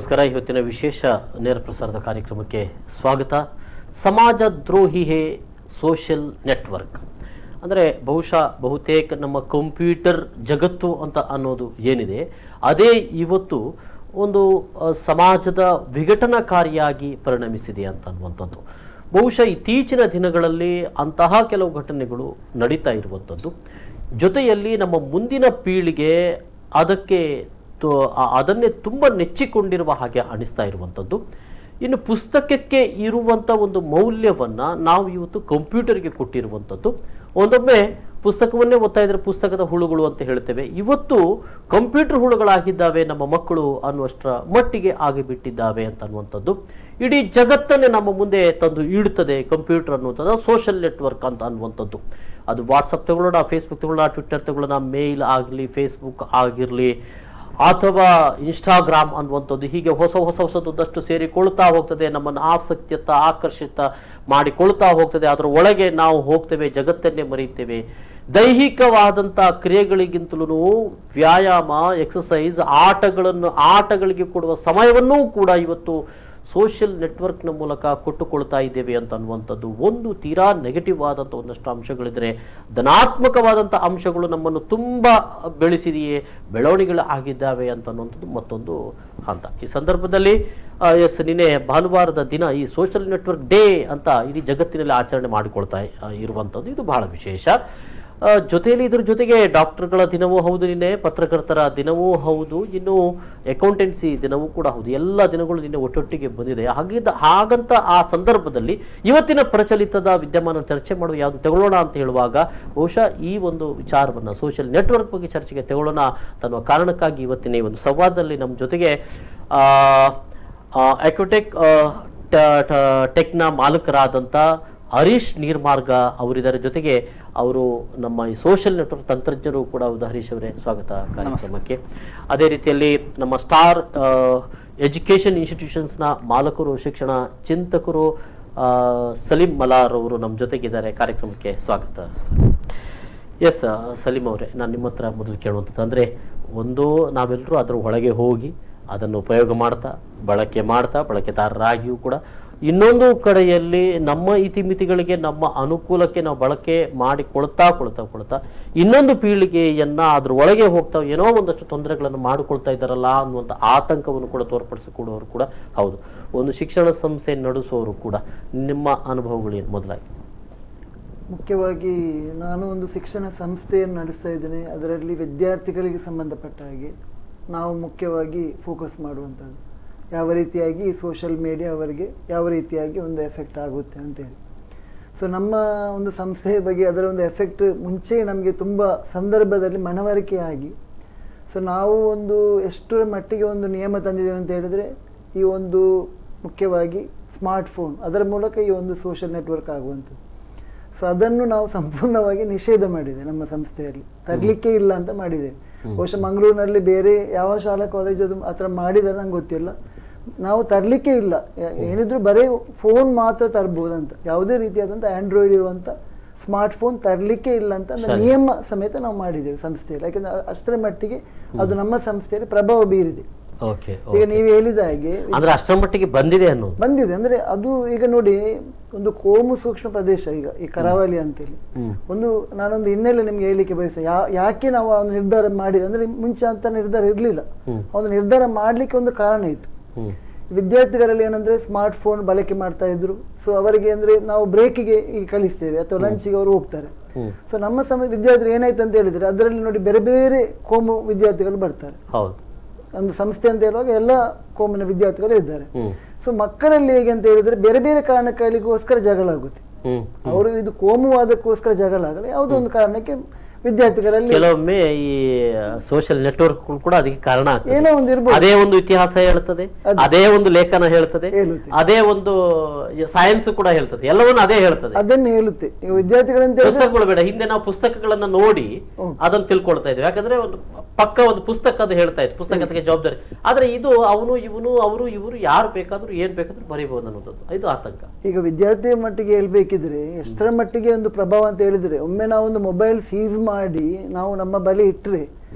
ನಮಸ್ಕಾರ. ಇವತ್ತಿನ ವಿಶೇಷ ನೇರ ಪ್ರಸಾರದ ಕಾರ್ಯಕ್ರಮಕ್ಕೆ ಸ್ವಾಗತ. ಸಮಾಜ ದ್ರೋಹಿ ಹೇ ಸೋಷಿಯಲ್ ನೆಟ್ವರ್ಕ್ ಅಂದರೆ ಬಹುತೇಕ ನಮ್ಮ ಕಂಪ್ಯೂಟರ್ ಜಗತ್ತು ಅಂತ ಅನ್ನೋದು ಏನಿದೆ ಅದೇ ಇವತ್ತು ಒಂದು ಸಮಾಜದ ವಿಘಟನಕಾರಿಯಾಗಿ ಪರಿಣಮಿಸಿದೆ ಅಂತ ಅನ್ನುವಂಥದ್ದು. ಬಹುಶಃ ಇತ್ತೀಚಿನ ದಿನಗಳಲ್ಲಿ ಅಂತಹ ಕೆಲವು ಘಟನೆಗಳು ನಡೀತಾ ಇರುವಂಥದ್ದು. ಜೊತೆಯಲ್ಲಿ ನಮ್ಮ ಮುಂದಿನ ಪೀಳಿಗೆ ಅದನ್ನೇ ತುಂಬ ನೆಚ್ಚಿಕೊಂಡಿರುವ ಹಾಗೆ ಅನಿಸ್ತಾ ಇರುವಂಥದ್ದು. ಇನ್ನು ಪುಸ್ತಕಕ್ಕೆ ಇರುವಂಥ ಒಂದು ಮೌಲ್ಯವನ್ನು ನಾವು ಇವತ್ತು ಕಂಪ್ಯೂಟರ್ಗೆ ಕೊಟ್ಟಿರುವಂಥದ್ದು. ಒಂದೊಮ್ಮೆ ಪುಸ್ತಕವನ್ನೇ ಓದ್ತಾ ಇದ್ರೆ ಪುಸ್ತಕದ ಹುಳುಗಳು ಅಂತ ಹೇಳ್ತೇವೆ. ಇವತ್ತು ಕಂಪ್ಯೂಟರ್ ಹುಳುಗಳಾಗಿದ್ದಾವೆ ನಮ್ಮ ಮಕ್ಕಳು ಅನ್ನುವಷ್ಟರ ಮಟ್ಟಿಗೆ ಆಗಿಬಿಟ್ಟಿದ್ದಾವೆ ಅಂತ ಅನ್ನುವಂಥದ್ದು. ಇಡೀ ಜಗತ್ತನ್ನೇ ನಮ್ಮ ಮುಂದೆ ತಂದು ಇಡ್ತದೆ ಕಂಪ್ಯೂಟರ್ ಅನ್ನುವಂಥದ್ದು, ಸೋಷಿಯಲ್ ನೆಟ್ವರ್ಕ್ ಅಂತ ಅನ್ನುವಂಥದ್ದು. ಅದು ವಾಟ್ಸಪ್ ತಗೊಳ್ಳೋಣ, ಫೇಸ್ಬುಕ್ ತಗೊಳ್ಳೋಣ, ಟ್ವಿಟ್ಟರ್ ತಗೊಳ್ಳೋಣ, ಮೇಲ್ ಆಗಲಿ, ಫೇಸ್ಬುಕ್ ಆಗಿರಲಿ ಅಥವಾ ಇನ್ಸ್ಟಾಗ್ರಾಮ್ ಅನ್ನುವಂಥದ್ದು, ಹೀಗೆ ಹೊಸದೊಂದಷ್ಟು ಸೇರಿಕೊಳ್ತಾ ಹೋಗ್ತದೆ. ನಮ್ಮನ್ನು ಆಕರ್ಷಿತ ಮಾಡಿಕೊಳ್ತಾ ಹೋಗ್ತದೆ. ಅದರ ಒಳಗೆ ನಾವು ಹೋಗ್ತೇವೆ, ಜಗತ್ತನ್ನೇ ಮರೀತೇವೆ. ದೈಹಿಕವಾದಂಥ ಕ್ರಿಯೆಗಳಿಗಿಂತಲೂ ವ್ಯಾಯಾಮ, ಎಕ್ಸಸೈಸ್, ಆಟಗಳಿಗೆ ಕೊಡುವ ಸಮಯವನ್ನೂ ಕೂಡ ಇವತ್ತು ಸೋಷಿಯಲ್ ನೆಟ್ವರ್ಕ್ನ ಮೂಲಕ ಕೊಟ್ಟುಕೊಳ್ತಾ ಇದ್ದೇವೆ ಅಂತ ಅನ್ನುವಂಥದ್ದು ಒಂದು ತೀರಾ ನೆಗೆಟಿವ್ ಆದಂಥ ಒಂದಷ್ಟು ಅಂಶಗಳಿದ್ರೆ, ಧನಾತ್ಮಕವಾದಂಥ ಅಂಶಗಳು ನಮ್ಮನ್ನು ತುಂಬ ಬೆಳೆಸಿದೆಯೇ, ಬೆಳವಣಿಗೆಗಳು ಆಗಿದ್ದಾವೆ ಅಂತ ಅನ್ನುವಂಥದ್ದು ಮತ್ತೊಂದು ಹಂತ. ಈ ಸಂದರ್ಭದಲ್ಲಿ ನಿನ್ನೆ ಭಾನುವಾರದ ದಿನ ಈ ಸೋಷಿಯಲ್ ನೆಟ್ವರ್ಕ್ ಡೇ ಅಂತ ಇಡೀ ಜಗತ್ತಿನಲ್ಲಿ ಆಚರಣೆ ಮಾಡಿಕೊಳ್ತಾ ಇರುವಂಥದ್ದು ಇದು ಬಹಳ ವಿಶೇಷ. ಜೊತೆಯಲ್ಲಿ ಇದ್ರ ಜೊತೆಗೆ ಡಾಕ್ಟರ್ಗಳ ದಿನವೂ ಹೌದು, ನಿನ್ನೆ ಪತ್ರಕರ್ತರ ದಿನವೂ ಹೌದು, ಇನ್ನು ಅಕೌಂಟೆನ್ಸಿ ದಿನವೂ ಕೂಡ ಹೌದು. ಎಲ್ಲ ದಿನಗಳು ನಿನ್ನೆ ಒಟ್ಟೊಟ್ಟಿಗೆ ಬಂದಿದೆ. ಹಾಗಂತ ಆ ಸಂದರ್ಭದಲ್ಲಿ ಇವತ್ತಿನ ಪ್ರಚಲಿತದ ವಿದ್ಯಮಾನ ಚರ್ಚೆ ಮಾಡುವ ಯಾವುದು ತಗೊಳ್ಳೋಣ ಅಂತ ಹೇಳುವಾಗ ಬಹುಶಃ ಈ ಒಂದು ವಿಚಾರವನ್ನು ಸೋಷಿಯಲ್ ನೆಟ್ವರ್ಕ್ ಬಗ್ಗೆ ಚರ್ಚೆಗೆ ತಗೊಳ್ಳೋಣ ಅನ್ನುವ ಕಾರಣಕ್ಕಾಗಿ ಇವತ್ತಿನ ಈ ಒಂದು ಸಂವಾದದಲ್ಲಿ ನಮ್ಮ ಜೊತೆಗೆ ಎಕ್ವಿಟೆಕ್ ಟೆಕ್ನ ಮಾಲಕರಾದಂಥ ಹರೀಶ್ ನೀರ್ಮಾರ್ಗ ಅವರಿದ್ದಾರೆ. ಜೊತೆಗೆ ಅವರು ನಮ್ಮ ಈ ಸೋಷಿಯಲ್ ನೆಟ್ವರ್ಕ್ ತಂತ್ರಜ್ಞರು ಕೂಡ ಹೌದು. ಹರೀಶ್ ಅವರೇ, ಸ್ವಾಗತ ಕಾರ್ಯಕ್ರಮಕ್ಕೆ. ಅದೇ ರೀತಿಯಲ್ಲಿ ನಮ್ಮ ಸ್ಟಾರ್ ಎಜುಕೇಷನ್ ಇನ್ಸ್ಟಿಟ್ಯೂಷನ್ಸ್ನ ಮಾಲಕರು, ಶಿಕ್ಷಣ ಚಿಂತಕರು ಸಲೀಂ ಮಲಾರ್ ಅವರು ನಮ್ಮ ಜೊತೆಗಿದ್ದಾರೆ. ಕಾರ್ಯಕ್ರಮಕ್ಕೆ ಸ್ವಾಗತ. ಎಸ್ ಸಲೀಂ ಅವರೇ, ನಾನು ನಿಮ್ಮ ಹತ್ರ ಮೊದಲು ಕೇಳುವಂಥದ್ದು ಅಂದರೆ, ಒಂದು ನಾವೆಲ್ಲರೂ ಅದರ ಒಳಗೆ ಹೋಗಿ ಅದನ್ನು ಉಪಯೋಗ ಮಾಡ್ತಾ ಬಳಕೆದಾರರಾಗಿಯೂ ಕೂಡ, ಇನ್ನೊಂದು ಕಡೆಯಲ್ಲಿ ನಮ್ಮ ಇತಿಮಿತಿಗಳಿಗೆ, ನಮ್ಮ ಅನುಕೂಲಕ್ಕೆ ನಾವು ಬಳಕೆ ಮಾಡಿಕೊಳ್ತಾ ಇನ್ನೊಂದು ಪೀಳಿಗೆಯನ್ನ ಅದ್ರ ಒಳಗೆ ಹೋಗ್ತಾ ಏನೋ ಒಂದಷ್ಟು ತೊಂದರೆಗಳನ್ನು ಮಾಡಿಕೊಳ್ತಾ ಇದ್ದಾರಲ್ಲ ಅನ್ನುವಂಥ ಆತಂಕವನ್ನು ಕೂಡ ತೋರ್ಪಡಿಸಿಕೊಡುವವರು ಕೂಡ ಹೌದು. ಒಂದು ಶಿಕ್ಷಣ ಸಂಸ್ಥೆ ನಡೆಸುವವರು ಕೂಡ ನಿಮ್ಮ ಅನುಭವಗಳು ಏನು? ಮೊದಲಾಗಿ ಮುಖ್ಯವಾಗಿ ನಾನು ಒಂದು ಶಿಕ್ಷಣ ಸಂಸ್ಥೆಯನ್ನು ನಡೆಸ್ತಾ ಇದ್ದೇನೆ. ಅದರಲ್ಲಿ ವಿದ್ಯಾರ್ಥಿಗಳಿಗೆ ಸಂಬಂಧಪಟ್ಟ ಹಾಗೆ ನಾವು ಮುಖ್ಯವಾಗಿ ಫೋಕಸ್ ಮಾಡುವಂಥದ್ದು ಯಾವ ರೀತಿಯಾಗಿ ಸೋಷಿಯಲ್ ಮೀಡಿಯಾ ಅವರಿಗೆ ಯಾವ ರೀತಿಯಾಗಿ ಒಂದು ಎಫೆಕ್ಟ್ ಆಗುತ್ತೆ ಅಂತೇಳಿ. ಸೊ ನಮ್ಮ ಒಂದು ಸಂಸ್ಥೆಯ ಬಗ್ಗೆ ಅದರ ಒಂದು ಎಫೆಕ್ಟ್ ಮುಂಚೆ ನಮಗೆ ತುಂಬ ಸಂದರ್ಭದಲ್ಲಿ ಮನವರಿಕೆ ಆಗಿ, ಸೊ ನಾವು ಒಂದು ಎಷ್ಟರ ಮಟ್ಟಿಗೆ ಒಂದು ನಿಯಮ ತಂದಿದ್ದೇವೆ ಅಂತ ಹೇಳಿದರೆ, ಈ ಒಂದು ಮುಖ್ಯವಾಗಿ ಸ್ಮಾರ್ಟ್ಫೋನ್ ಅದರ ಮೂಲಕ ಈ ಒಂದು ಸೋಷಿಯಲ್ ನೆಟ್ವರ್ಕ್ ಆಗುವಂಥದ್ದು. ಸೊ ಅದನ್ನು ನಾವು ಸಂಪೂರ್ಣವಾಗಿ ನಿಷೇಧ ಮಾಡಿದೆ. ನಮ್ಮ ಸಂಸ್ಥೆಯಲ್ಲಿ ತರಲಿಕ್ಕೆ ಇಲ್ಲ ಅಂತ ಮಾಡಿದ್ದೇವೆ. ಬಹುಶಃ ಮಂಗಳೂರಿನಲ್ಲಿ ಬೇರೆ ಯಾವ ಶಾಲಾ ಕಾಲೇಜು ಅದು ಆ ಥರ ಮಾಡಿದರೆ ನಂಗೆ ಗೊತ್ತಿಲ್ಲ. ನಾವು ತರಲಿಕ್ಕೆ ಇಲ್ಲ, ಏನಿದ್ರು ಬರೀ ಫೋನ್ ಮಾತ್ರ ತರ್ಬೋದಂತ, ಯಾವುದೇ ರೀತಿಯಾದಂಥ ಆಂಡ್ರಾಯ್ಡ್ ಇರುವಂಥ ಸ್ಮಾರ್ಟ್ ಫೋನ್ ತರಲಿಕ್ಕೆ ಇಲ್ಲ ಅಂತ ನಿಯಮ ಸಮೇತ ನಾವು ಮಾಡಿದ್ದೇವೆ ಸಂಸ್ಥೆಯಲ್ಲಿ. ಯಾಕಂದ್ರೆ ಅಷ್ಟರ ಮಟ್ಟಿಗೆ ಅದು ನಮ್ಮ ಸಂಸ್ಥೆಯಲ್ಲಿ ಪ್ರಭಾವ ಬೀರಿದೆ. ಈಗ ನೀವು ಹೇಳಿದ ಹಾಗೆ ಅಷ್ಟರ ಮಟ್ಟಿಗೆ ಬಂದಿದೆ ಅಂದ್ರೆ ಅದು ಈಗ ನೋಡಿ, ಒಂದು ಕೋಮು ಸೂಕ್ಷ್ಮ ಪ್ರದೇಶ ಈಗ ಈ ಕರಾವಳಿ ಅಂತೇಳಿ ನಾನೊಂದು ಹಿನ್ನೆಲೆ ನಿಮ್ಗೆ ಹೇಳಿಕ್ಕೆ ಬಯಸ್ತೇನೆ. ಯಾಕೆ ನಾವು ಅವನು ನಿರ್ಧಾರ ಮಾಡಿದ ಅಂದ್ರೆ, ಮುಂಚೆ ಅಂತ ನಿರ್ಧಾರ ಇರ್ಲಿಲ್ಲ. ಅವನು ನಿರ್ಧಾರ ಮಾಡ್ಲಿಕ್ಕೆ ಒಂದು ಕಾರಣ ಇತ್ತು. ವಿದ್ಯಾರ್ಥಿಗಳಲ್ಲಿ ಏನಂದ್ರೆ ಸ್ಮಾರ್ಟ್ ಫೋನ್ ಬಳಕೆ ಮಾಡ್ತಾ ಇದ್ರು. ಸೊ ಅವರಿಗೆ ಅಂದ್ರೆ ನಾವು ಬ್ರೇಕಿಗೆ ಕಳಿಸ್ತೇವೆ ಅಥವಾ ಲಂಚಿಗೆ ಅವರು ಹೋಗ್ತಾರೆ. ಸೊ ನಮ್ಮ ವಿದ್ಯಾರ್ಥಿಗಳು ಏನಾಯ್ತು ಅಂತ ಹೇಳಿದ್ರೆ, ಅದರಲ್ಲಿ ನೋಡಿ ಬೇರೆ ಬೇರೆ ಕೋಮು ವಿದ್ಯಾರ್ಥಿಗಳು ಬರ್ತಾರೆ. ಒಂದು ಸಂಸ್ಥೆ ಅಂತ ಹೇಳುವಾಗ ಎಲ್ಲ ಕೋಮಿನ ವಿದ್ಯಾರ್ಥಿಗಳು ಇದ್ದಾರೆ. ಸೊ ಮಕ್ಕಳಲ್ಲಿ ಹೇಗೆ ಅಂತ ಹೇಳಿದ್ರೆ, ಬೇರೆ ಬೇರೆ ಕಾರಣಗಳಿಗೋಸ್ಕರ ಜಗಳ ಆಗುತ್ತೆ. ಅವರು ಇದು ಕೋಮುವಾದಕ್ಕೋಸ್ಕರ ಜಗಳ ಆಗಲ್ಲ, ಯಾವುದೋ ಒಂದು ಕಾರಣಕ್ಕೆ ವಿದ್ಯಾರ್ಥಿಗಳಲ್ಲಿ ಕೆಲವೊಮ್ಮೆ ಈ ಸೋಷಿಯಲ್ ನೆಟ್ವರ್ಕ್ ಕೂಡ ಅದಕ್ಕೆ ಕಾರಣ ಏನೋ ಒಂದು ಇರ್ಬೋದು. ಅದೇ ಒಂದು ಇತಿಹಾಸ ಹೇಳ್ತದೆ, ಅದೇ ಒಂದು ಲೇಖನ ಹೇಳ್ತದೆ, ಅದೇ ಒಂದು ಸೈನ್ಸ್ ಕೂಡ ಹೇಳ್ತದೆ, ಎಲ್ಲವನ್ನೂ ಅದೇ ಹೇಳ್ತದೆ, ಅದನ್ನು ಹೇಳುತ್ತೆ. ಈಗ ವಿದ್ಯಾರ್ಥಿಗಳಂತ ಪುಸ್ತಕಗಳು ಬೇಡ, ಹಿಂದೆ ನಾವು ಪುಸ್ತಕಗಳನ್ನ ನೋಡಿ ಅದನ್ನು ತಿಳ್ಕೊಳ್ತಾ ಇದ್ವಿ. ಯಾಕಂದ್ರೆ ಒಂದು ಪಕ್ಕ ಒಂದು ಪುಸ್ತಕ ಅದು ಹೇಳ್ತಾ ಇತ್ತು, ಪುಸ್ತಕಕ್ಕೆ ಜವಾಬ್ದಾರಿ. ಆದ್ರೆ ಇದು ಅವನು ಇವನು ಅವರು ಇವರು ಯಾರು ಬೇಕಾದ್ರೂ ಏನ್ ಬೇಕಾದ್ರೂ ಬರೀಬಹುದು ಅನ್ನೋದು ಇದು ಆತಂಕ. ಈಗ ವಿದ್ಯಾರ್ಥಿಯ ಮಟ್ಟಿಗೆ ಹೇಳ್ಬೇಕಿದ್ರೆ ಎಷ್ಟರ ಮಟ್ಟಿಗೆ ಒಂದು ಪ್ರಭಾವ ಅಂತ ಹೇಳಿದ್ರೆ, ಒಮ್ಮೆ ನಾವು ಒಂದು ಮೊಬೈಲ್ ಸೀಸ್ ಮಾಡಿ ನಾವು ನಮ್ಮ ಬಳಿ ಇಟ್ಟರೆ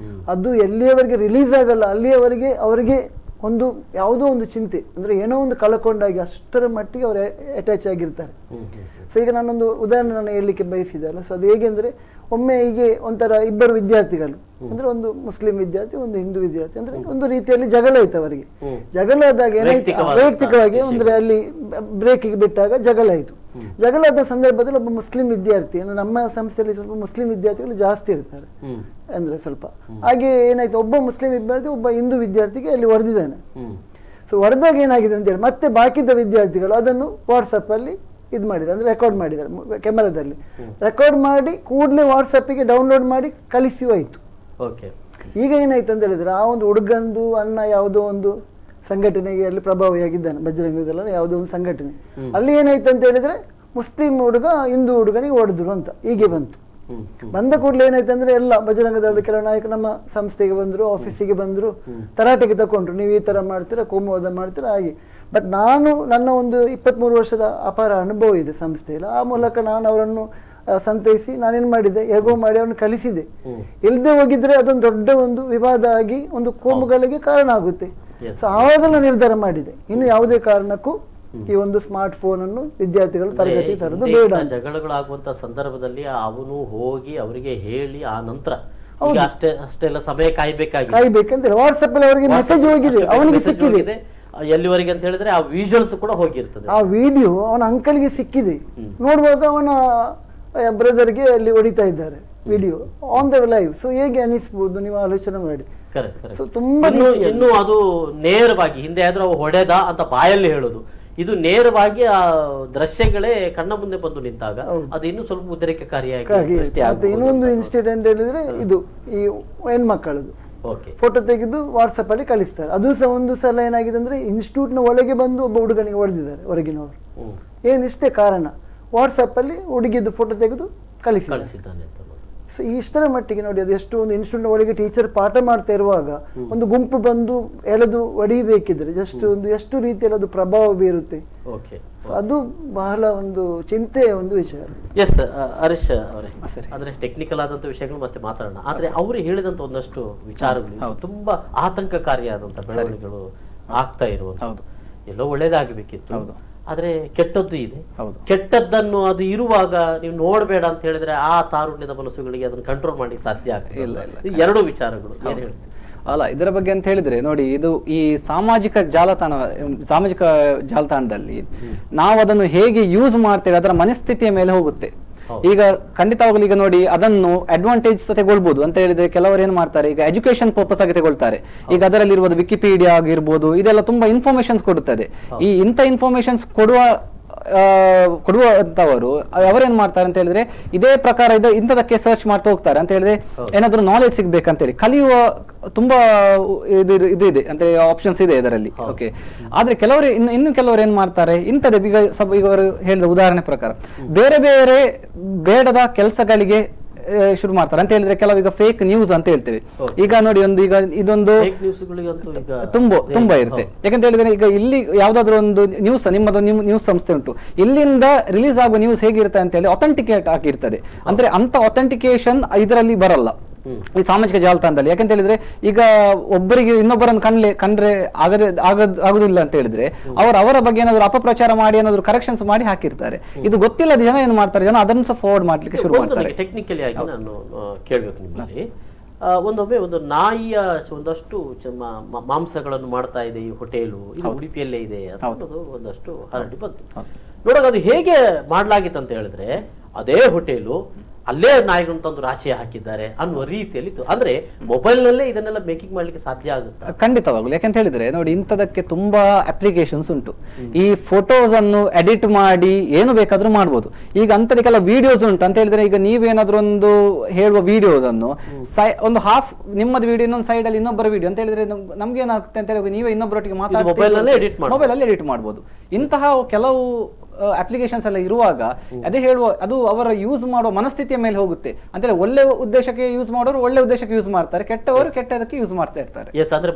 ಅದು ಎಲ್ಲಿಯವರೆಗೆ ರಿಲೀಸ್ ಆಗಲ್ಲ ಅಲ್ಲಿಯವರೆಗೆ ಅವರಿಗೆ ಒಂದು ಯಾವುದೋ ಒಂದು ಚಿಂತೆ ಅಂದರೆ ಏನೋ ಒಂದು ಕಳ್ಕೊಂಡಾಗಿ ಅಷ್ಟರ ಮಟ್ಟಿಗೆ ಅವರು ಅಟ್ಯಾಚ್ ಆಗಿರ್ತಾರೆ. ಸೊ ಈಗ ನಾನೊಂದು ಉದಾಹರಣೆ ನಾನು ಹೇಳಲಿಕ್ಕೆ ಬಯಸಿದೆ ಅಲ್ಲ. ಸೊ ಅದು ಹೇಗೆ ಅಂದರೆ ಒಮ್ಮೆ ಹೀಗೆ ಒಂಥರ ಇಬ್ಬರು ವಿದ್ಯಾರ್ಥಿಗಳು ಅಂದ್ರೆ ಒಂದು ಮುಸ್ಲಿಂ ವಿದ್ಯಾರ್ಥಿ ಒಂದು ಹಿಂದೂ ವಿದ್ಯಾರ್ಥಿ ಅಂದ್ರೆ ಒಂದು ರೀತಿಯಲ್ಲಿ ಜಗಳ ಆಯ್ತು ಅವರಿಗೆ. ಜಗಳ ಆದಾಗ ಏನಾಯ್ತು ವೈಯಕ್ತಿಕವಾಗಿ ಅಂದ್ರೆ ಅಲ್ಲಿ ಬ್ರೇಕಿಗೆ ಬಿಟ್ಟಾಗ ಜಗಳ ಆಯ್ತು. ಜಗಳ ಆದ ಸಂದರ್ಭದಲ್ಲಿ ಒಬ್ಬ ಮುಸ್ಲಿಂ ವಿದ್ಯಾರ್ಥಿ ನಮ್ಮ ಸಂಸ್ಥೆಯಲ್ಲಿ ಸ್ವಲ್ಪ ಮುಸ್ಲಿಂ ವಿದ್ಯಾರ್ಥಿಗಳು ಜಾಸ್ತಿ ಇರ್ತಾರೆ ಅಂದ್ರೆ ಸ್ವಲ್ಪ ಹಾಗೆ ಏನಾಯ್ತು ಒಬ್ಬ ಮುಸ್ಲಿಂ ವಿದ್ಯಾರ್ಥಿ ಒಬ್ಬ ಹಿಂದೂ ವಿದ್ಯಾರ್ಥಿಗೆ ಅಲ್ಲಿ ಹೊಡೆದಿದ್ದಾನೆ. ಸೊ ಹೊಡೆದಾಗ ಏನಾಗಿದೆ ಅಂತ ಹೇಳಿ ಮತ್ತೆ ಬಾಕಿದ್ದ ವಿದ್ಯಾರ್ಥಿಗಳು ಅದನ್ನು ವಾಟ್ಸಪ್ ಅಲ್ಲಿ ಇದು ಮಾಡಿದ್ದಾರೆ ಅಂದ್ರೆ ರೆಕಾರ್ಡ್ ಮಾಡಿದ್ದಾರೆ ಕ್ಯಾಮೆರಾದಲ್ಲಿ ರೆಕಾರ್ಡ್ ಮಾಡಿ ಕೂಡಲೇ ವಾಟ್ಸಪ್ಪಿಗೆ ಡೌನ್ಲೋಡ್ ಮಾಡಿ ಕಳಿಸಿ ಹೋಯ್ತು. ಈಗ ಏನಾಯ್ತು ಅಂತ ಹೇಳಿದ್ರೆ ಆ ಒಂದು ಹುಡುಗಂದು ಅಣ್ಣ ಯಾವುದೋ ಒಂದು ಸಂಘಟನೆಗೆ ಅಲ್ಲಿ ಪ್ರಭಾವಿಯಾಗಿದ್ದಾನೆ, ಬಜರಂಗದಲ್ಲ ಯಾವುದೋ ಒಂದು ಸಂಘಟನೆ. ಅಲ್ಲಿ ಏನಾಯ್ತು ಅಂತ ಹೇಳಿದ್ರೆ ಮುಸ್ಲಿಂ ಹುಡುಗ ಹಿಂದೂ ಹುಡುಗನಿಗೆ ಹೊಡೆದ್ರು ಅಂತ ಹೀಗೆ ಬಂತು. ಬಂದ ಕೂಡಲೇ ಏನಾಯ್ತು ಅಂದ್ರೆ ಎಲ್ಲ ಬಜರಂಗದಳದ ಕೆಲವು ನಾಯಕರು ನಮ್ಮ ಸಂಸ್ಥೆಗೆ ಬಂದ್ರು, ಆಫೀಸಿಗೆ ಬಂದ್ರು, ತರಾಟೆಗೆ ತಕೊಂಡ್ರು, ನೀವು ಈ ತರ ಮಾಡ್ತೀರಾ, ಕೋಮುವಾದ ಮಾಡ್ತೀರಾ ಹಾಗೆ. ಬಟ್ ನಾನು ನನ್ನ ಒಂದು 23 ವರ್ಷದ ಅಪಾರ ಅನುಭವ ಇದೆ ಸಂಸ್ಥೆಯಲ್ಲಿ. ಆ ಮೂಲಕ ನಾನು ಅವರನ್ನು ಸಂತೈಸಿ ನಾನೇನ್ ಮಾಡಿದೆ, ಹೇಗೋ ಮಾಡಿ ಅವ್ರನ್ನ ಕಳಿಸಿದೆ. ಇಲ್ಲದೆ ಹೋಗಿದ್ರೆ ಅದೊಂದು ದೊಡ್ಡ ಒಂದು ವಿವಾದ ಆಗಿ ಒಂದು ಕೋಮುಗಳಿಗೆ ಕಾರಣ ಆಗುತ್ತೆ. ಸೊ ಆವಾಗೆಲ್ಲ ನಿರ್ಧಾರ ಮಾಡಿದೆ ಇನ್ನು ಯಾವುದೇ ಕಾರಣಕ್ಕೂ ಈ ಒಂದು ಸ್ಮಾರ್ಟ್ ಫೋನ್ ಅನ್ನು ವಿದ್ಯಾರ್ಥಿಗಳು ತರಗತಿ ತರದು ಬೇಡ. ಜಗಳಗಳಾಗುವಂತ ಸಂದರ್ಭದಲ್ಲಿ ಅವನು ಹೋಗಿ ಅವರಿಗೆ ಹೇಳಿ ಆ ನಂತರ ಅಷ್ಟೆಲ್ಲ ಸಮಯ ಕಾಯ್ಬೇಕಂತ ವಾಟ್ಸ್ಆಪ್ ಅಲ್ಲಿ ಅವರಿಗೆ ಮೆಸೇಜ್ ಹೋಗಿದೆ, ಅವನಿಗೆ ಸಿಕ್ಕಿದೆ. ಎಲ್ಲಿವರೆಗೆ ಅಂತ ಹೇಳಿದ್ರೆ ಆ ವಿಜುವಲ್ಸ್ ಕೂಡ ಹೋಗಿರ್ತದೆ. ಆ ವಿಡಿಯೋ ಅವನ ಅಂಕಲ್ಗೆ ಸಿಕ್ಕಿದೆ. ನೋಡುವಾಗ ಅವನ ಬ್ರದರ್ಗೆ ಅಲ್ಲಿ ಹೊಡಿತಾ ಇದ್ದಾರೆ video on the live. So ಹೇಗೆ ಅನಿಸ್ಬಹುದು ನೀವು ಆಲೋಚನೆ ಮಾಡಿ. ಸೊ ತುಂಬಾ ಇನ್ನು ಅದು ನೇರವಾಗಿ ಹಿಂದೆ ಆದ್ರೂ ಅವು ಹೊಡೆದ ಅಂತ ಬಾಯಲ್ಲಿ ಹೇಳುದು, ಇದು ನೇರವಾಗಿ ಆ ದೃಶ್ಯಗಳೇ ಕಣ್ಣ ಮುಂದೆ ಬಂದು ನಿಂತಾಗ ಅದು ಇನ್ನು ಸ್ವಲ್ಪ ಉದ್ರೇಕಕಾರಿಯಾಗಿ. ಇನ್ನೊಂದು ಇನ್ಸಿಡೆಂಟ್ ಹೇಳಿದ್ರೆ ಇದು ಈ ಹೆಣ್ಮಕ್ಕಳದು ಫೋಟೋ ತೆಗೆದು ವಾಟ್ಸಪ್ ಅಲ್ಲಿ ಕಳಿಸ್ತಾರೆ. ಅದು ಸಹ ಒಂದು ಸಲ ಏನಾಗಿದೆ ಅಂದ್ರೆ ಇನ್ಸ್ಟಿಟ್ಯೂಟ್ ನ ಒಳಗೆ ಬಂದು ಒಬ್ಬ ಹುಡುಗನಿಗೆ ಹೊಡೆದಿದ್ದಾರೆ ಹೊರಗಿನವರು. ಏನಿಷ್ಟೇ ಕಾರಣ ವಾಟ್ಸಪ್ ಅಲ್ಲಿ ಹುಡುಗಿದ್ದು ಫೋಟೋ ತೆಗೆದು ಕಳಿಸಿದ್ದಾನೆ. ಸೊ ಇಷ್ಟರ ಮಟ್ಟಿಗೆ ನೋಡಿ ಅದು ಎಷ್ಟು ಒಂದು ಇನ್ಸ್ಟಿಟ್ಯೂಟ್ ಒಳಗೆ ಟೀಚರ್ ಪಾಠ ಮಾಡ್ತಾ ಇರುವಾಗ ಒಂದು ಗುಂಪು ಬಂದು ಎಳೆದು ಹೊಡಿಬೇಕಿದ್ರೆ ಜಸ್ಟ್ ಒಂದು ಎಷ್ಟು ರೀತಿಯಲ್ಲಿ ಅದು ಪ್ರಭಾವ ಬೀರುತ್ತೆ. ಅದು ಬಹಳ ಒಂದು ಚಿಂತೆಯ ಒಂದು ವಿಚಾರ. ಎಸ್ ಹರೀಶ್ ಅವರೇ, ಅಂದ್ರೆ ಟೆಕ್ನಿಕಲ್ ಆದಂತ ವಿಷಯಗಳು ಮತ್ತೆ ಮಾತಾಡೋಣ. ಆದ್ರೆ ಅವರು ಹೇಳಿದಂತ ಒಂದಷ್ಟು ವಿಚಾರಗಳು ತುಂಬಾ ಆತಂಕಕಾರಿಯಾದಂತ ಬೆಳವಣಿಗೆಗಳು ಆಗ್ತಾ ಇರುವಂತದ್ದು. ಎಲ್ಲೋ ಒಳ್ಳೇದಾಗಬೇಕಿತ್ತು, ಆದ್ರೆ ಕೆಟ್ಟದ್ದು ಇದೆ. ಕೆಟ್ಟದ್ದನ್ನು ಅದು ಇರುವಾಗ ನೀವು ನೋಡ್ಬೇಡ ಅಂತ ಹೇಳಿದ್ರೆ ಆ ತಾರುಣ್ಯದ ಮನಸ್ಸುಗಳಿಗೆ ಅದನ್ನು ಕಂಟ್ರೋಲ್ ಮಾಡಿ ಸಾಧ್ಯ ಆಗ್ತಿಲ್ಲ. ಎರಡು ವಿಚಾರಗಳು ಏನ್ ಹೇಳ್ತೀವಿ ಅಲ್ಲ ಇದರ ಬಗ್ಗೆ ಅಂತ ಹೇಳಿದ್ರೆ ನೋಡಿ, ಇದು ಈ ಸಾಮಾಜಿಕ ಜಾಲತಾಣದಲ್ಲಿ ನಾವು ಅದನ್ನು ಹೇಗೆ ಯೂಸ್ ಮಾಡ್ತೇವೆ ಅದರ ಮನಸ್ಥಿತಿಯ ಮೇಲೆ ಹೋಗುತ್ತೆ. ಈಗ ಖಂಡಿತವಾಗ್ಲೂ ಈಗ ನೋಡಿ ಅದನ್ನು ಅಡ್ವಾಂಟೇಜ್ ತಗೊಳ್ಬಹುದು ಅಂತ ಹೇಳಿದ್ರೆ ಕೆಲವರು ಏನ್ ಮಾಡ್ತಾರೆ, ಈಗ ಎಜುಕೇಶನ್ ಪರ್ಪಸ್ ಆಗಿ ತಗೊಳ್ತಾರೆ. ಈಗ ಅದರಲ್ಲಿರ್ಬೋದು ವಿಕಿಪೀಡಿಯಾ ಆಗಿರ್ಬೋದು, ಇದೆಲ್ಲ ತುಂಬಾ ಇನ್ಫಾರ್ಮೇಶನ್ಸ್ ಕೊಡುತ್ತದೆ. ಈ ಇಂಥ ಇನ್ಫಾರ್ಮೇಶನ್ಸ್ ಕೊಡುವಂತವರು ಅವರೇನ್ ಮಾಡ್ತಾರೆ ಅಂತ ಹೇಳಿದ್ರೆ ಇದೇ ಪ್ರಕಾರ ಇಂಥದಕ್ಕೆ ಸರ್ಚ್ ಮಾಡ್ತಾ ಹೋಗ್ತಾರೆ ಅಂತ ಹೇಳಿದ್ರೆ ಏನಾದ್ರು ನಾಲೆಜ್ ಸಿಗ್ಬೇಕಂತ ಹೇಳಿ ಕಲಿಯುವ ತುಂಬಾ ಇದು ಇದೆ ಅಂತ ಆಪ್ಷನ್ಸ್ ಇದೆ ಇದರಲ್ಲಿ. ಓಕೆ, ಆದ್ರೆ ಕೆಲವರು ಇನ್ನು ಕೆಲವರು ಏನ್ ಮಾಡ್ತಾರೆ ಇಂಥದ್ದೇ ಈಗ ಅವರು ಹೇಳಿದ ಉದಾಹರಣೆ ಪ್ರಕಾರ ಬೇರೆ ಬೇರೆ ಬೇಡದ ಕೆಲಸಗಳಿಗೆ ಶುರು ಮಾಡ್ತಾರೆ ಅಂತ ಹೇಳಿದ್ರೆ ಕೆಲವೀಗ ಫೇಕ್ ನ್ಯೂಸ್ ಅಂತ ಹೇಳ್ತೇವೆ. ಈಗ ನೋಡಿ ಒಂದು ಈಗ ಇದೊಂದು ತುಂಬಾ ಇರುತ್ತೆ. ಯಾಕಂತ ಹೇಳಿದ್ರೆ ಈಗ ಇಲ್ಲಿ ಯಾವ್ದಾದ್ರು ಒಂದು ನ್ಯೂಸ್ ನಿಮ್ಮದೊಂದು ನ್ಯೂಸ್ ಸಂಸ್ಥೆ ಉಂಟು, ಇಲ್ಲಿಂದ ರಿಲೀಸ್ ಆಗುವ ನ್ಯೂಸ್ ಹೇಗಿರುತ್ತೆ ಅಂತ ಹೇಳಿ ಅಥೆಂಟಿಕೇಟ್ ಆಗಿರ್ತದೆ. ಅಂದ್ರೆ ಅಂತ ಅಥೆಂಟಿಕೇಶನ್ ಇದರಲ್ಲಿ ಬರಲ್ಲ ಈ ಸಾಮಾಜಿಕ ಜಾಲತಾಣದಲ್ಲಿ. ಯಾಕಂತ ಹೇಳಿದ್ರೆ ಈಗ ಒಬ್ಬರಿಗೆ ಇನ್ನೊಬ್ಬರನ್ನು ಕಂಡ್ರೆ ಆಗುದಿಲ್ಲ ಅಂತ ಹೇಳಿದ್ರೆ ಅವರ ಬಗ್ಗೆ ಏನಾದ್ರು ಅಪಪ್ರಚಾರ ಮಾಡಿ ಏನಾದ್ರು ಕರೆಕ್ಷನ್ಸ್ ಮಾಡಿ ಹಾಕಿರ್ತಾರೆ. ಇದು ಗೊತ್ತಿಲ್ಲದ ಜನ ಏನ್ ಮಾಡ್ತಾರೆ, ಜನ ಅದನ್ನು ಸಹ ಫಾರ್ವರ್ಡ್ ಮಾಡ್ಲಿಕ್ಕೆ ಶುರು ಮಾಡ್ತಾರೆ. ಟೆಕ್ನಿಕಲಿ ಆಗಿ ನಾನು ಕೇಳ್ಬೇಕು ನಿಮ್ಮಲ್ಲಿ, ಒಂದೊಮ್ಮೆ ಒಂದು ನಾಯಿಯ ಒಂದಷ್ಟು ಮಾಂಸಗಳನ್ನು ಮಾಡ್ತಾ ಇದೆ ಈ ಹೋಟೆಲು, ಇದು ಉಡುಪಿಯಲ್ಲೇ ಇದೆ ಅನ್ನೋದು ಒಂದಷ್ಟು ಹರಡಿ ಬಂತು. ನೋಡೋಣ ಅದು ಹೇಗೆ ಮಾಡ್ಲಾಗಿತ್ತು ಅಂತ ಹೇಳಿದ್ರೆ ಅದೇ ಹೋಟೆಲು ಅಲ್ಲೇ ನಾಯಿಗಳನ್ನು ತಂದು ರಾಶಿ ಹಾಕಿದ್ದಾರೆ ಅನ್ನುವ ರೀತಿಯಲ್ಲಿ. ಅಂದ್ರೆ ಮೊಬೈಲ್ ನಲ್ಲೇ ಇದನ್ನೆಲ್ಲ ಮೇಕಿಂಗ್ ಮಾಡ್ಲಿಕ್ಕೆ ಸಾಧ್ಯ ಆಗುತ್ತೆ ಖಂಡಿತವಾಗ್ಲು. ಯಾಕಂತ ಹೇಳಿದ್ರೆ ನೋಡಿ ಇಂಥದಕ್ಕೆ ತುಂಬಾ ಅಪ್ಲಿಕೇಶನ್ಸ್ ಉಂಟು. ಈ ಫೋಟೋಸ್ ಅನ್ನು ಎಡಿಟ್ ಮಾಡಿ ಏನು ಬೇಕಾದ್ರೂ ಮಾಡ್ಬೋದು. ಈಗ ಅಂತದಕ್ಕೆಲ್ಲ ವಿಡಿಯೋಸ್ ಉಂಟು ಅಂತ ಹೇಳಿದ್ರೆ ಈಗ ನೀವೇನಾದ್ರೂ ಒಂದು ಹೇಳುವ ವಿಡಿಯೋಸ್ ಅನ್ನು ಒಂದು ಹಾಫ್ ನಿಮ್ಮದು ವಿಡಿಯೋ ಇನ್ನೊಂದು ಸೈಡ್ ಅಲ್ಲಿ ಇನ್ನೊಬ್ಬರ ವಿಡಿಯೋ ಅಂತ ಹೇಳಿದ್ರೆ ನಮ್ಗೆ ಏನಾಗುತ್ತೆ ಅಂತ ಹೇಳಿದ್ರೆ ನೀವೇ ಇನ್ನೊಬ್ಬರೊಟ್ಟಿಗೆ ಮಾತಾಡಿ ಮೊಬೈಲ್ ಅಲ್ಲಿ ಎಡಿಟ್ ಮಾಡ್ಬೋದು. ಇಂತಹ ಕೆಲವು ಅಪ್ಲಿಕೇಶನ್ಸ್ ಎಲ್ಲ ಇರುವಾಗ ಅದೇ ಹೇಳುವ ಅದು ಅವರ ಯೂಸ್ ಮಾಡುವ ಮನಸ್ಥಿತಿಯ ಮೇಲೆ ಹೋಗುತ್ತೆ. ಅಂದ್ರೆ ಒಳ್ಳೆ ಉದ್ದೇಶಕ್ಕೆ ಯೂಸ್ ಮಾಡೋರು ಒಳ್ಳೆ ಉದ್ದೇಶಕ್ಕೆ ಯೂಸ್ ಮಾಡ್ತಾರೆ, ಕೆಟ್ಟವರು ಕೆಟ್ಟದಕ್ಕೆ ಯೂಸ್ ಮಾಡ್ತಾ ಇರ್ತಾರೆ. ಎಸ್, ಅಂದ್ರೆ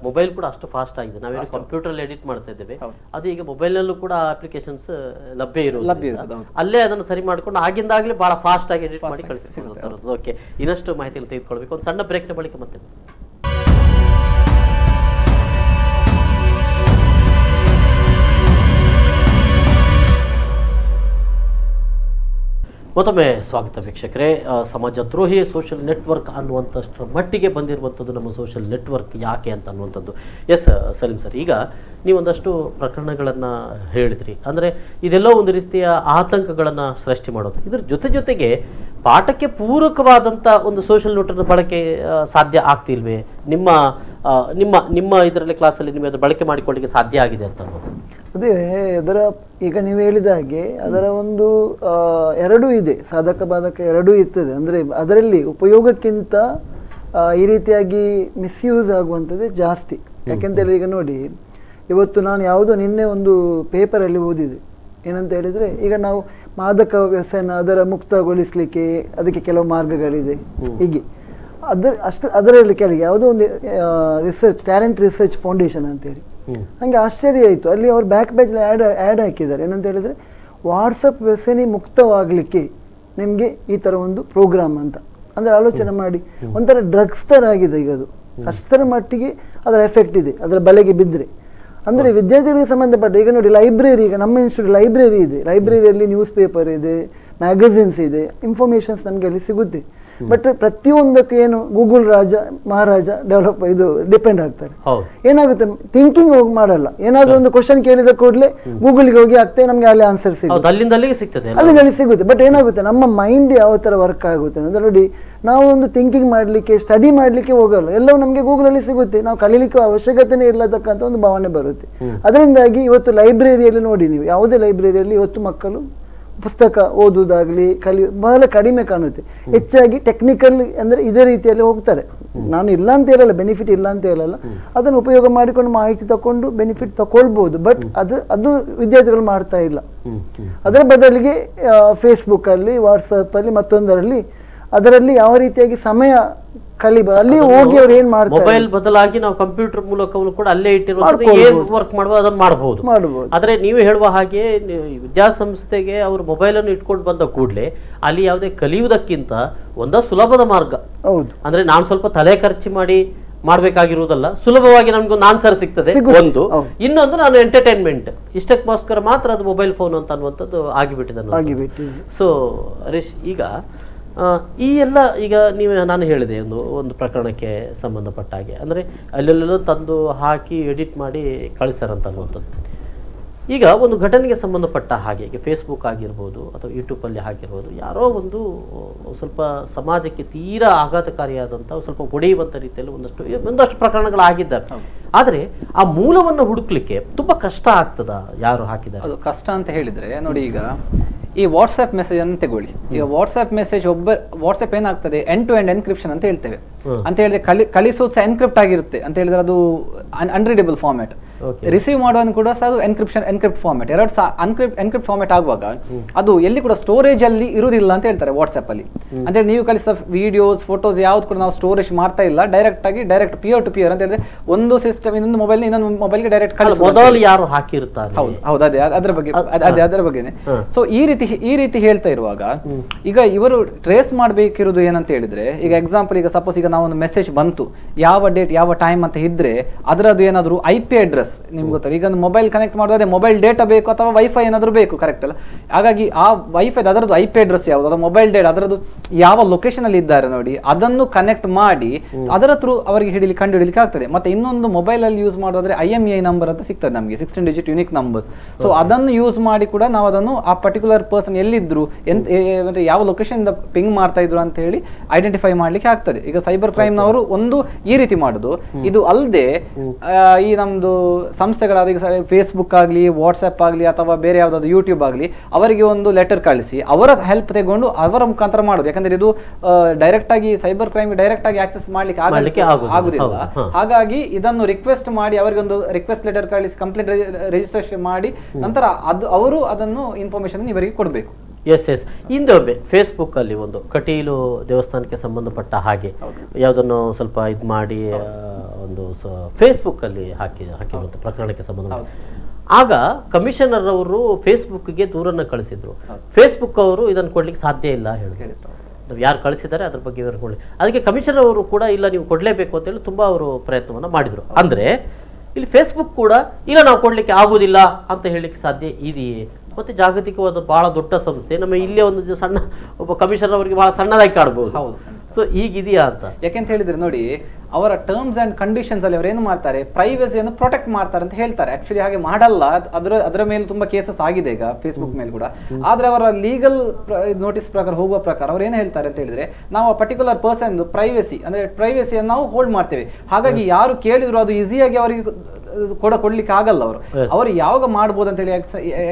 ಮೊಬೈಲ್ ಕೂಡ ಅಷ್ಟು ಫಾಸ್ಟ್ ಆಗಿದೆ. ನಾವೇನು ಕಂಪ್ಯೂಟರ್ ಎಡಿಟ್ ಮಾಡ್ತಾ ಇದ್ದೇವೆ, ಅದು ಈಗ ಮೊಬೈಲ್ ನಲ್ಲೂ ಕೂಡ ಅಪ್ಲಿಕೇಶನ್ಸ್ ಲಭ್ಯ ಇರೋದು. ಅಲ್ಲೇ ಅದನ್ನು ಸರಿ ಮಾಡ್ಕೊಂಡು ಆಗಿಂದಾಗ್ಲೇ ಬಹಳ ಫಾಸ್ಟ್ ಆಗಿ ಎಡಿಟ್ ಮಾಡಿ ಕಳಿಸ್ತಾರೆ. ಓಕೆ, ಇನ್ನಷ್ಟು ಮಾಹಿತಿಗಳು ತೆಗೆದುಕೊಳ್ಬೇಕು. ಒಂದು ಸಣ್ಣ ಬ್ರೇಕ್ನ ಬಳಿಕ ಮತ್ತೆ ಮತ್ತೊಮ್ಮೆ ಸ್ವಾಗತ ವೀಕ್ಷಕರೇ. ಸಮಾಜ ದ್ರೋಹಿ ಸೋಷಿಯಲ್ ನೆಟ್ವರ್ಕ್ ಅನ್ನುವಂಥಷ್ಟರ ಮಟ್ಟಿಗೆ ಬಂದಿರುವಂಥದ್ದು ನಮ್ಮ ಸೋಷಿಯಲ್ ನೆಟ್ವರ್ಕ್ ಯಾಕೆ ಅಂತ ಅನ್ನುವಂಥದ್ದು. ಎಸ್ ಸಲೀಂ ಸರ್, ಈಗ ನೀವೊಂದಷ್ಟು ಪ್ರಕರಣಗಳನ್ನು ಹೇಳಿದ್ರಿ. ಅಂದರೆ ಇದೆಲ್ಲ ಒಂದು ರೀತಿಯ ಆತಂಕಗಳನ್ನು ಸೃಷ್ಟಿ ಮಾಡೋದು. ಇದರ ಜೊತೆಗೆ ಪಾಠಕ್ಕೆ ಪೂರಕವಾದಂಥ ಒಂದು ಸೋಷಿಯಲ್ ನೆಟ್ವರ್ಕ್ ಬಳಕೆ ಸಾಧ್ಯ ಆಗ್ತಿಲ್ವೇ? ನಿಮ್ಮ ನಿಮ್ಮ ನಿಮ್ಮ ಇದರಲ್ಲಿ ಕ್ಲಾಸಲ್ಲಿ ನೀವು ಅದರ ಬಳಕೆ ಮಾಡಿಕೊಳ್ಳಿಕ್ಕೆ ಸಾಧ್ಯ ಆಗಿದೆ ಅಂತ ಅನ್ನೋದು. ಅದೇ ಅದರ ಈಗ ನೀವು ಹೇಳಿದ ಹಾಗೆ ಅದರ ಒಂದು ಎರಡೂ ಇದೆ, ಸಾಧಕ ಬಾಧಕ ಎರಡೂ ಇರ್ತದೆ. ಅಂದರೆ ಅದರಲ್ಲಿ ಉಪಯೋಗಕ್ಕಿಂತ ಈ ರೀತಿಯಾಗಿ ಮಿಸ್ಯೂಸ್ ಆಗುವಂಥದ್ದೇ ಜಾಸ್ತಿ. ಯಾಕೆಂತೇಳಿ ಈಗ ನೋಡಿ, ಇವತ್ತು ನಾನು ಯಾವುದೋ ನಿನ್ನೆ ಒಂದು ಪೇಪರಲ್ಲಿ ಓದಿದೆ. ಏನಂತ ಹೇಳಿದರೆ, ಈಗ ನಾವು ಮಾದಕ ವ್ಯಸನ ಅದರ ಮುಕ್ತಗೊಳಿಸಲಿಕ್ಕೆ ಅದಕ್ಕೆ ಕೆಲವು ಮಾರ್ಗಗಳಿದೆ ಹೀಗೆ. ಅದರಲ್ಲಿ ಕೆಳಗೆ ಯಾವುದೋ ಒಂದು ರಿಸರ್ಚ್ ಟ್ಯಾಲೆಂಟ್ ರಿಸರ್ಚ್ ಫೌಂಡೇಶನ್ ಅಂತೇಳಿ, ನನಗೆ ಆಶ್ಚರ್ಯ ಆಯಿತು. ಅಲ್ಲಿ ಅವರು ಬ್ಯಾಕ್ ಪೇಜಲ್ಲಿ ಆ್ಯಡ್ ಹಾಕಿದ್ದಾರೆ. ಏನಂತ ಹೇಳಿದರೆ, ವಾಟ್ಸಪ್ ವ್ಯಸನಿ ಮುಕ್ತವಾಗಲಿಕ್ಕೆ ನಿಮಗೆ ಈ ಥರ ಒಂದು ಪ್ರೋಗ್ರಾಮ್ ಅಂತ. ಅಂದರೆ ಆಲೋಚನೆ ಮಾಡಿ, ಒಂಥರ ಡ್ರಗ್ಸ್ ಥರ ಆಗಿದೆ ಈಗ ಅದು. ಅಷ್ಟರ ಮಟ್ಟಿಗೆ ಅದರ ಎಫೆಕ್ಟ್ ಇದೆ ಅದರ ಬಲೆಗೆ ಬಿದ್ದರೆ. ಅಂದರೆ ವಿದ್ಯಾರ್ಥಿಗಳಿಗೆ ಸಂಬಂಧಪಟ್ಟ ಈಗ ನೋಡಿ, ಲೈಬ್ರರಿ, ಈಗ ನಮ್ಮ ಇನ್ಸ್ಟಿಟ್ಯೂಟ್ ಲೈಬ್ರರಿ ಇದೆ. ಲೈಬ್ರರಿಯಲ್ಲಿ ನ್ಯೂಸ್ ಪೇಪರ್ ಇದೆ, ಮ್ಯಾಗಝಿನ್ಸ್ ಇದೆ, ಇನ್ಫಾರ್ಮೇಷನ್ಸ್ ನಮಗೆ ಅಲ್ಲಿ ಸಿಗುತ್ತೆ. ಬಟ್ ಪ್ರತಿಯೊಂದಕ್ಕೆ ಏನು ಗೂಗಲ್ ರಾಜ ಮಹಾರಾಜ ಇದು ಡಿಪೆಂಡ್ ಆಗ್ತಾರೆ. ಏನಾಗುತ್ತೆ, ಥಿಂಕಿಂಗ್ ಹೋಗಿ ಮಾಡಲ್ಲ. ಏನಾದ್ರೂ ಒಂದು ಕ್ವಶನ್ ಕೇಳಿದ ಕೂಡಲೇ ಗೂಗಲ್ಗೆ ಹೋಗಿ ಆಗ್ತದೆ, ನಮ್ಗೆ ಅಲ್ಲಿ ಆನ್ಸರ್ ಸಿಗುತ್ತೆ, ಅಲ್ಲಿಂದಲ್ಲಿ ಸಿಗುತ್ತೆ. ಬಟ್ ಏನಾಗುತ್ತೆ, ನಮ್ಮ ಮೈಂಡ್ ಯಾವ ತರ ವರ್ಕ್ ಆಗುತ್ತೆ ಅಂದ್ರೆ ನೋಡಿ, ನಾವು ಒಂದು ಥಿಂಕಿಂಗ್ ಮಾಡ್ಲಿಕ್ಕೆ ಸ್ಟಡಿ ಮಾಡ್ಲಿಕ್ಕೆ ಹೋಗಲ್ಲ, ಎಲ್ಲವೂ ನಮಗೆ ಗೂಗಲ್ ಅಲ್ಲಿ ಸಿಗುತ್ತೆ. ನಾವು ಕಲೀಲಿಕ್ಕೆ ಅವಶ್ಯಕತೆನೇ ಇಲ್ಲತಕ್ಕಂಥ ಒಂದು ಭಾವನೆ ಬರುತ್ತೆ. ಅದರಿಂದಾಗಿ ಇವತ್ತು ಲೈಬ್ರರಿಯಲ್ಲಿ ನೋಡಿ, ನೀವು ಯಾವುದೇ ಲೈಬ್ರರಿಯಲ್ಲಿ ಇವತ್ತು ಮಕ್ಕಳು ಪುಸ್ತಕ ಓದುವುದಾಗಲಿ ಬಹಳ ಕಡಿಮೆ ಕಾಣುತ್ತೆ. ಹೆಚ್ಚಾಗಿ ಟೆಕ್ನಿಕಲ್ ಅಂದರೆ ಇದೇ ರೀತಿಯಲ್ಲಿ ಹೋಗ್ತಾರೆ. ನಾನು ಇಲ್ಲ ಅಂತ ಹೇಳಲ್ಲ, ಬೆನಿಫಿಟ್ ಇಲ್ಲ ಅಂತ ಹೇಳಲ್ಲ, ಅದನ್ನು ಉಪಯೋಗ ಮಾಡಿಕೊಂಡು ಮಾಹಿತಿ ತಗೊಂಡು ಬೆನಿಫಿಟ್ ತಗೊಳ್ಬಹುದು. ಬಟ್ ಅದು ವಿದ್ಯಾರ್ಥಿಗಳು ಮಾಡ್ತಾ ಇಲ್ಲ. ಅದರ ಬದಲಿಗೆ ಫೇಸ್ಬುಕ್ ಅಲ್ಲಿ, ವಾಟ್ಸಪ್ ಅಲ್ಲಿ, ಮತ್ತೊಂದರಲ್ಲಿ ಅದರಲ್ಲಿ ಯಾವ ರೀತಿಯಾಗಿ ಸಮಯ ಕಲಿಬಹುದು, ಅಲ್ಲಿ ಹೋಗಿ ಅವ್ರು ಏನ್ ಮಾಡ್ತಾರೆ, ಮೊಬೈಲ್ ಬದಲಾಗಿ ನಾವು ಕಂಪ್ಯೂಟರ್ ಮೂಲಕವೂ ಕೂಡ ಅಲ್ಲೇ ಇಟ್ಟಿರೋದು ವರ್ಕ್ ಮಾಡುವ ಅದನ್ನು ಮಾಡಬಹುದು. ಆದ್ರೆ ನೀವು ಹೇಳುವ ಹಾಗೆ ವಿದ್ಯಾಸಂಸ್ಥೆಗೆ ಅವರು ಮೊಬೈಲ್ ಅನ್ನು ಇಟ್ಕೊಂಡು ಬಂದ ಕೂಡಲೇ ಅಲ್ಲಿ ಯಾವುದೇ ಕಲಿಯುವುದಕ್ಕಿಂತ ಒಂದ ಸುಲಭದ ಮಾರ್ಗ. ಹೌದು, ಅಂದ್ರೆ ನಾನು ಸ್ವಲ್ಪ ತಲೆ ಖರ್ಚು ಮಾಡಿ ಮಾಡ್ಬೇಕಾಗಿರುವುದಲ್ಲ, ಸುಲಭವಾಗಿ ನಮ್ಗೊಂದು ಆನ್ಸರ್ ಸಿಗ್ತದೆ ಒಂದು. ಇನ್ನೊಂದು ನಾನು ಎಂಟರ್ಟೈನ್ಮೆಂಟ್ ಇಷ್ಟಕ್ಕೋಸ್ಕರ ಮಾತ್ರ ಅದು ಮೊಬೈಲ್ ಫೋನ್ ಅಂತ ಅನ್ನುವಂಥದ್ದು ಆಗಿಬಿಟ್ಟಿದೆ. ಸೊ ಹರೀಶ್, ಈಗ ಈ ಎಲ್ಲ ಈಗ ನಾನು ಹೇಳಿದೆ ಒಂದು ಪ್ರಕರಣಕ್ಕೆ ಸಂಬಂಧಪಟ್ಟ ಹಾಗೆ, ಅಂದರೆ ಅಲ್ಲೆಲ್ಲೆಲ್ಲೋ ತಂದು ಹಾಕಿ ಎಡಿಟ್ ಮಾಡಿ ಕಳಿಸ್ತಾರಂತ ಅನ್ನುವಂಥದ್ದು. ಈಗ ಒಂದು ಘಟನೆಗೆ ಸಂಬಂಧಪಟ್ಟ ಹಾಗೆ, ಈಗ ಫೇಸ್ಬುಕ್ ಆಗಿರ್ಬೋದು ಅಥವಾ ಯೂಟ್ಯೂಬಲ್ಲಿ ಆಗಿರ್ಬೋದು, ಯಾರೋ ಸ್ವಲ್ಪ ಸಮಾಜಕ್ಕೆ ತೀರಾ ಆಘಾತಕಾರಿಯಾದಂಥ ಸ್ವಲ್ಪ ಹೊಡೆಯುವಂಥ ರೀತಿಯಲ್ಲಿ ಒಂದಷ್ಟು ಪ್ರಕರಣಗಳಾಗಿದ್ದಾವೆ. ಆದರೆ ಆ ಮೂಲವನ್ನು ಹುಡುಕ್ಲಿಕ್ಕೆ ತುಂಬಾ ಕಷ್ಟ ಆಗ್ತದ, ಯಾರು ಹಾಕಿದ್ದಾರೆ ಅದು ಕಷ್ಟ ಅಂತ ಹೇಳಿದ್ರೆ ನೋಡಿ, ಈಗ ಈ ವಾಟ್ಸ್ಆಪ್ ಮೆಸೇಜ್ ಅನ್ನು ತಗೊಳ್ಳಿ. ಈಗ ವಾಟ್ಸ್ಆಪ್ ಮೆಸೇಜ್ ವಾಟ್ಸ್ಆಪ್ ಏನಾಗ್ತದೆ, ಎಂಡ್ ಟು ಎಂಡ್ ಎನ್ಕ್ರಿಪ್ಷನ್ ಅಂತ ಹೇಳ್ತೇವೆ. ಅಂತ ಹೇಳಿದ್ರೆ ಕಳಿಸೋದು ಸಹ ಎನ್ಕ್ರಿಪ್ಟ್ ಆಗಿರುತ್ತೆ. ಅಂತ ಹೇಳಿದ್ರೆ ಅದು ಅನ್ರೀಡಬಲ್ ಫಾರ್ಮ್ಯಾಟ್, ರಿಸೀವ್ ಮಾಡುವಾಗ ಕೂಡ ಸಹ ಅದು ಎನ್ಕ್ರಿಪ್ಟ್ ಫಾರ್ಮ್ಯಾಟ್, ಎರಡು ಸಹ ಎನ್ಕ್ರಿಪ್ಟ್ ಫಾರ್ಮ್ಯಾಟ್ ಆಗುವಾಗ ಅದು ಎಲ್ಲಿ ಕೂಡ ಸ್ಟೋರೇಜ್ ಅಲ್ಲಿ ಇರುವುದಿಲ್ಲ ಅಂತ ಹೇಳ್ತಾರೆ ವಾಟ್ಸ್ಆಪ್ ಅಲ್ಲಿ. ಅಂದ್ರೆ ನೀವು ಕಳಿಸಿದ ವಿಡಿಯೋಸ್, ಫೋಟೋಸ್ ಯಾವ್ದು ಕೂಡ ನಾವು ಸ್ಟೋರೇಜ್ ಮಾಡ್ತಾ ಇಲ್ಲ, ಡೈರೆಕ್ಟ್ ಪಿಯರ್ ಟು ಪಿಯರ್ ಅಂತ ಹೇಳಿದ್ರೆ ಒಂದು ಸಿಸ್ಟಮ್ ಇನ್ನೊಂದು ಮೊಬೈಲ್ ಇನ್ನೊಂದು ಮೊಬೈಲ್ಗೆ ಡೈರೆಕ್ಟ್ ಮೊದಲು ಯಾರು ಹಾಕಿರ್ತಾರೆ. ಹೌದು, ಅದರ ಬಗ್ಗೆನೆ. ಸೊ ಈ ರೀತಿ ಹೇಳ್ತಾ ಇರುವಾಗ ಈಗ ಇವರು ಟ್ರೇಸ್ ಮಾಡ್ಬೇಕಿರೋದು ಏನಂತ ಹೇಳಿದ್ರೆ, ಈಗ ಎಕ್ಸಾಂಪಲ್, ಈಗ ಸಪೋಸ್ ಈಗ ನಾವು ಒಂದು ಮೆಸೇಜ್ ಬಂತು, ಯಾವ ಡೇಟ್ ಯಾವ ಟೈಮ್ ಅಂತ ಇದ್ರೆ ಅದರದ್ದು ಏನಾದ್ರು IP ಅಡ್ರೆಸ್ ನಿಮ್ಗೆ ಗೊತ್ತಿಲ್ಲ. ಈಗ ಮೊಬೈಲ್ ಕನೆಕ್ಟ್ ಮಾಡೋದೇ ಮೊಬೈಲ್ ಡೇಟಾ ಬೇಕು ಅಥವಾ ವೈಫೈ ಏನಾದ್ರು ಬೇಕು, ಕರೆಕ್ಟ್ ಅಲ್ಲ? ಹಾಗಾಗಿ ಆ ವೈಫೈ ಅದರದ್ದು IP ಅಡ್ರೆಸ್ ಯಾವುದು, ಅದು ಮೊಬೈಲ್ ಡೇಟಾ ಅದರದ್ದು ಯಾವ ಲೊಕೇಶನ್ ಅಲ್ಲಿ ಇದ್ದಾರೆ ನೋಡಿ, ಅದನ್ನು ಕನೆಕ್ಟ್ ಮಾಡಿ ಅದರ ಥ್ರೂ ಅವರಿಗೆ ಕಂಡು ಹಿಡಿಲಿಕ್ಕೆ ಆಗ್ತದೆ. ಮತ್ತೆ ಇನ್ನೊಂದು ಮೊಬೈಲ್ ಅಲ್ಲಿ ಯೂಸ್ ಮಾಡೋದ್ರೆ IMEI ನಂಬರ್ ಅಂತ ಸಿಗ್ತದೆ ನಮಗೆ, 16 ಡಿಜಿಟ್ ಯುನಿಕ್ ನಂಬರ್ಸ್. ಸೊ ಅದನ್ನು ಯೂಸ್ ಮಾಡಿ ಕೂಡ ನಾವು ಅದನ್ನು ಆ ಪರ್ಟಿಕ್ಯುಲರ್ ಪರ್ಸನ್ ಎಲ್ಲಿದ್ರು, ಮತ್ತೆ ಯಾವ ಲೊಕೇಶನ್ ಇಂದ ಪಿಂಗ್ ಮಾಡ್ತಾ ಇದ್ರು ಅಂತ ಹೇಳಿ ಐಡೆಂಟಿಫೈ ಮಾಡ್ಲಿಕ್ಕೆ ಆಗ್ತದೆ. ಈಗ ಸೈಬರ್ ಕ್ರೈಮ್ ನವರು ಒಂದು ಈ ರೀತಿ ಮಾಡುದು. ಇದು ಅಲ್ಲದೆ ಈ ನಮ್ದು ಸಂಸ್ಥೆಗಳಾದ ಈಗ ಫೇಸ್ಬುಕ್ ಆಗ್ಲಿ, ವಾಟ್ಸ್ಆಪ್ ಆಗ್ಲಿ, ಅಥವಾ ಬೇರೆ ಯಾವ್ದಾದ್ರು ಯೂಟ್ಯೂಬ್ ಆಗ್ಲಿ, ಅವರಿಗೆ ಒಂದು ಲೆಟರ್ ಕಳಿಸಿ ಅವರ ಹೆಲ್ಪ್ ತಗೊಂಡು ಅವರ ಮುಖಾಂತರ ಮಾಡೋದು. ಯಾಕಂದ್ರೆ ಇದು ಡೈರೆಕ್ಟ್ ಆಗಿ ಸೈಬರ್ ಕ್ರೈಮ್ ಡೈರೆಕ್ಟ್ ಆಗಿ ಆಕ್ಸೆಸ್ ಮಾಡ್ಲಿಕ್ಕೆ ಆಗುದಿಲ್ಲ. ಹಾಗಾಗಿ ಇದನ್ನು ರಿಕ್ವೆಸ್ಟ್ ಮಾಡಿ ಅವರಿಗೆ ಒಂದು ರಿಕ್ವೆಸ್ಟ್ ಲೆಟರ್ ಕಳಿಸಿ ಕಂಪ್ಲೇಂಟ್ ರಿಜಿಸ್ಟ್ರೇಷನ್ ಮಾಡಿ ನಂತರ ಅವರು ಅದನ್ನು ಇನ್ಫಾರ್ಮೇಶನ್ ಇವರಿಗೆ ಕೊಡಬೇಕು. ಎಸ್ ಹಿಂದೊಮ್ಮೆ ಫೇಸ್ಬುಕ್ ಅಲ್ಲಿ ಒಂದು ಕಟೀಲು ದೇವಸ್ಥಾನಕ್ಕೆ ಸಂಬಂಧಪಟ್ಟ ಹಾಗೆ ಯಾವುದನ್ನು ಸ್ವಲ್ಪ ಇದು ಮಾಡಿ ಒಂದು ಫೇಸ್ಬುಕ್ ಅಲ್ಲಿ ಹಾಕಿರುವಂತ ಪ್ರಕರಣಕ್ಕೆ ಸಂಬಂಧ, ಆಗ ಕಮಿಷನರ್ ಅವರು ಫೇಸ್ಬುಕ್ಗೆ ದೂರನ್ನ ಕಳಿಸಿದ್ರು. ಫೇಸ್ಬುಕ್ ಅವರು ಇದನ್ನು ಕೊಡ್ಲಿಕ್ಕೆ ಸಾಧ್ಯ ಇಲ್ಲ ಹೇಳಿದ್ರು. ಯಾರು ಕಳಿಸಿದ್ದಾರೆ ಅದ್ರ ಬಗ್ಗೆ ವಿವರ ಅದಕ್ಕೆ ಕಮಿಷನರ್ ಅವರು ಕೂಡ ಇಲ್ಲ, ನೀವು ಕೊಡ್ಲೇಬೇಕು ಅಂತ ಹೇಳಿ ತುಂಬಾ ಅವರು ಪ್ರಯತ್ನವನ್ನ ಮಾಡಿದ್ರು. ಅಂದ್ರೆ ಇಲ್ಲಿ ಫೇಸ್ಬುಕ್ ಕೂಡ ಇಲ್ಲ ನಾವು ಕೊಡ್ಲಿಕ್ಕೆ ಆಗುದಿಲ್ಲ ಅಂತ ಹೇಳಲಿಕ್ಕೆ ಸಾಧ್ಯ ಇದೆಯೇ? ಮತ್ತೆ ಜಾಗತಿಕವಾದ ಬಹಳ ದೊಡ್ಡ ಸಂಸ್ಥೆ. ನಮ್ಮ ಇಲ್ಲೇ ಒಂದು ಸಣ್ಣ ಒಬ್ಬ ಕಮಿಷನರ್ ಅವರಿಗೆ ಬಹಳ ಸಣ್ಣದಾಗಿ ಕಾಣಬಹುದು. ಹೌದು. ಸೊ ಈಗಿದೆಯಾ ಅಂತ ಯಾಕೆಂತ ಹೇಳಿದ್ರೆ ನೋಡಿ, ಅವರ ಟರ್ಮ್ಸ್ ಅಂಡ್ ಕಂಡೀಷನ್ಸ್ ಅಲ್ಲಿ ಅವ್ರು ಏನು ಮಾಡ್ತಾರೆ, ಪ್ರೈವಸಿಯನ್ನು ಪ್ರೊಟೆಕ್ಟ್ ಮಾಡ್ತಾರೆ ಅಂತ ಹೇಳ್ತಾರೆ. ಆಕ್ಚುಲಿ ಹಾಗೆ ಮಾಡಲ್ಲ. ಅದರ ಮೇಲೆ ತುಂಬಾ ಕೇಸಸ್ ಆಗಿದೆ ಈಗ ಫೇಸ್ಬುಕ್ ಮೇಲೆ ಕೂಡ. ಆದ್ರೆ ಅವರ ಲೀಗಲ್ ನೋಟಿಸ್ ಪ್ರಕಾರ ಹೋಗುವ ಪ್ರಕಾರ ಅವ್ರು ಏನು ಹೇಳ್ತಾರೆ ಅಂತ ಹೇಳಿದ್ರೆ, ನಾವು ಆ ಪರ್ಟಿಕ್ಯುಲರ್ ಪರ್ಸನ್ ಪ್ರೈವಸಿ ಅಂದ್ರೆ ಪ್ರೈವಸಿಯನ್ನು ನಾವು ಹೋಲ್ಡ್ ಮಾಡ್ತೇವೆ. ಹಾಗಾಗಿ ಯಾರು ಕೇಳಿದ್ರು ಅದು ಈಸಿಯಾಗಿ ಅವರಿಗೆ ಕೊಡ್ಲಿಕ್ಕೆ ಆಗಲ್ಲ. ಅವರು ಯಾವಾಗ ಮಾಡ್ಬೋದು ಅಂತ ಹೇಳಿ,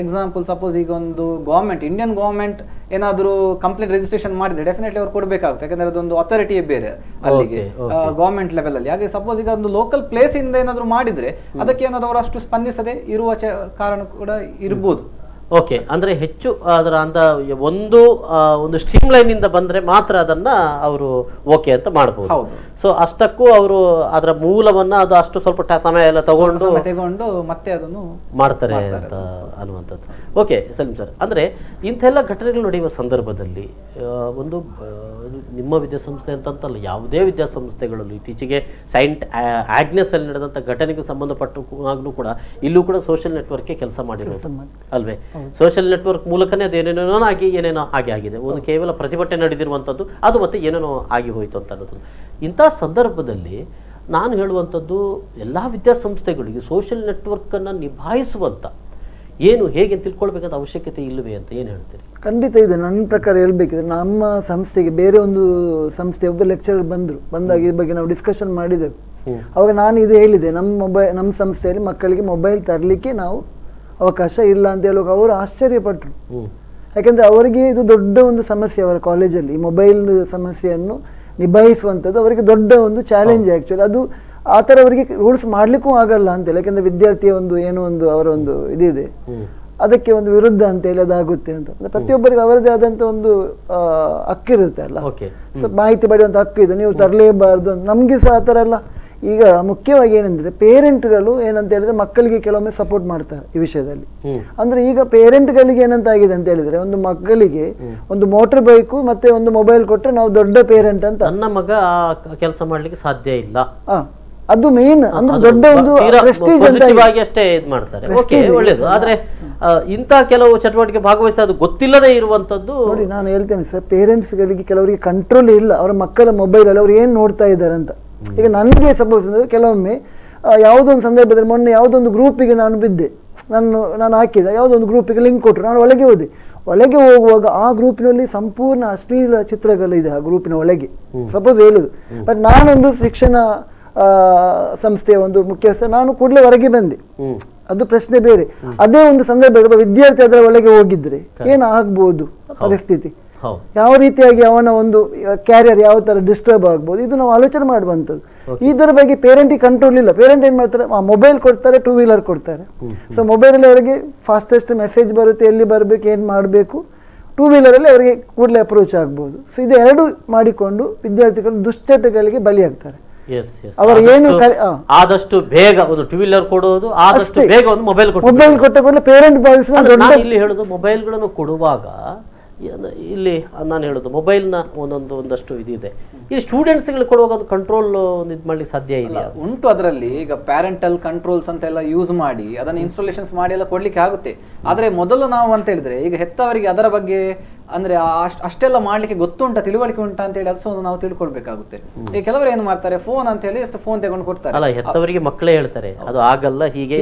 ಎಕ್ಸಾಂಪಲ್ ಸಪೋಸ್ ಈಗ ಒಂದು ಗವರ್ಮೆಂಟ್, ಇಂಡಿಯನ್ ಗವರ್ಮೆಂಟ್ ಏನಾದ್ರು ಕಂಪ್ಲೇಂಟ್ ರಿಜಿಸ್ಟ್ರೇಷನ್ ಮಾಡಿದ್ರೆ ಡೆಫಿನೆಟ್ಲಿ ಅವ್ರು ಕೊಡ್ಬೇಕಾಗುತ್ತೆ. ಯಾಕಂದ್ರೆ ಅದೊಂದು ಅಥಾರಿಟಿಯೇ ಬೇರೆ ಅಲ್ಲಿಗೆ, ಗವರ್ಮೆಂಟ್ ಲೆವೆಲ್ ಅಲ್ಲಿ. ಹಾಗೆ ಸಪೋಸ್ ಈಗ ಒಂದು ಲೋಕಲ್ ಪ್ಲೇಸ್ ಇಂದ ಏನಾದ್ರು ಮಾಡಿದ್ರೆ ಅದಕ್ಕೆ ಏನಾದ್ರು ಅವರು ಅಷ್ಟು ಸ್ಪಂದಿಸದೆ ಇರುವ ಕಾರಣ ಕೂಡ ಇರ್ಬೋದು. ಓಕೆ, ಅಂದ್ರೆ ಹೆಚ್ಚು ಅದರ ಅಂತ ಒಂದು ಸ್ಟ್ರೀಮ್ ಲೈನ್ ಇಂದ ಬಂದ್ರೆ ಮಾತ್ರ ಅದನ್ನ ಅವರು ಓಕೆ ಅಂತ ಮಾಡಬಹುದು. ಸೊ ಅಷ್ಟಕ್ಕೂ ಅವರು ಅದರ ಮೂಲವನ್ನ ಅದು ಅಷ್ಟು ಸ್ವಲ್ಪ ಸಮಯ ಎಲ್ಲ ತಗೊಂಡು ಮತ್ತೆ ಅದನ್ನು ಮಾಡ್ತಾರೆ ಅಂತ ಅನ್ನುವಂಥದ್ದು. ಓಕೆ ಸಲೀಂ ಸರ್, ಅಂದ್ರೆ ಇಂಥೆಲ್ಲ ಘಟನೆಗಳು ನಡೆಯುವ ಸಂದರ್ಭದಲ್ಲಿ ನಿಮ್ಮ ವಿದ್ಯಾಸಂಸ್ಥೆ ಅಂತಲ್ಲ, ಯಾವುದೇ ವಿದ್ಯಾಸಂಸ್ಥೆಗಳಲ್ಲೂ ಇತ್ತೀಚೆಗೆ ಸೈಂಟ್ ಆಗ್ನೆಸ್ ಅಲ್ಲಿ ನಡೆದಂಥ ಘಟನೆಗೆ ಸಂಬಂಧಪಟ್ಟಾಗ್ಲೂ ಕೂಡ ಇಲ್ಲೂ ಕೂಡ ಸೋಷಿಯಲ್ ನೆಟ್ವರ್ಕ್ ಕೆಲಸ ಮಾಡಿರೋದು ಅಲ್ವೇ? ಸೋಷಿಯಲ್ ನೆಟ್ವರ್ಕ್ ಮೂಲಕನೇ ಅದೇನೇನೋ ಏನೇನೋ ಆಗಿದೆ. ಒಂದು ಕೇವಲ ಪ್ರತಿಭಟನೆ ನಡೆದಿರುವಂಥದ್ದು, ಅದು ಮತ್ತೆ ಏನೇನೋ ಆಗಿ ಹೋಯಿತು ಅಂತ ಅನ್ನೋದು. ಇಂಥ ಸಂದರ್ಭದಲ್ಲಿ ನಾನು ಹೇಳುವಂಥದ್ದು, ಎಲ್ಲ ವಿದ್ಯಾಸಂಸ್ಥೆಗಳಿಗೆ ಸೋಷಿಯಲ್ ನೆಟ್ವರ್ಕನ್ನು ನಿಭಾಯಿಸುವಂಥ ಹೇಗೆ ತಿಳ್ಕೊಳ್ಬೇಕಾದ ಅವಶ್ಯಕತೆ ಇಲ್ಲವೇ ಅಂತ ಏನು ಹೇಳ್ತೀರಿ? ಖಂಡಿತ ಇದೆ. ನನ್ನ ಪ್ರಕಾರ ಹೇಳ್ಬೇಕಿದ್ರೆ, ನಮ್ಮ ಸಂಸ್ಥೆಗೆ ಬೇರೆ ಒಂದು ಸಂಸ್ಥೆ ಒಬ್ಬ ಲೆಕ್ಚರರ್ ಬಂದಾಗ ಈ ಬಗ್ಗೆ ನಾವು ಡಿಸ್ಕಷನ್ ಮಾಡಿದೆವು. ಅವಾಗ ನಾನು ಇದು ಹೇಳಿದೆ, ನಮ್ಮ ಸಂಸ್ಥೆಯಲ್ಲಿ ಮಕ್ಕಳಿಗೆ ಮೊಬೈಲ್ ತರಲಿಕ್ಕೆ ನಾವು ಅವಕಾಶ ಇಲ್ಲ ಅಂತ ಹೇಳುವಾಗ ಅವರು ಆಶ್ಚರ್ಯಪಟ್ಟರು. ಯಾಕಂದರೆ ಅವರಿಗೆ ಇದು ದೊಡ್ಡ ಒಂದು ಸಮಸ್ಯೆ. ಅವರ ಕಾಲೇಜಲ್ಲಿ ಈ ಮೊಬೈಲ್ ಸಮಸ್ಯೆಯನ್ನು ನಿಭಾಯಿಸುವಂಥದ್ದು ಅವರಿಗೆ ದೊಡ್ಡ ಒಂದು ಚಾಲೆಂಜ್. ಆ್ಯಕ್ಚುಲಿ ಅದು ಆ ಥರ ಅವರಿಗೆ ರೂಲ್ಸ್ ಮಾಡಲಿಕ್ಕೂ ಆಗಲ್ಲ ಅಂತೇಳಿ. ಯಾಕಂದರೆ ವಿದ್ಯಾರ್ಥಿಯ ಅವರ ಒಂದು ಇದಿದೆ, ಅದಕ್ಕೆ ಒಂದು ವಿರುದ್ಧ ಅಂತೇಳಿ ಅದಾಗುತ್ತೆ ಅಂತ. ಪ್ರತಿಯೊಬ್ಬರಿಗೆ ಅವರದೇ ಆದಂಥ ಒಂದು ಹಕ್ಕಿರುತ್ತೆ ಅಲ್ಲ, ಸೊ ಮಾಹಿತಿ ಪಡೆಯುವಂಥ ಹಕ್ಕು ಇದೆ, ನೀವು ತರಲೇಬಾರ್ದು ಅಂತ. ನಮಗೆ ಸಹ ಆ ಥರ ಅಲ್ಲ. ಈಗ ಮುಖ್ಯವಾಗಿ ಏನಂದ್ರೆ, ಪೇರೆಂಟ್ಗಳು ಏನಂತ ಹೇಳಿದ್ರೆ ಮಕ್ಕಳಿಗೆ ಕೆಲವೊಮ್ಮೆ ಸಪೋರ್ಟ್ ಮಾಡ್ತಾರೆ ಈ ವಿಷಯದಲ್ಲಿ. ಅಂದ್ರೆ ಈಗ ಪೇರೆಂಟ್ಗಳಿಗೆ ಏನಂತ ಆಗಿದೆ ಅಂತ ಹೇಳಿದ್ರೆ, ಒಂದು ಮಕ್ಕಳಿಗೆ ಒಂದು ಮೋಟರ್ ಬೈಕು ಮತ್ತೆ ಒಂದು ಮೊಬೈಲ್ ಕೊಟ್ಟರೆ ನಾವು ದೊಡ್ಡ ಪೇರೆಂಟ್ ಅಂತ. ನನ್ನ ಮಗ ಕೆಲಸ ಮಾಡ್ಲಿಕ್ಕೆ ಸಾಧ್ಯ ಇಲ್ಲ, ಅದು ಮೇನ್ ಅಂದ್ರೆ ದೊಡ್ಡ ಒಂದು ಪ್ರೆಸ್ಟೀಜ್ ಅಷ್ಟೇ ಇದು ಮಾಡ್ತಾರೆ. ಒಳ್ಳೇದು. ಆದ್ರೆ ಇಂಥ ಕೆಲವು ಚಟುವಟಿಕೆ ಭಾಗವಹಿಸಿ ಅದು ಗೊತ್ತಿಲ್ಲದೆ ಇರುವಂತದ್ದು ನೋಡಿ, ನಾನು ಹೇಳ್ತೇನೆ ಸರ್, ಪೇರೆಂಟ್ಸ್ಗಳಿಗೆ ಕೆಲವರಿಗೆ ಕಂಟ್ರೋಲ್ ಇಲ್ಲ ಅವರ ಮಕ್ಕಳ ಮೊಬೈಲ್ ಅಲ್ಲಿ ಅವ್ರು ಏನ್ ನೋಡ್ತಾ ಇದ್ದಾರೆ ಅಂತ. ಈಗ ನನಗೆ ಸಪೋಸ್ ಕೆಲವೊಮ್ಮೆ ಯಾವುದೊಂದು ಸಂದರ್ಭದಲ್ಲಿ, ಮೊನ್ನೆ ಯಾವುದೊಂದು ಗ್ರೂಪಿಗೆ ನಾನು ಬಿದ್ದೆ, ನಾನು ಹಾಕಿದ ಯಾವುದೊಂದು ಗ್ರೂಪಿಗೆ ಲಿಂಕ್ ಕೊಟ್ಟರು, ನಾನು ಒಳಗೆ ಹೋದೆ. ಒಳಗೆ ಹೋಗುವಾಗ ಆ ಗ್ರೂಪಿನಲ್ಲಿ ಸಂಪೂರ್ಣ ಅಶ್ಲೀಲ ಚಿತ್ರಗಳಿದೆ ಆ ಗ್ರೂಪಿನ ಒಳಗೆ, ಸಪೋಸ್ ಹೇಳುದು. ಬಟ್ ನಾನೊಂದು ಶಿಕ್ಷಣ ಸಂಸ್ಥೆಯ ಒಂದು ಮುಖ್ಯಸ್ಥ, ನಾನು ಕೂಡಲೇ ಹೊರಗೆ ಬಂದೆ, ಅದು ಪ್ರಶ್ನೆ ಬೇರೆ. ಅದೇ ಒಂದು ಸಂದರ್ಭದಲ್ಲಿ ವಿದ್ಯಾರ್ಥಿ ಅದರ ಒಳಗೆ ಹೋಗಿದ್ರೆ ಏನಾಗ್ಬೋದು ಪರಿಸ್ಥಿತಿ, ಯಾವ ರೀತಿಯಾಗಿ ಅವನ ಒಂದು ಕ್ಯಾರಿಯರ್ ಯಾವ ತರ ಡಿಸ್ಟರ್ಬ್ ಆಗ್ಬೋದು, ಇದು ನಾವು ಆಲೋಚನೆ ಮಾಡುವಂಥದ್ದು. ಇದರ ಬಗ್ಗೆ ಪೇರೆಂಟಿಗೆ ಕಂಟ್ರೋಲ್ ಇಲ್ಲ. ಪೇರೆಂಟ್ ಏನ್ ಮಾಡ್ತಾರೆ, ಮೊಬೈಲ್ ಕೊಡ್ತಾರೆ, 2 ವೀಲರ್ ಕೊಡ್ತಾರೆ. ಸೊ ಮೊಬೈಲಲ್ಲಿ ಅವರಿಗೆ ಫಾಸ್ಟೆಸ್ಟ್ ಮೆಸೇಜ್ ಬರುತ್ತೆ, ಎಲ್ಲಿ ಬರಬೇಕು, ಏನು ಮಾಡಬೇಕು, 2 ವೀಲರಲ್ಲಿ ಅವರಿಗೆ ಕೂಡಲೇ ಅಪ್ರೋಚ್ ಆಗ್ಬೋದು. ಸೊ ಇದು ಎರಡು ಮಾಡಿಕೊಂಡು ವಿದ್ಯಾರ್ಥಿಗಳು ದುಶ್ಚಟಗಳಿಗೆ ಬಲಿಯಾಗ್ತಾರೆ. ಅವರು ಏನು ಆದಷ್ಟು ಬೇಗ ಒಂದು 2 ವೀಲರ್ ಕೊಡೋದು, ಆದಷ್ಟು ಬೇಗ ಒಂದು ಮೊಬೈಲ್ ಕೊಟ್ಟ ಕೂಡಲೇ ಪೇರೆಂಟ್ ಭಾವಿಸುವ. ಇಲ್ಲಿ ಹೇಳೋದು, ಮೊಬೈಲ್ಗಳನ್ನು ಕೊಡುವಾಗ ಇಲ್ಲಿ ನಾನು ಹೇಳೋದು ಮೊಬೈಲ್ನ ಒಂದಷ್ಟು ಇದಿದೆ. ಈ ಸ್ಟೂಡೆಂಟ್ಸ್ಗಳು ಕೊಡುವಾಗ ಅದು ಕಂಟ್ರೋಲ್ ಇದು ಮಾಡ್ಲಿಕ್ಕೆ ಸಾಧ್ಯ ಇಲ್ಲ. ಉಂಟು ಅದರಲ್ಲಿ. ಈಗ ಪ್ಯಾರೆಂಟಲ್ ಕಂಟ್ರೋಲ್ಸ್ ಅಂತೆಲ್ಲ ಯೂಸ್ ಮಾಡಿ ಅದನ್ನು ಇನ್ಸ್ಟಾಲೇಷನ್ಸ್ ಮಾಡಿ ಎಲ್ಲ ಕೊಡ್ಲಿಕ್ಕೆ ಆಗುತ್ತೆ. ಆದ್ರೆ ಮೊದಲು ನಾವು ಅಂತ ಹೇಳಿದ್ರೆ, ಈಗ ಹೆತ್ತವರಿಗೆ ಅದರ ಬಗ್ಗೆ ಅಂದ್ರೆ ಅಷ್ಟೆಲ್ಲ ಮಾಡ್ಲಿಕ್ಕೆ ಗೊತ್ತುಂಟ, ತಿಳುವಳಿಕೆ ಉಂಟಾ ಅಂತ ಹೇಳಿ ಅದು ನಾವು ತಿಳ್ಕೊಳ್ಬೇಕಾಗುತ್ತೆ. ಈಗ ಕೆಲವರು ಏನು ಮಾಡ್ತಾರೆ, ಫೋನ್ ಅಂತ ಹೇಳಿ ಎಷ್ಟು ಫೋನ್ ತಗೊಂಡು ಕೊಡ್ತಾರೆ. ಅಲ್ಲ, ಹೆತ್ತವರಿಗೆ ಮಕ್ಕಳೇ ಹೇಳ್ತಾರೆ ಅದು ಆಗಲ್ಲ, ಹೀಗೆ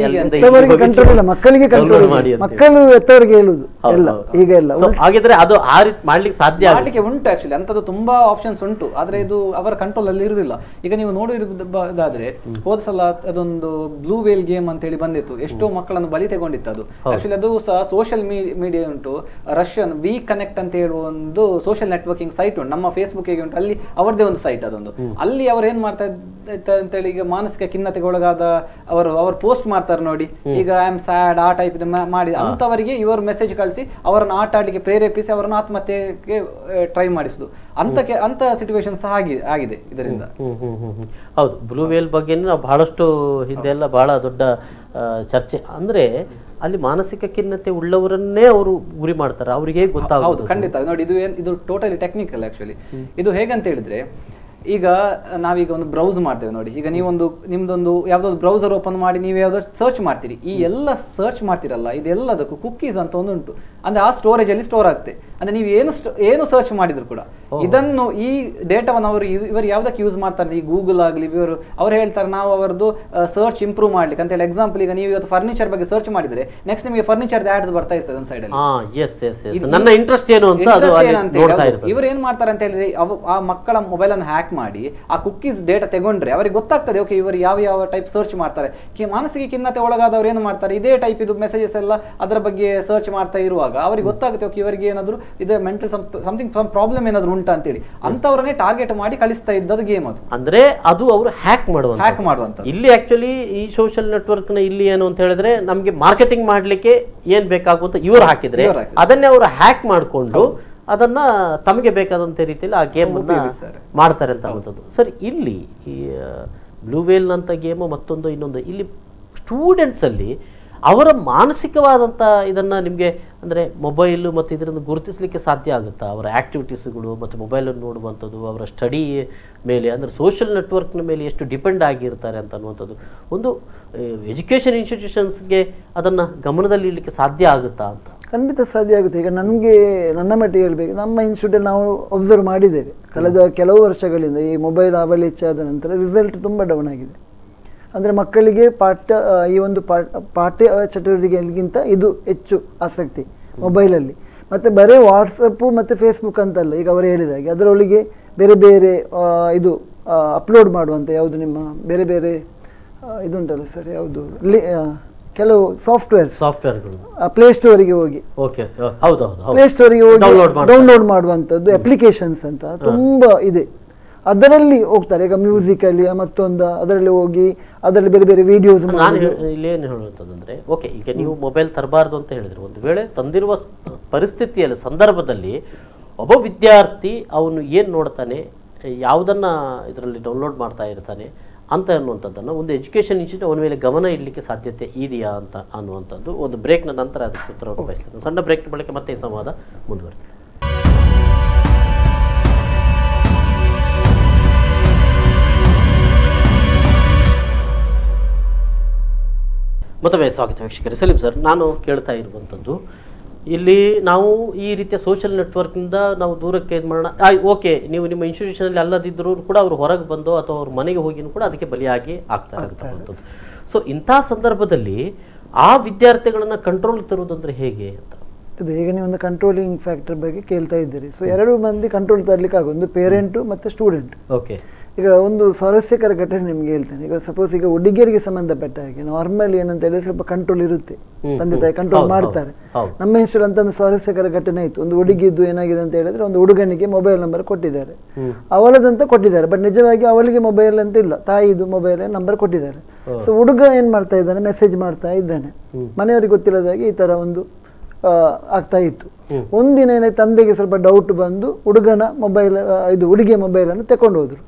ಕಂಟ್ರೋಲ್ ಇಲ್ಲ, ಮಕ್ಕಳಿಗೆ ಕಂಟ್ರೋಲ್ ಮಾಡಿ, ಮಕ್ಕಳು ಹೆತ್ತವರಿಗೆ ಹೇಳುದು ಎಲ್ಲ ಈಗ ಎಲ್ಲ. ಹಾಗಿದ್ರೆ ಅದು ಆ ರೀತಿ ಮಾಡ್ಲಿಕ್ಕೆ ಸಾಧ್ಯ ಮಾಡ್ಲಿಕ್ಕೆ ಉಂಟು. ಆಕ್ಚುಲಿ ಅಂತದ್ದು ತುಂಬಾ ಆಪ್ಷನ್ಸ್ ಉಂಟು, ಆದ್ರೆ ಇದು ಅವರ ಕಂಟ್ರೋಲ್ ಅಲ್ಲಿ ಇರುವುದಿಲ್ಲ. ಈಗ ನೀವು ನೋಡಿರೋದಾದ್ರೆ ಹೋದ ಸಲ ಅದೊಂದು ಬ್ಲೂ ವೇಲ್ ಗೇಮ್ ಅಂತ ಹೇಳಿ ಬಂದಿತ್ತು, ಎಷ್ಟೋ ಮಕ್ಕಳನ್ನು ಬಲಿ ತಗೊಂಡಿತ್ತು ಅದು. ಆಕ್ಚುಲಿ ಅದು ಸಹ ಸೋಷಿಯಲ್ ಮೀಡಿಯಾ ಉಂಟು, ರಷ್ಯನ್ ವಿ ಕನೆಕ್ಟ್ ಅಂತ ಹೇಳುವ ಒಂದು ಸೋಷಿಯಲ್ ನೆಟ್ವರ್ಕಿಂಗ್ ಸೈಟ್ ಉಂಟು, ನಮ್ಮ ಫೇಸ್ಬುಕ್ ಉಂಟು, ಅಲ್ಲಿ ಅವರದೇ ಒಂದು ಸೈಟ್ ಅದೊಂದು. ಅಲ್ಲಿ ಅವ್ರು ಏನ್ ಮಾಡ್ತಾ ಅಂತೇಳಿ, ಈಗ ಮಾನಸಿಕ ಖಿನ್ನತೆಗೆ ಒಳಗಾದ ಅವರು ಪೋಸ್ಟ್ ಮಾಡ್ತಾರೆ ನೋಡಿ, ಈಗ ಐ ಆಮ್ ಸ್ಯಾಡ್ ಆ ಟೈಪ್ ಮಾಡಿ ಅಂತವರಿಗೆ ಇವರು ಮೆಸೇಜ್ ಕಳಿಸಿ ಅವರನ್ನು ಆಟ ಆಡಲಿಕ್ಕೆ ಪ್ರೇರೇಪಿಸಿ ಅವರನ್ನು ಆತ್ಮಹತ್ಯೆಗೆ ಟ್ರೈ ಮಾಡಿಸುದು, ಅಂತ ಸಿಚುವೇಶನ್ ಸಹ ಆಗಿದೆ ಇದರಿಂದ. ಹೌದು, ಬ್ಲೂ ವೇಲ್ ಬಗ್ಗೆ ನಾವು ಬಹಳಷ್ಟು ಹಿಂದೆ ಎಲ್ಲ ಬಹಳ ದೊಡ್ಡ ಚರ್ಚೆ. ಅಂದ್ರೆ ಅಲ್ಲಿ ಮಾನಸಿಕ ಖಿನ್ನತೆ ಉಳ್ಳವರನ್ನೇ ಅವರು ಗುರಿ ಮಾಡ್ತಾರೆ, ಅವ್ರಿಗೆ ಗೊತ್ತಾಗೋದು. ಖಂಡಿತ ನೋಡಿ, ಇದು ಟೋಟಲಿ ಟೆಕ್ನಿಕಲ್. ಆಕ್ಚುಲಿ ಇದು ಹೇಗಂತ ಹೇಳಿದ್ರೆ, ಈಗ ನಾವೀಗ ಒಂದು ಬ್ರೌಸ್ ಮಾಡ್ತೇವೆ ನೋಡಿ, ಈಗ ನೀವೊಂದು ನಿಮ್ದೊಂದು ಯಾವ್ದೊಂದು ಬ್ರೌಸರ್ ಓಪನ್ ಮಾಡಿ ನೀವು ಯಾವ್ದಾದ್ರು ಸರ್ಚ್ ಮಾಡ್ತೀರಿ, ಈ ಎಲ್ಲ ಸರ್ಚ್ ಮಾಡ್ತೀರಲ್ಲ ಇದೆಲ್ಲದಕ್ಕೂ ಕುಕ್ಕೀಸ್ ಅಂತ ಒಂದು ಉಂಟು. ಅಂದ್ರೆ ಆ ಸ್ಟೋರೇಜ್ ಅಲ್ಲಿ ಸ್ಟೋರ್ ಆಗುತ್ತೆ. ಅಂದ್ರೆ ನೀವು ಏನು ಸರ್ಚ್ ಮಾಡಿದ್ರು ಕೂಡ ಇದನ್ನು ಈ ಡೇಟಾವನ್ನು ಇವರು ಯಾವ್ದಕ್ಕೆ ಯೂಸ್ ಮಾಡ್ತಾರೆ, ಈ ಗೂಗಲ್ ಆಗಲಿ ಅವ್ರು ಹೇಳ್ತಾರೆ ನಾವು ಅವರದ್ದು ಸರ್ಚ್ ಇಂಪ್ರೂವ್ ಮಾಡ್ಲಿಕ್ಕೆ ಅಂತ ಹೇಳಿ. ಎಕ್ಸಾಂಪಲ್ ಈಗ ನೀವು ಇವತ್ತು ಫರ್ನಿಚರ್ ಬಗ್ಗೆ ಸರ್ಚ್ ಮಾಡಿದ್ರೆ ನೆಕ್ಸ್ಟ್ ನಿಮಗೆ ಫರ್ನಿಚರ್ ಆಡ್ಸ್ ಬರ್ತಾ ಇರ್ತದೆ ಒಂದು ಸೈಡ್ ಅಲ್ಲಿ. ನನ್ನ ಇಂಟ್ರೆಸ್ಟ್ ಏನು ಅಂತ ಇವರು ಏನ್ ಮಾಡ್ತಾರೆ ಅಂತ ಹೇಳಿದ್ರೆ ಆ ಮಕ್ಕಳ ಮೊಬೈಲ್ ಅನ್ನು ಹ್ಯಾಕ್ ಮಾಡಿ ಆ ಕುಕ್ಕೀಸ್ ಡೇಟಾ ತಗೊಂಡ್ರೆ ಅವರಿಗೆ ಗೊತ್ತಾಗ್ತದೆ ಓಕೆ ಇವರು ಯಾವ ಟೈಪ್ ಸರ್ಚ್ ಮಾಡ್ತಾರೆ. ಮಾನಸಿಕ ಖಿನ್ನತೆ ಒಳಗಾದವ್ರು ಏನು ಮಾಡ್ತಾರೆ, ಇದೇ ಟೈಪ್ ಇದು ಮೆಸೇಜಸ್ ಎಲ್ಲ ಅದರ ಬಗ್ಗೆ ಸರ್ಚ್ ಮಾಡ್ತಾ ಇರುವಾಗ ಅವ್ರಿಗೆ ಗೊತ್ತಾಗುತ್ತೆ ಓಕೆ ಇವರಿಗೆ ಏನಾದ್ರು ಇದೆ ಮೆಂಟಲ್ ಸಮಥಿಂಗ್ ಪ್ರಾಬ್ಲಮ್ ಏನಾದ್ರು ಉಂಟಾ ಅಂತೇಳಿ ಅಂತವರನ್ನೇ ಟಾರ್ಗೆಟ್ ಮಾಡಿ ಕಳಿಸ್ತಾ ಇದ್ದದ್ದು ಗೇಮ್. ಅದು ಅಂದ್ರೆ ಅದು ಅವರು ಹ್ಯಾಕ್ ಮಾಡುವಂತ. ಇಲ್ಲಿ ಆಕ್ಚುಲಿ ಈ ಸೋಷಿಯಲ್ ನೆಟ್ವರ್ಕ್ ನ ಇಲ್ಲಿ ಏನು ಅಂತ ಹೇಳಿದ್ರೆ ನಮ್ಗೆ ಮಾರ್ಕೆಟಿಂಗ್ ಮಾಡ್ಲಿಕ್ಕೆ ಏನ್ ಬೇಕಾಗುತ್ತ ಇವರು ಹಾಕಿದ್ರೆ ಅದನ್ನೇ ಅವರು ಹ್ಯಾಕ್ ಮಾಡ್ಕೊಂಡು ಅದನ್ನ ತಮಗೆ ಬೇಕಾದಂತ ರೀತಿಯಲ್ಲಿ ಆ ಗೇಮ್ ಮಾಡ್ತಾರೆ ಅಂತ ಅನ್ನೋದು. ಸರ್ ಇಲ್ಲಿ ಈ ಬ್ಲೂ ವೇಲ್ ಅಂತ ಗೇಮ್ ಮತ್ತೊಂದು ಇನ್ನೊಂದು ಇಲ್ಲಿ ಸ್ಟೂಡೆಂಟ್ಸ್ ಅಲ್ಲಿ ಅವರ ಮಾನಸಿಕವಾದಂಥ ಇದನ್ನ ನಿಮಗೆ ಅಂದರೆ ಮೊಬೈಲು ಮತ್ತು ಇದರಿಂದ ಗುರುತಿಸಲಿಕ್ಕೆ ಸಾಧ್ಯ ಆಗುತ್ತಾ? ಅವರ ಆ್ಯಕ್ಟಿವಿಟೀಸ್ಗಳು ಮತ್ತು ಮೊಬೈಲನ್ನು ನೋಡುವಂಥದ್ದು ಅವರ ಸ್ಟಡಿ ಮೇಲೆ ಅಂದರೆ ಸೋಷಿಯಲ್ ನೆಟ್ವರ್ಕ್ನ ಮೇಲೆ ಎಷ್ಟು ಡಿಪೆಂಡ್ ಆಗಿರ್ತಾರೆ ಅಂತ ಅನ್ನುವಂಥದ್ದು ಒಂದು ಎಜುಕೇಷನ್ ಇನ್ಸ್ಟಿಟ್ಯೂಷನ್ಸ್ಗೆ ಅದನ್ನು ಗಮನದಲ್ಲಿ ಇಡಲಿಕ್ಕೆ ಸಾಧ್ಯ ಆಗುತ್ತಾ ಅಂತ? ಖಂಡಿತ ಸಾಧ್ಯ ಆಗುತ್ತೆ. ಈಗ ನನ್ನ ಮಟ್ಟಿಗೆ ಹೇಳಬೇಕು, ನಮ್ಮ ಇನ್ಸ್ಟಿಟ್ಯೂಟ್ ನಾವು ಒಬ್ಸರ್ವ್ ಮಾಡಿದ್ದೇವೆ ಕಳೆದ ಕೆಲವು ವರ್ಷಗಳಿಂದ ಈ ಮೊಬೈಲ್ ಅವಳಿ ಹೆಚ್ಚಾದ ನಂತರ ರಿಸಲ್ಟ್ ತುಂಬ ಡೌನ್ ಆಗಿದೆ. ಅಂದರೆ ಮಕ್ಕಳಿಗೆ ಈ ಒಂದು ಪಾಠ್ಯ ಚಟುವಟಿಕೆಗಿಂತ ಇದು ಹೆಚ್ಚು ಆಸಕ್ತಿ ಮೊಬೈಲಲ್ಲಿ. ಮತ್ತು ಬರೀ ವಾಟ್ಸಪ್ಪು ಮತ್ತು ಫೇಸ್ಬುಕ್ ಅಂತಲ್ಲ, ಈಗ ಅವರು ಹೇಳಿದಾಗೆ ಅದರೊಳಗೆ ಬೇರೆ ಬೇರೆ ಇದು ಅಪ್ಲೋಡ್ ಮಾಡುವಂಥ ಯಾವುದು ನಿಮ್ಮ ಬೇರೆ ಬೇರೆ ಇದುಂಟಲ್ಲ ಸರ್, ಯಾವುದು ಕೆಲವು ಸಾಫ್ಟ್ವೇರ್ಗಳು ಪ್ಲೇಸ್ಟೋರಿಗೆ ಹೋಗಿ ಪ್ಲೇಸ್ಟೋರಿಗೆ ಹೋಗಿ ಡೌನ್ಲೋಡ್ ಮಾಡುವಂಥದ್ದು ಅಪ್ಲಿಕೇಶನ್ಸ್ ಅಂತ ತುಂಬ ಇದೆ. ಅದರಲ್ಲಿ ಹೋಗ್ತಾರೆ. ಈಗ ಮ್ಯೂಸಿಕಲ್ಲಿ ಮತ್ತೊಂದು ಅದರಲ್ಲಿ ಹೋಗಿ ಅದರಲ್ಲಿ ಬೇರೆ ಬೇರೆ ವಿಡಿಯೋಸ್. ನಾನು ಇಲ್ಲೇನು ಹೇಳುವಂಥದ್ದಂದ್ರೆ ಓಕೆ ಈಗ ನೀವು ಮೊಬೈಲ್ ತರಬಾರ್ದು ಅಂತ ಹೇಳಿದ್ರೆ ಒಂದು ವೇಳೆ ತಂದಿರುವ ಪರಿಸ್ಥಿತಿಯಲ್ಲಿ ಸಂದರ್ಭದಲ್ಲಿ ಒಬ್ಬ ವಿದ್ಯಾರ್ಥಿ ಅವನು ಏನು ನೋಡ್ತಾನೆ, ಯಾವುದನ್ನು ಇದರಲ್ಲಿ ಡೌನ್ಲೋಡ್ ಮಾಡ್ತಾ ಇರ್ತಾನೆ ಅಂತ ಅನ್ನುವಂಥದ್ದನ್ನು ಒಂದು ಎಜುಕೇಷನ್ ಇನ್ಸ್ಟಿಟ್ಯೂಟ್ ಅವನ ಮೇಲೆ ಗಮನ ಇಡಲಿಕ್ಕೆ ಸಾಧ್ಯತೆ ಇದೆಯಾ ಅಂತ ಅನ್ನುವಂಥದ್ದು ಒಂದು ಬ್ರೇಕ್ನ ನಂತರ ಅದಕ್ಕೆ ಉತ್ತರವನ್ನು ಬಯಸ್ತೇನೆ. ಸಣ್ಣ ಬ್ರೇಕ್ ಬಳಿಕ ಮತ್ತೆ ಈ ಸಂವಾದ ಮುಂದುವರಿತದೆ. ಮತ್ತೊಮ್ಮೆ ಸ್ವಾಗತ ವೀಕ್ಷಕರೇ. ಸಲೀಂ ಸರ್, ನಾನು ಕೇಳ್ತಾ ಇರುವಂಥದ್ದು ಇಲ್ಲಿ ನಾವು ಈ ರೀತಿಯ ಸೋಷಿಯಲ್ ನೆಟ್ವರ್ಕ್ನಿಂದ ನಾವು ದೂರಕ್ಕೆ ಇದು ಮಾಡೋಣ. ಓಕೆ, ನೀವು ನಿಮ್ಮ ಇನ್ಸ್ಟಿಟ್ಯೂಷನಲ್ಲಿ ಅಲ್ಲದಿದ್ದರೂ ಕೂಡ ಅವರು ಹೊರಗೆ ಬಂದೋ ಅಥವಾ ಅವ್ರ ಮನೆಗೆ ಹೋಗಿನೂ ಕೂಡ ಅದಕ್ಕೆ ಬಲಿಯಾಗಿ ಆಗ್ತಾ ಇರ್ತಕ್ಕಂಥದ್ದು. ಸೊ ಇಂಥ ಸಂದರ್ಭದಲ್ಲಿ ಆ ವಿದ್ಯಾರ್ಥಿಗಳನ್ನು ಕಂಟ್ರೋಲ್ ತರುವುದಂದ್ರೆ ಹೇಗೆ ಅಂತ? ಅದು ಈಗ ನೀವು ಒಂದು ಕಂಟ್ರೋಲಿಂಗ್ ಫ್ಯಾಕ್ಟರ್ ಬಗ್ಗೆ ಕೇಳ್ತಾ ಇದ್ದೀರಿ. ಸೊ ಎರಡು ಮಂದಿ ಕಂಟ್ರೋಲ್ ತರಲಿಕ್ಕೆ ಆಗೋದು, ಒಂದು ಪೇರೆಂಟು ಮತ್ತು ಸ್ಟೂಡೆಂಟ್. ಓಕೆ, ಈಗ ಒಂದು ಸ್ವಾರಸ್ಯಕರ ಘಟನೆ ನಿಮ್ಗೆ ಹೇಳ್ತೇನೆ. ಈಗ ಸಪೋಸ್ ಈಗ ಹುಡುಗಿಯರಿಗೆ ಸಂಬಂಧಪಟ್ಟ ಹಾಗೆ ನಾರ್ಮಲಿ ಏನಂತ ಹೇಳಿದ್ರೆ ಸ್ವಲ್ಪ ಕಂಟ್ರೋಲ್ ಇರುತ್ತೆ, ತಂದೆ ತಾಯಿ ಕಂಟ್ರೋಲ್ ಮಾಡ್ತಾರೆ. ನಮ್ಮ ಇನ್ಸ್ಟಿಟ್ಯೂಟ್ ಅಂತ ಒಂದು ಸ್ವಾರಸ್ಯಕರ ಘಟನೆ ಆಯಿತು. ಒಂದು ಹುಡುಗಿದ್ದು ಏನಾಗಿದೆ ಅಂತ ಹೇಳಿದ್ರೆ ಒಂದು ಹುಡುಗನಿಗೆ ಮೊಬೈಲ್ ನಂಬರ್ ಕೊಟ್ಟಿದ್ದಾರೆ, ಅವಳದಂತ ಕೊಟ್ಟಿದ್ದಾರೆ. ಬಟ್ ನಿಜವಾಗಿ ಅವಳಿಗೆ ಮೊಬೈಲ್ ಅಂತ ಇಲ್ಲ, ತಾಯಿದು ಮೊಬೈಲ್ ನಂಬರ್ ಕೊಟ್ಟಿದ್ದಾರೆ. ಸೊ ಹುಡುಗ ಏನ್ ಮಾಡ್ತಾ ಇದ್ದಾನೆ, ಮೆಸೇಜ್ ಮಾಡ್ತಾ ಇದ್ದಾನೆ. ಮನೆಯವರಿಗೆ ಗೊತ್ತಿಲ್ಲದಾಗಿ ಈ ತರ ಒಂದು ಆಗ್ತಾ ಇತ್ತು. ಒಂದಿನ ಏನಾಯ್ತು, ತಂದೆಗೆ ಸ್ವಲ್ಪ ಡೌಟ್ ಬಂದು ಹುಡುಗನ ಮೊಬೈಲ್ ಇದು ಹುಡುಗಿಯ ಮೊಬೈಲನ್ನು ತಕೊಂಡು ಹೋದ್ರು.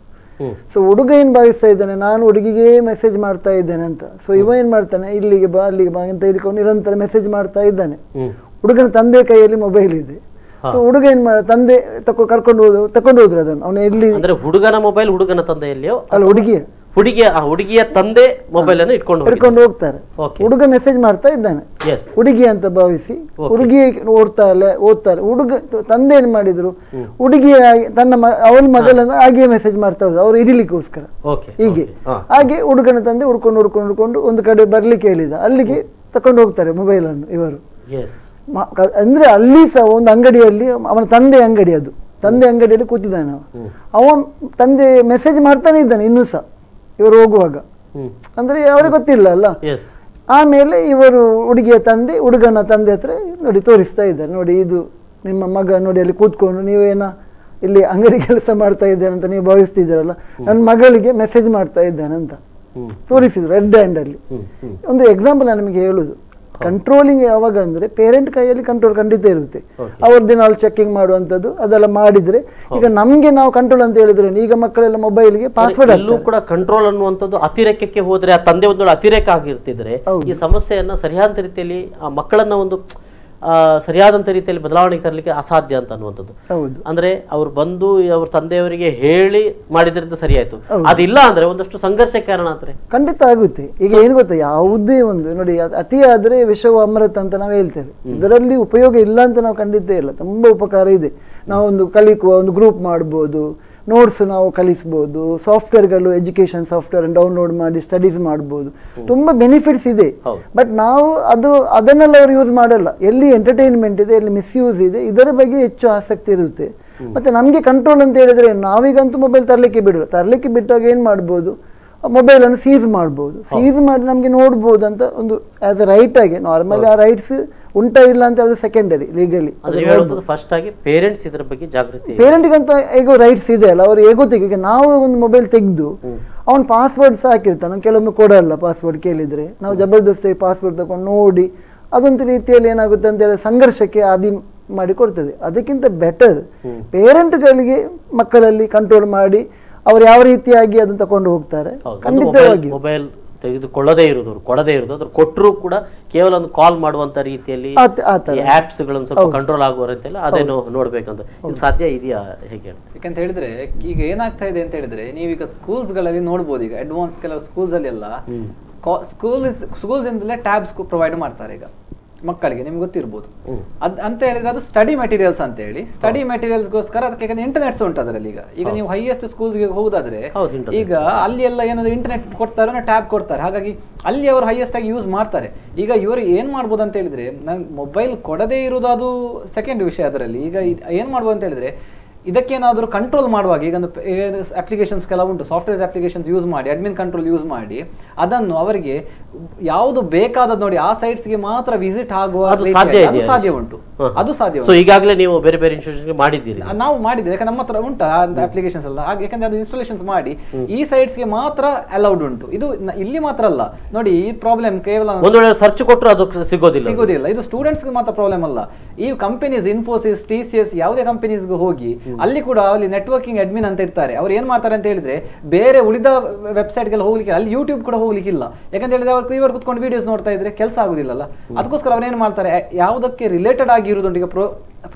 ಸೊ ಹುಡುಗ ಏನ್ ಭಾವಿಸ್ತಾ ಇದ್ದಾನೆ, ನಾನು ಹುಡುಗಿಗೆ ಮೆಸೇಜ್ ಮಾಡ್ತಾ ಇದ್ದೇನೆ ಅಂತ. ಸೊ ಇವ ಏನ್ ಮಾಡ್ತಾನೆ, ಇಲ್ಲಿಗೆ ಬಾ ಅಲ್ಲಿಗೆ ಬಾ ಅಂತ ಹೇಳ್ಕೊಂಡು ನಿರಂತರ ಮೆಸೇಜ್ ಮಾಡ್ತಾ ಇದ್ದಾನೆ. ಹುಡುಗನ ತಂದೆ ಕೈಯಲ್ಲಿ ಮೊಬೈಲ್ ಇದೆ. ಸೊ ಹುಡುಗ ಏನ್ ಮಾಡ, ತಂದೆ ತಕೊಂಡು ಹೋದ್ರು ಅದನ್ನು. ಅವನು ಎಲ್ಲಿ ಹುಡುಗನ ಮೊಬೈಲ್ ಹುಡುಗನ ತಂದೆಯಲ್ಲಿಯೋ ಅಲ್ಲ, ಹುಡುಗಿಯ ತಂದೆ ಮೊಬೈಲ್ ಅನ್ನು ಇಟ್ಕೊಂಡು ಹೋಗ್ತಾರೆ. ಹುಡುಗ ಮೆಸೇಜ್ ಮಾಡ್ತಾ ಇದ್ದಾನೆ, ಹುಡುಗಿ ಅಂತ ಭಾವಿಸಿ ಹುಡುಗಿ ಓದ್ತಾರೆ. ಹುಡುಗ ತಂದೆ ಏನ್ ಮಾಡಿದ್ರು, ಹುಡುಗಿ ಅವನ ಮಗಳನ್ನ ಹಾಗೆ ಮೆಸೇಜ್ ಮಾಡ್ತಾ ಹೋದ್ರು, ಅವ್ರು ಹಿಡಿಲಿಕ್ಕೋಸ್ಕರ. ಹೀಗೆ ಹಾಗೆ ಹುಡುಗನ ತಂದೆ ಹುಡ್ಕೊಂಡು ಒಂದು ಕಡೆ ಬರ್ಲಿಕ್ಕೆ ಹೇಳಿದ, ಅಲ್ಲಿಗೆ ತಕೊಂಡು ಹೋಗ್ತಾರೆ ಮೊಬೈಲ್ ಅನ್ನು ಇವರು. ಅಂದ್ರೆ ಅಲ್ಲಿ ಸಹ ಒಂದು ಅಂಗಡಿಯಲ್ಲಿ ಅವನ ತಂದೆ ಅಂಗಡಿ, ಅದು ತಂದೆ ಅಂಗಡಿಯಲ್ಲಿ ಕೂತಿದ್ದಾನೆ. ಅವನ್ ತಂದೆ ಮೆಸೇಜ್ ಮಾಡ್ತಾನೆ ಇದ್ದಾನೆ ಇನ್ನೂ ಸಹ ಇವರು ಹೋಗುವಾಗ. ಅಂದ್ರೆ ಅವ್ರಿಗೆ ಗೊತ್ತಿಲ್ಲ ಅಲ್ಲ. ಆಮೇಲೆ ಇವರು ಹುಡುಗಿಯ ತಂದೆ ಹುಡುಗನ ತಂದೆ ಹತ್ರ ನೋಡಿ ತೋರಿಸ್ತಾ ಇದ್ದಾರೆ, ನೋಡಿ ಇದು ನಿಮ್ಮ ಮಗ ನೋಡಿ ಅಲ್ಲಿ ಕೂತ್ಕೊಂಡು ನೀವೇನ ಇಲ್ಲಿ ಅಂಗಡಿ ಕೆಲಸ ಮಾಡ್ತಾ ಇದ್ದೇನೆ ಅಂತ ನೀವು ಭಾವಿಸ್ತಿದ್ದೀರಲ್ಲ, ನನ್ನ ಮಗಳಿಗೆ ಮೆಸೇಜ್ ಮಾಡ್ತಾ ಇದ್ದಾನೆ ಅಂತ ತೋರಿಸಿದ್ರು ರೆಡ್ ಹ್ಯಾಂಡ್ ಅಲ್ಲಿ. ಒಂದು ಎಕ್ಸಾಂಪಲ್ ನಾನು ನಿಮಗೆ ಹೇಳುದು, ಕಂಟ್ರೋಲಿಂಗ್ ಯಾವಾಗ ಅಂದ್ರೆ ಪೇರೆಂಟ್ ಕೈಯಲ್ಲಿ ಕಂಟ್ರೋಲ್ ಖಂಡಿತ ಇರುತ್ತೆ. ಅವ್ರ ದಿನ ಅಲ್ಲಿ ಚೆಕಿಂಗ್ ಮಾಡುವಂಥದ್ದು ಅದೆಲ್ಲ ಮಾಡಿದ್ರೆ, ಈಗ ನಮ್ಗೆ ನಾವು ಕಂಟ್ರೋಲ್ ಅಂತ ಹೇಳಿದ್ರೆ ಈಗ ಮಕ್ಕಳೆಲ್ಲ ಮೊಬೈಲ್ಗೆ ಪಾಸ್ವರ್ಡ್ ಅಲ್ಲೂ ಕೂಡ ಕಂಟ್ರೋಲ್ ಅನ್ನುವಂಥದ್ದು ಅತಿರೇಕಕ್ಕೆ ಹೋದ್ರೆ ಆ ತಂದೆ ಒಂದು ಅತಿರೇಕ ಆಗಿರ್ತಿದ್ರೆ ಈ ಸಮಸ್ಯೆಯನ್ನ ಸರಿಯಾದ ರೀತಿಯಲ್ಲಿ ಆ ಮಕ್ಕಳನ್ನ ಒಂದು ಸರಿಯಾದಂಥ ರೀತಿಯಲ್ಲಿ ಬದಲಾವಣೆ ತರಲಿಕ್ಕೆ ಅಸಾಧ್ಯ ಅಂತ ಅನ್ನುವಂಥದ್ದು. ಅಂದ್ರೆ ಅವ್ರು ಬಂದು ಅವ್ರ ತಂದೆಯವರಿಗೆ ಹೇಳಿ ಮಾಡಿದ್ರಿಂದ ಸರಿಯಾಯ್ತು, ಅದಿಲ್ಲ ಅಂದ್ರೆ ಒಂದಷ್ಟು ಸಂಘರ್ಷ ಕಾರಣ ಅಂದ್ರೆ ಖಂಡಿತ ಆಗುತ್ತೆ. ಈಗ ಏನು ಗೊತ್ತಾ, ಯಾವುದೇ ಒಂದು ನೋಡಿ, ಅತಿ ಆದ್ರೆ ವಿಷವು ಅಮೃತ ಅಂತ ನಾವು ಹೇಳ್ತೇವೆ. ಇದರಲ್ಲಿ ಉಪಯೋಗ ಇಲ್ಲ ಅಂತ ನಾವು ಖಂಡಿತ ಇಲ್ಲ, ತುಂಬಾ ಉಪಕಾರ ಇದೆ. ನಾವು ಒಂದು ಕಲಿಕುವ ಒಂದು ಗ್ರೂಪ್ ಮಾಡ್ಬೋದು, ನೋಟ್ಸ್ ನಾವು ಕಲಿಸ್ಬೋದು, ಸಾಫ್ಟ್ವೇರ್ಗಳು ಎಜುಕೇಶನ್ ಸಾಫ್ಟ್ವೇರ್ ಡೌನ್ಲೋಡ್ ಮಾಡಿ ಸ್ಟಡೀಸ್ ಮಾಡ್ಬೋದು, ತುಂಬಾ ಬೆನಿಫಿಟ್ಸ್ ಇದೆ. ಬಟ್ ನಾವು ಅದನ್ನೆಲ್ಲ ಅವ್ರು ಯೂಸ್ ಮಾಡಲ್ಲ. ಎಲ್ಲಿ ಎಂಟರ್ಟೈನ್ಮೆಂಟ್ ಇದೆ, ಎಲ್ಲಿ ಮಿಸ್ಯೂಸ್ ಇದೆ, ಇದರ ಬಗ್ಗೆ ಹೆಚ್ಚು ಆಸಕ್ತಿ ಇರುತ್ತೆ. ಮತ್ತೆ ನಮಗೆ ಕಂಟ್ರೋಲ್ ಅಂತ ಹೇಳಿದ್ರೆ, ನಾವೀಗಂತೂ ಮೊಬೈಲ್ ತರಲಿಕ್ಕೆ ಬಿಟ್ಟಾಗ ಏನ್ ಮಾಡ್ಬೋದು, ಮೊಬೈಲ್ ಅನ್ನು ಸೀಸ್ ಮಾಡ್ಬೋದು. ಸೀಸ್ ಮಾಡಿ ನಮ್ಗೆ ನೋಡ್ಬೋದು ಅಂತ ಒಂದು ಆಸ್ ಎ ರೈಟ್ ಆಗಿ, ನಾರ್ಮಲಿ ಆ ರೈಟ್ಸ್ ಉಂಟಾ ಇಲ್ಲ ಅಂತ ಅದು ಸೆಕೆಂಡರಿ ಲೀಗಲಿ. ಫಸ್ಟ್ ಆಗಿ ಪೇರೆಂಟ್ಸ್ ಇದರ ಬಗ್ಗೆ ಜಾಗೃತಿ, ಪೇರೆಂಟ್ಗಂತ ಹೇಗೋ ರೈಟ್ಸ್ ಇದೆ ಅಲ್ಲ, ಅವ್ರು ಹೇಗೋ ಈಗ ನಾವು ಒಂದು ಮೊಬೈಲ್ ತೆಗೆದು ಅವ್ನು ಪಾಸ್ವರ್ಡ್ಸ್ ಹಾಕಿರ್ತಾನೆ, ಕೆಲವೊಮ್ಮೆ ಕೊಡಲ್ಲ ಪಾಸ್ವರ್ಡ್ ಕೇಳಿದ್ರೆ, ನಾವು ಜಬರ್ದಸ್ತಿ ಪಾಸ್ವರ್ಡ್ ತಗೊಂಡು ನೋಡಿ ಅದೊಂದು ರೀತಿಯಲ್ಲಿ ಏನಾಗುತ್ತೆ ಅಂತ ಹೇಳಿ ಸಂಘರ್ಷಕ್ಕೆ ಆದಿ ಮಾಡಿ ಕೊಡ್ತದೆ. ಅದಕ್ಕಿಂತ ಬೆಟರ್ ಪೇರೆಂಟ್ಗಳಿಗೆ ಮಕ್ಕಳಲ್ಲಿ ಕಂಟ್ರೋಲ್ ಮಾಡಿ ಅವ್ರು ಯಾವ ರೀತಿಯಾಗಿ ಅದನ್ನ ತಕೊಂಡು ಹೋಗ್ತಾರೆ. ಖಂಡಿತವಾಗಿ ಮೊಬೈಲ್ ತೆಗೆದುಕೊಳ್ಳದೇ ಇರುವುದು, ಕೊಡದೇ ಇರುವುದು, ಅದ್ರ ಕೊಟ್ಟರು ಕೂಡ ಕೇವಲ ಒಂದು ಕಾಲ್ ಮಾಡುವಂತ ರೀತಿಯಲ್ಲಿ ಆಪ್ಸ್ ಗಳನ್ನು ಸ್ವಲ್ಪ ಕಂಟ್ರೋಲ್ ಆಗುವ ರೀತಿಯಲ್ಲಿ ಅದೇನು ನೋಡ್ಬೇಕಂತ ಇದು ಸಾಧ್ಯ ಇದೆಯಾ ಹೇಗೆ? ಯಾಕಂತ ಹೇಳಿದ್ರೆ ಈಗ ಏನಾಗ್ತಾ ಇದೆ ಅಂತ ಹೇಳಿದ್ರೆ, ನೀವೀಗ ಸ್ಕೂಲ್ಸ್ ಗಳಲ್ಲಿ ನೋಡ್ಬೋದು, ಈಗ ಅಡ್ವಾನ್ಸ್ ಕೆಲವು ಸ್ಕೂಲ್ಸ್ ಅಲ್ಲಿ ಎಲ್ಲ ಸ್ಕೂಲ್ಸ್ ಇಂದಲೇ ಟ್ಯಾಬ್ಸ್ ಪ್ರೊವೈಡ್ ಮಾಡ್ತಾರೆ ಈಗ ಮಕ್ಕಳಿಗೆ, ನಿಮ್ಗೆ ಗೊತ್ತಿರ್ಬೋದು. ಅಂತ ಹೇಳಿದ್ರೆ ಅದು ಸ್ಟಡಿ ಮೆಟೀರಿಯಲ್ಸ್ ಅಂತ ಹೇಳಿ, ಸ್ಟಡಿ ಮೆಟೀರಿಯಲ್ಸ್ಗೋಸ್ಕರ ಅದಕ್ಕೆ ಇಂಟರ್ನೆಟ್ಸ್ ಉಂಟು ಅದರಲ್ಲಿ. ಈಗ ನೀವು ಹೈಯೆಸ್ಟ್ ಸ್ಕೂಲ್ಸ್ಗೆ ಹೋಗುದಾದ್ರೆ ಈಗ ಅಲ್ಲಿ ಎಲ್ಲ ಏನಾದ್ರು ಇಂಟರ್ನೆಟ್ ಕೊಡ್ತಾರೆ, ಟ್ಯಾಬ್ ಕೊಡ್ತಾರೆ, ಹಾಗಾಗಿ ಅಲ್ಲಿ ಅವರು ಹೈಯೆಸ್ಟ್ ಆಗಿ ಯೂಸ್ ಮಾಡ್ತಾರೆ. ಈಗ ಇವರು ಏನ್ ಮಾಡ್ಬೋದು ಅಂತ ಹೇಳಿದ್ರೆ, ನಂಗೆ ಮೊಬೈಲ್ ಕೊಡದೇ ಇರುವುದು ಅದು ಸೆಕೆಂಡ್ ವಿಷಯ. ಅದರಲ್ಲಿ ಈಗ ಏನ್ ಮಾಡ್ಬೋದು ಅಂತ ಹೇಳಿದ್ರೆ, ಇದಕ್ಕೇನಾದರೂ ಕಂಟ್ರೋಲ್ ಮಾಡುವಾಗ ಈಗ ಅಪ್ಲಿಕೇಶನ್ಸ್ ಕೆಲವು ಉಂಟು, ಸಾಫ್ಟ್ವೇರ್ ಅಪ್ಲಿಕೇಶನ್ಸ್ ಯೂಸ್ ಮಾಡಿ, ಅಡ್ಮಿನ್ ಕಂಟ್ರೋಲ್ ಯೂಸ್ ಮಾಡಿ ಅದನ್ನು ಅವರಿಗೆ ಯಾವುದು ಬೇಕಾದದ್ದು ನೋಡಿ ಆ ಸೈಟ್ಸ್ಗೆ ಮಾತ್ರ ವಿಸಿಟ್ ಆಗುವ ಸಾಧ್ಯ ಉಂಟು. ಅದು ಸಾಧ್ಯ. ಈಗಾಗಲೇ ನೀವು ಬೇರೆ ಬೇರೆ ಇನ್ಸ್ಟಿಟ್ಯೂಷನ್ಗೆ ಮಾಡಿದ್ದೀರಿ? ನಾವು ಮಾಡಿದ್ದೀವಿ, ಯಾಕಂದ್ರೆ ನಮ್ಮ ಹತ್ರ ಉಂಟು ಅಪ್ಲಿಕೇಶನ್ಸ್ ಎಲ್ಲ. ಯಾಕಂದ್ರೆ ಅದು ಇನ್ಸ್ಟಾಲೇಷನ್ಸ್ ಮಾಡಿ ಈ ಸೈಟ್ಸ್ಗೆ ಮಾತ್ರ ಅಲೌಡ್ ಉಂಟು. ಇದು ಇಲ್ಲಿ ಮಾತ್ರ ಅಲ್ಲ ನೋಡಿ, ಈ ಪ್ರಾಬ್ಲಮ್ ಕೇವಲ ಸರ್ಚ್ ಕೊಟ್ಟರು ಅದು ಸಿಗೋದಿಲ್ಲ. ಇದು ಸ್ಟೂಡೆಂಟ್ಸ್ಗೆ ಮಾತ್ರ ಪ್ರಾಬ್ಲಮ್ ಅಲ್ಲ. ಈ ಕಂಪನೀಸ್ ಇನ್ಫೋಸಿಸ್, TCS ಯಾವುದೇ ಕಂಪನೀಸ್ಗೆ ಹೋಗಿ ಅಲ್ಲಿ ಕೂಡ ಅಲ್ಲಿ ನೆಟ್ವರ್ಕಿಂಗ್ ಅಡ್ಮಿನ್ ಅಂತ ಇರ್ತಾರೆ. ಅವ್ರು ಏನ್ ಮಾಡ್ತಾರೆ ಅಂತ ಹೇಳಿದ್ರೆ, ಬೇರೆ ಉಳಿದ ವೆಬ್ಸೈಟ್ಗೆಲ್ಲ ಹೋಗ್ಲಿಕ್ಕೆ, ಅಲ್ಲಿ ಯೂಟ್ಯೂಬ್ ಕೂಡ ಹೋಗ್ಲಿಕ್ಕಿಲ್ಲ. ಯಾಕಂತ ಹೇಳಿದ್ರೆ ಇವರು ಕುತ್ಕೊಂಡು ವಿಡಿಯೋಸ್ ನೋಡ್ತಾ ಇದ್ರೆ ಕೆಲಸ ಆಗುದಿಲ್ಲಲ್ಲ. ಅದಕ್ಕೋಸ್ಕರ ಅವ್ರು ಏನ್ ಮಾಡ್ತಾರೆ, ಯಾವುದಕ್ಕೆ ರಿಲೇಟೆಡ್ ಆಗಿರುವುದುಂಟು, ಈಗ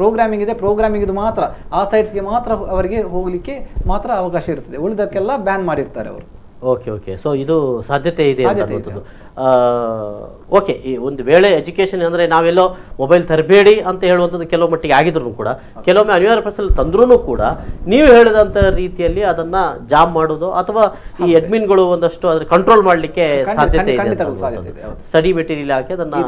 ಪ್ರೋಗ್ರಾಮಿಂಗ್ ಇದೆ, ಪ್ರೋಗ್ರಾಮಿಂಗ್ ಇದು ಮಾತ್ರ ಆ ಸೈಟ್ಸ್ಗೆ ಮಾತ್ರ ಅವರಿಗೆ ಹೋಗ್ಲಿಕ್ಕೆ ಮಾತ್ರ ಅವಕಾಶ ಇರ್ತದೆ, ಉಳಿದಕ್ಕೆಲ್ಲ ಬ್ಯಾನ್ ಮಾಡಿರ್ತಾರೆ ಅವರು. ಓಕೆ. ಸೊ ಇದು ಸಾಧ್ಯತೆ ಇದೆ. ಓಕೆ, ಈ ಒಂದು ವೇಳೆ ಎಜುಕೇಶನ್ ಅಂದ್ರೆ ನಾವೆಲ್ಲೋ ಮೊಬೈಲ್ ತರಬೇಡಿ ಅಂತ ಹೇಳುವಂಥದ್ದು ಕೆಲವು ಮಟ್ಟಿಗೆ ಆಗಿದ್ರು ಕೂಡ, ಕೆಲವೊಮ್ಮೆ ಅನಿವಾರ್ಯ ಪರಿಸ್ಥಿತಿ ತಂದ್ರೂ ಕೂಡ ನೀವು ಹೇಳಿದಂತ ರೀತಿಯಲ್ಲಿ ಅದನ್ನ ಜಾಮ್ ಮಾಡೋದು ಅಥವಾ ಈ ಅಡ್ಮಿನ್ಗಳು ಒಂದಷ್ಟು ಅದ್ರ ಕಂಟ್ರೋಲ್ ಮಾಡ್ಲಿಕ್ಕೆ ಸಾಧ್ಯತೆ ಇದೆ. ಸ್ಟಡಿ ಮೆಟೀರಿಯಲ್ ಹಾಕಿ ಅದನ್ನ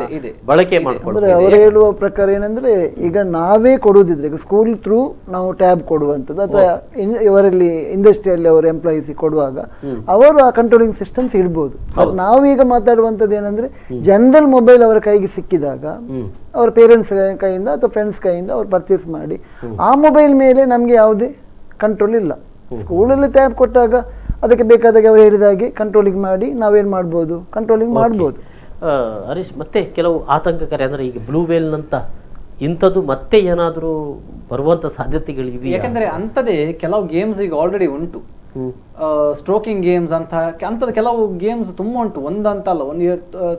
ಬಳಕೆ ಮಾಡ್ಕೊಂಡು ಅವರು ಹೇಳುವ ಪ್ರಕಾರ ಏನಂದ್ರೆ, ಈಗ ನಾವೇ ಕೊಡುವುದಿದ್ರೆ, ಈಗ ಸ್ಕೂಲ್ ಥ್ರೂ ನಾವು ಟ್ಯಾಬ್ ಕೊಡುವಂಥದ್ದು ಅಥವಾ ಇವರಲ್ಲಿ ಇಂಡಸ್ಟ್ರಿಯಲ್ಲಿ ಅವರ ಎಂಪ್ಲಾಯೀಸ್ ಕೊಡುವಾಗ ಅವರು ಆ ಕಂಟ್ರೋಲಿಂಗ್ ಸಿಸ್ಟಮ್ಸ್ ಇಡ್ಬೋದು. ನಾವೀಗ ಮಾತಾಡುವಂಥದ್ದು ಏನಂದ್ರೆ, ಜನರಲ್ ಮೊಬೈಲ್ ಅವರ ಕೈಗೆ ಸಿಕ್ಕಿದಾಗ ಅವರ ಪೇರೆಂಟ್ಸ್ ಕೈಯಿಂದ ಅಥವಾ ಫ್ರೆಂಡ್ಸ್ ಕೈಯಿಂದ ಅವ್ರು ಪರ್ಚೇಸ್ ಮಾಡಿ ಆ ಮೊಬೈಲ್ ಮೇಲೆ ನಮ್ಗೆ ಯಾವುದೇ ಕಂಟ್ರೋಲ್ ಇಲ್ಲ. ಸ್ಕೂಲಲ್ಲಿ ಟ್ಯಾಬ್ ಕೊಟ್ಟಾಗ ಅದಕ್ಕೆ ಬೇಕಾದಾಗ ಅವರು ಹೇಳಿದಾಗೆ ಕಂಟ್ರೋಲಿಂಗ್ ಮಾಡಿ ನಾವೇನ್ ಮಾಡ್ಬೋದು, ಕಂಟ್ರೋಲಿಂಗ್ ಮಾಡ್ಬೋದು. ಹರೀಶ್, ಮತ್ತೆ ಕೆಲವು ಆತಂಕಕಾರಿ ಅಂದ್ರೆ ಈಗ ಬ್ಲೂ ವೇಲ್ ನಂತ ಇಂಥದ್ದು ಮತ್ತೆ ಏನಾದರೂ ಬರುವಂತ ಸಾಧ್ಯತೆಗಳಿವೆ? ಯಾಕಂದ್ರೆ ಅಂಥದ್ದೇ ಕೆಲವು ಗೇಮ್ಸ್ ಈಗ ಆಲ್ರೆಡಿ ಉಂಟು, ಸ್ಟ್ರೋಕಿಂಗ್ ಗೇಮ್ಸ್ ಅಂತದ್ದು ಕೆಲವು ಗೇಮ್ಸ್ ತುಂಬಾ ಉಂಟು, ಒಂದಂತ ಅಲ್ಲ,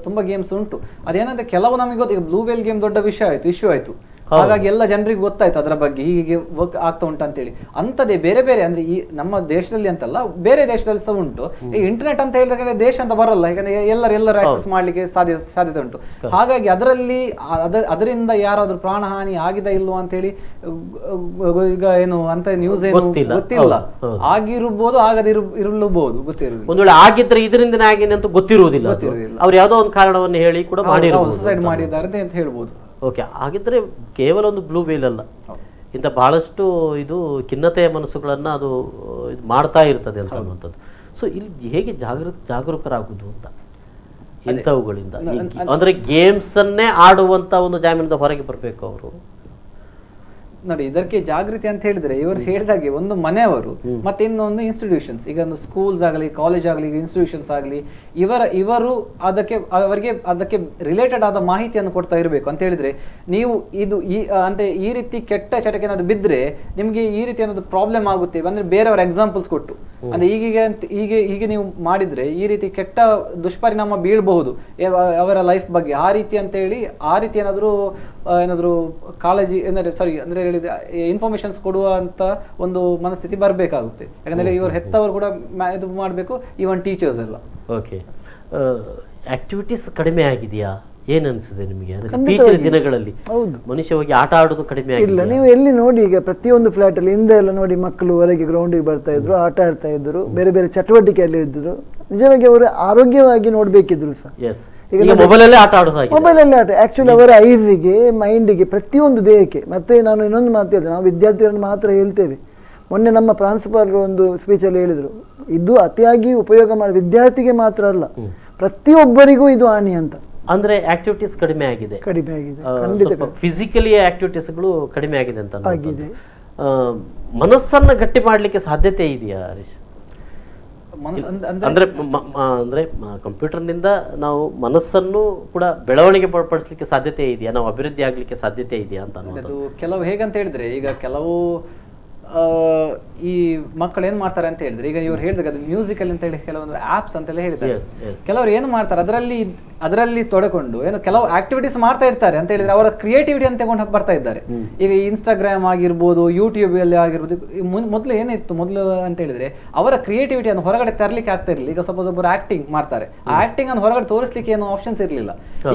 ತುಂಬಾ ಗೇಮ್ಸ್ ಉಂಟು. ಅದೇನಂದ್ರೆ ಕೆಲವು ನಮಗೆ ಗೊತ್ತು, ಈಗ ಬ್ಲೂ ವೇಲ್ ಗೇಮ್ ದೊಡ್ಡ ವಿಷಯ ಆಯ್ತು, ಇಶ್ಯೂ ಆಯ್ತು, ಹಾಗಾಗಿ ಎಲ್ಲ ಜನರಿಗೆ ಗೊತ್ತಾಯ್ತು ಅದರ ಬಗ್ಗೆ ಹೀಗೆ ವರ್ಕ್ ಆಗ್ತಾ ಉಂಟು ಅಂತೇಳಿ. ಅಂಥದ್ದೇ ಬೇರೆ ಬೇರೆ ಅಂದ್ರೆ ಈ ನಮ್ಮ ದೇಶದಲ್ಲಿ ಅಂತಲ್ಲ, ಬೇರೆ ದೇಶದಲ್ಲಿ ಸಹ ಉಂಟು. ಈ ಇಂಟರ್ನೆಟ್ ಅಂತ ಹೇಳಿದ್ರೆ ದೇಶ ಅಂತ ಬರಲ್ಲ, ಯಾಕಂದ್ರೆ ಎಲ್ಲರೂ ಆಕ್ಸೆಸ್ ಮಾಡ್ಲಿಕ್ಕೆ ಸಾಧ್ಯತೆ ಉಂಟು. ಹಾಗಾಗಿ ಅದರಲ್ಲಿ ಅದರಿಂದ ಯಾರಾದ್ರೂ ಪ್ರಾಣಹಾನಿ ಆಗಿದೆ ಇಲ್ವಾ ಅಂತ ಹೇಳಿ ಈಗ ಏನು ಅಂತ ನ್ಯೂಸ್ ಏನು ಗೊತ್ತಿಲ್ಲ. ಆಗಿರ್ಬೋದು, ಆಗದಿರಬಹುದು, ಗೊತ್ತಿರುವುದು. ಒಂದ್ ವೇಳೆ ಆಗಿದ್ರೆ ಇದರಿಂದ ಆಗಿದೆ ಅಂತ ಗೊತ್ತಿರುವುದಿಲ್ಲ. ಅವ್ರು ಯಾವ್ದೋ ಒಂದು ಕಾರಣವನ್ನು ಹೇಳಿ ಕೂಡ ಸುಸೈಡ್ ಮಾಡಿದ್ದಾರೆ ಅಂತ ಹೇಳ್ಬೋದು. ಓಕೆ, ಹಾಗಿದ್ರೆ ಕೇವಲ ಒಂದು ಬ್ಲೂ ವೇಲ್ ಅಲ್ಲ, ಇಂಥ ಬಹಳಷ್ಟು ಇದು ಖಿನ್ನತೆಯ ಮನಸ್ಸುಗಳನ್ನ ಅದು ಇದು ಮಾಡ್ತಾ ಇರ್ತದೆ ಅಂತ ಅನ್ನುವಂಥದ್ದು. ಸೊ ಇಲ್ಲಿ ಹೇಗೆ ಜಾಗರೂಕರಾಗುವುದು ಅಂತ ಇಂಥವುಗಳಿಂದ, ಅಂದ್ರೆ ಗೇಮ್ಸ್ ಅನ್ನೇ ಆಡುವಂತ ಒಂದು ಜಾಮೀನಿಂದ ಹೊರಗೆ ಬರಬೇಕು ಅವರು. ನೋಡಿ ಇದಕ್ಕೆ ಜಾಗೃತಿ ಅಂತ ಹೇಳಿದ್ರೆ ಇವರು ಹೇಳಿದಾಗೆ ಒಂದು ಮನೆಯವರು ಮತ್ತೆ ಇನ್ನೊಂದು ಇನ್ಸ್ಟಿಟ್ಯೂಷನ್ಸ್, ಈಗ ಒಂದು ಸ್ಕೂಲ್ಸ್ ಆಗಲಿ ಕಾಲೇಜ್ ಆಗಲಿ ಇನ್ಸ್ಟಿಟ್ಯೂಷನ್ಸ್ ಆಗಲಿ ಇವರು ಅವರಿಗೆ ಅದಕ್ಕೆ ರಿಲೇಟೆಡ್ ಆದ ಮಾಹಿತಿಯನ್ನು ಕೊಡ್ತಾ ಇರಬೇಕು ಅಂತ ಹೇಳಿದ್ರೆ, ನೀವು ಇದು ಈ ರೀತಿ ಕೆಟ್ಟ ಚಟಕ್ಕೆ ಏನಾದ್ರು ಬಿದ್ರೆ ನಿಮ್ಗೆ ಈ ರೀತಿ ಏನಾದ್ರು ಪ್ರಾಬ್ಲಮ್ ಆಗುತ್ತೆ ಅಂದ್ರೆ ಬೇರೆಯವರ ಎಕ್ಸಾಂಪಲ್ಸ್ ಕೊಟ್ಟು, ಅಂದ್ರೆ ಹೀಗೆ ನೀವು ಮಾಡಿದ್ರೆ ಈ ರೀತಿ ಕೆಟ್ಟ ದುಷ್ಪರಿಣಾಮ ಬೀಳ್ಬಹುದು ಅವರ ಲೈಫ್ ಬಗ್ಗೆ, ಆ ರೀತಿ ಅಂತ ಹೇಳಿ ಆ ರೀತಿ ಏನಾದ್ರು ಕಾಳಜಿ ಅಂದ್ರೆ ಹೇಳಿದ್ರೆ ಇನ್ಫಾರ್ಮೇಶನ್ಸ್ ಕೊಡುವಂತ ಒಂದು ಮನಸ್ಥಿತಿ ಬರ್ಬೇಕಾಗುತ್ತೆ. ಯಾಕಂದ್ರೆ ಇವರು ಹೆತ್ತವರು ಕೂಡ ಇದು ಮಾಡ್ಬೇಕು, ಈವನ್ ಟೀಚರ್ಸ್ ಎಲ್ಲ. ಓಕೆ, ಆಕ್ಟಿವಿಟೀಸ್ ಕಡಿಮೆ ಆಗಿದೆಯಾ, ಏನ್ ಅನ್ಸಿದೆ ನಿಮಗೆ? ಇತ್ತೀಚಿನ ದಿನಗಳಲ್ಲಿ ಮನುಷ್ಯ ಹೋಗಿ ಆಟ ಆಡೋದು ಕಡಿಮೆ ಇಲ್ಲ. ನೀವು ಎಲ್ಲಿ ನೋಡಿ, ಈಗ ಪ್ರತಿಯೊಂದು ಫ್ಲಾಟ್ ಅಲ್ಲಿ ಹಿಂದೆ ಎಲ್ಲ ನೋಡಿ ಮಕ್ಕಳು ಹೊರಗೆ ಗ್ರೌಂಡಿಗೆ ಬರ್ತಾ ಇದ್ರು, ಆಟ ಆಡ್ತಾ ಇದ್ರು, ಬೇರೆ ಬೇರೆ ಚಟುವಟಿಕೆಯಲ್ಲಿ ಇದ್ರು. ನಿಜವಾಗಿ ಅವರು ಆರೋಗ್ಯವಾಗಿ ನೋಡ್ಬೇಕಿದ್ರು ಸಹ. ಈಗ ಮೊಬೈಲಲ್ಲೇ ಆಟ ಆಡೋದು, ಮೊಬೈಲಲ್ಲೇ ಆಟ. ಆಕ್ಚುಲಿ ಅವರ ಐಸಿಗೆ, ಮೈಂಡಿಗೆ, ಪ್ರತಿಯೊಂದು ದೇಹಕ್ಕೆ. ಮತ್ತೆ ನಾನು ಇನ್ನೊಂದು ಮಾತು ಹೇಳಿದೆ, ನಾವು ವಿದ್ಯಾರ್ಥಿಗಳನ್ನು ಮಾತ್ರ ಹೇಳ್ತೇವೆ. ಮೊನ್ನೆ ನಮ್ಮ ಪ್ರಾಂಶುಪಾಲರು ಒಂದು ಸ್ಪೀಚಲ್ಲಿ ಹೇಳಿದ್ರು, ಇದು ಅತಿಯಾಗಿ ಉಪಯೋಗ ಮಾಡಿ ವಿದ್ಯಾರ್ಥಿಗೆ ಮಾತ್ರ ಅಲ್ಲ, ಪ್ರತಿಯೊಬ್ಬರಿಗೂ ಇದು ಹಾನಿ ಅಂತ. ಅಂದ್ರೆ ಆಕ್ಟಿವಿಟೀಸ್ ಕಡಿಮೆ ಆಗಿದೆ, ಫಿಸಿಕಲಿ ಆಕ್ಟಿವಿಟೀಸ್ಗಳು ಕಡಿಮೆ ಆಗಿದೆ ಅಂತ ಆಗಿದೆ. ಮನಸ್ಸನ್ನ ಗಟ್ಟಿ ಮಾಡ್ಲಿಕ್ಕೆ ಸಾಧ್ಯತೆ ಇದೆಯಾ ಹರೀಶ್? ಅಂದ್ರೆ ಕಂಪ್ಯೂಟರ್ನಿಂದ ನಾವು ಮನಸ್ಸನ್ನು ಕೂಡ ಬೆಳವಣಿಗೆ ಪಡಿಸಲಿಕ್ಕೆ ಸಾಧ್ಯತೆ ಇದೆಯಾ, ನಾವು ಅಭಿವೃದ್ಧಿ ಆಗ್ಲಿಕ್ಕೆ ಸಾಧ್ಯತೆ ಇದೆಯಾ ಅಂತ ಅನ್ನೋದು. ಕೆಲವು ಹೇಗಂತ ಹೇಳಿದ್ರೆ, ಈಗ ಕೆಲವು ಈ ಮಕ್ಕಳು ಏನ್ ಮಾಡ್ತಾರೆ ಅಂತ ಹೇಳಿದ್ರೆ, ಈಗ ಇವ್ರು ಹೇಳಿದಾಗ ಅದು ಮ್ಯೂಸಿಕಲ್ ಅಂತ ಹೇಳಿ ಕೆಲವೊಂದು ಆಪ್ಸ್ ಅಂತೆಲ್ಲ ಹೇಳಿದ್ದಾರೆ. ಕೆಲವರು ಏನು ಮಾಡ್ತಾರೆ, ಅದರಲ್ಲಿ ತೊಡಕೊಂಡು ಏನು ಕೆಲವು ಆಕ್ಟಿವಿಟೀಸ್ ಮಾಡ್ತಾ ಇರ್ತಾರೆ ಅಂತ ಹೇಳಿದ್ರೆ ಅವರ ಕ್ರಿಯೇಟಿವಿಟಿ ಅಂತ ತಗೊಂಡು ಬರ್ತಾ ಇದ್ದಾರೆ. ಈಗ ಇನ್ಸ್ಟಾಗ್ರಾಮ್ ಆಗಿರ್ಬೋದು, ಯೂಟ್ಯೂಬ್ ಅಲ್ಲಿ ಆಗಿರ್ಬೋದು. ಮೊದಲು ಏನಿತ್ತು, ಮೊದಲು ಅಂತ ಹೇಳಿದ್ರೆ ಅವರ ಕ್ರಿಯೇಟಿವಿಟಿಯನ್ನು ಹೊರಗಡೆ ತರಲಿಕ್ಕೆ ಆಗ್ತಾ ಇರಲಿಲ್ಲ. ಈಗ ಸಪೋಸ್ ಒಬ್ಬರು ಆಕ್ಟಿಂಗ್ ಮಾಡ್ತಾರೆ, ಆ ಆಕ್ಟಿಂಗ್ ಅನ್ನು ಹೊರಗಡೆ ತೋರಿಸಲಿಕ್ಕೆ ಏನು ಆಪ್ಷನ್ಸ್ ಇರಲಿಲ್ಲ.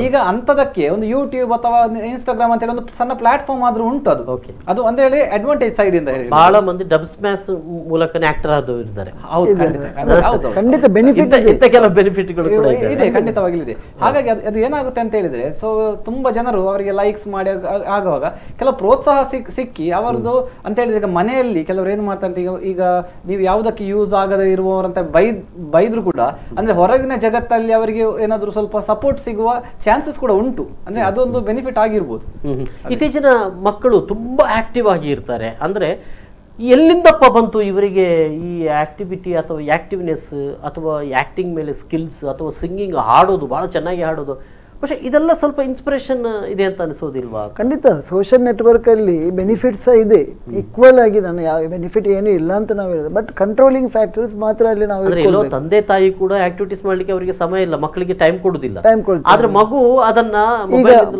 ಈಗ ಅಂತದಕ್ಕೆ ಒಂದು ಯೂಟ್ಯೂಬ್ ಅಥವಾ ಇನ್ಸ್ಟಾಗ್ರಾಮ್ ಅಂತ ಹೇಳಿ ಒಂದು ಸಣ್ಣ ಪ್ಲಾಟ್ಫಾರ್ಮ್ ಆದ್ರೂ ಉಂಟು. ಅದು ಅಂತ ಹೇಳಿ ಅಡ್ವಾಂಟೇಜ್ ಸೈಡ್ ಇಂದ ಹೇಳಿ ಬಹಳ ಮಂದಿ ಡಬ್ ಸ್ಮ್ಯಾಶ್ ಮೂಲಕನೇ ಆಕ್ಟರ್ ಆದವರು ಇದ್ದಾರೆ. ಖಂಡಿತ ಬೆನಿಫಿಟ್ ಇದೆ, ಖಂಡಿತವಾಗಿದೆ. ಹಾಗಾಗಿ ಅದು ಏನಾಗುತ್ತೆ ಅಂತ ಹೇಳಿದ್ರೆ, ಸೊ ತುಂಬಾ ಜನರು ಅವರಿಗೆ ಲೈಕ್ಸ್ ಮಾಡಿ ಆಗುವಾಗ ಕೆಲವು ಪ್ರೋತ್ಸಾಹ ಸಿಕ್ಕಿ ಅವರದ್ದು ಅಂತ ಹೇಳಿದ್ರೆ, ಈಗ ಮನೆಯಲ್ಲಿ ಕೆಲವರು ಏನ್ ಮಾಡ್ತಾರೆ, ಈಗ ನೀವು ಯಾವುದಕ್ಕೆ ಯೂಸ್ ಆಗದೆ ಇರುವವರಂತ ಬೈದ್ರು ಕೂಡ ಅಂದ್ರೆ ಹೊರಗಿನ ಜಗತ್ತಲ್ಲಿ ಅವರಿಗೆ ಏನಾದ್ರು ಸ್ವಲ್ಪ ಸಪೋರ್ಟ್ ಸಿಗುವ ಚಾನ್ಸಸ್ ಕೂಡ ಉಂಟು. ಅಂದ್ರೆ ಅದೊಂದು ಬೆನಿಫಿಟ್ ಆಗಿರ್ಬೋದು. ಇತ್ತೀಚಿನ ಮಕ್ಕಳು ತುಂಬಾ ಆಕ್ಟಿವ್ ಆಗಿ ಇರ್ತಾರೆ. ಅಂದ್ರೆ ಎಲ್ಲಿಂದಪ್ಪ ಬಂತು ಇವರಿಗೆ ಈ ಆಕ್ಟಿವಿಟಿ ಅಥವಾ ಆಕ್ಟಿವ್ನೆಸ್ ಅಥವಾ ಆಕ್ಟಿಂಗ್ ಮೇಲೆ ಸ್ಕಿಲ್ಸ್ ಅಥವಾ ಸಿಂಗಿಂಗ್, ಹಾಡೋದು ಬಹಳ ಚೆನ್ನಾಗಿ ಹಾಡೋದು? പക്ഷെ ಇದೆಲ್ಲ ಸ್ವಲ್ಪ ಇನ್ಸ್ಪಿರೇಷನ್ ಇದೆ ಅಂತ ಅನಿಸೋದಿಲ್ವಾ? ಖಂಡಿತ ಸೋಷಿಯಲ್ ನೆಟ್ವರ್ಕ್ ಅಲ್ಲಿ ಬೆನಿಫಿಟ್ಸ್ ಇದೆ, ಈಕ್ವಲ್ ಆಗಿ. ನಾನು ಯಾವ ಬೆನಿಫಿಟ್ ಏನು ಇಲ್ಲ ಅಂತ ನಾವು ಹೇಳಿದೆ, ಬಟ್ ಕಂಟ್ರೋಲಿಂಗ್ ಫ್ಯಾಕ್ಟರ್ಸ್ ಮಾತ್ರ ಅಲ್ಲಿ ನಾವು. ತಂದೆ ತಾಯಿ ಕೂಡ ಆಕ್ಟಿವಿಟೀಸ್ ಮಾಡ್ಲಿಕ್ಕೆ ಅವರಿಗೆ ಸಮಯ ಇಲ್ಲ, ಮಕ್ಕಳಿಗೆ ಟೈಮ್ ಕೊಡುದಿಲ್ಲ. ಆದ್ರೆ ಮಗು ಅದನ್ನ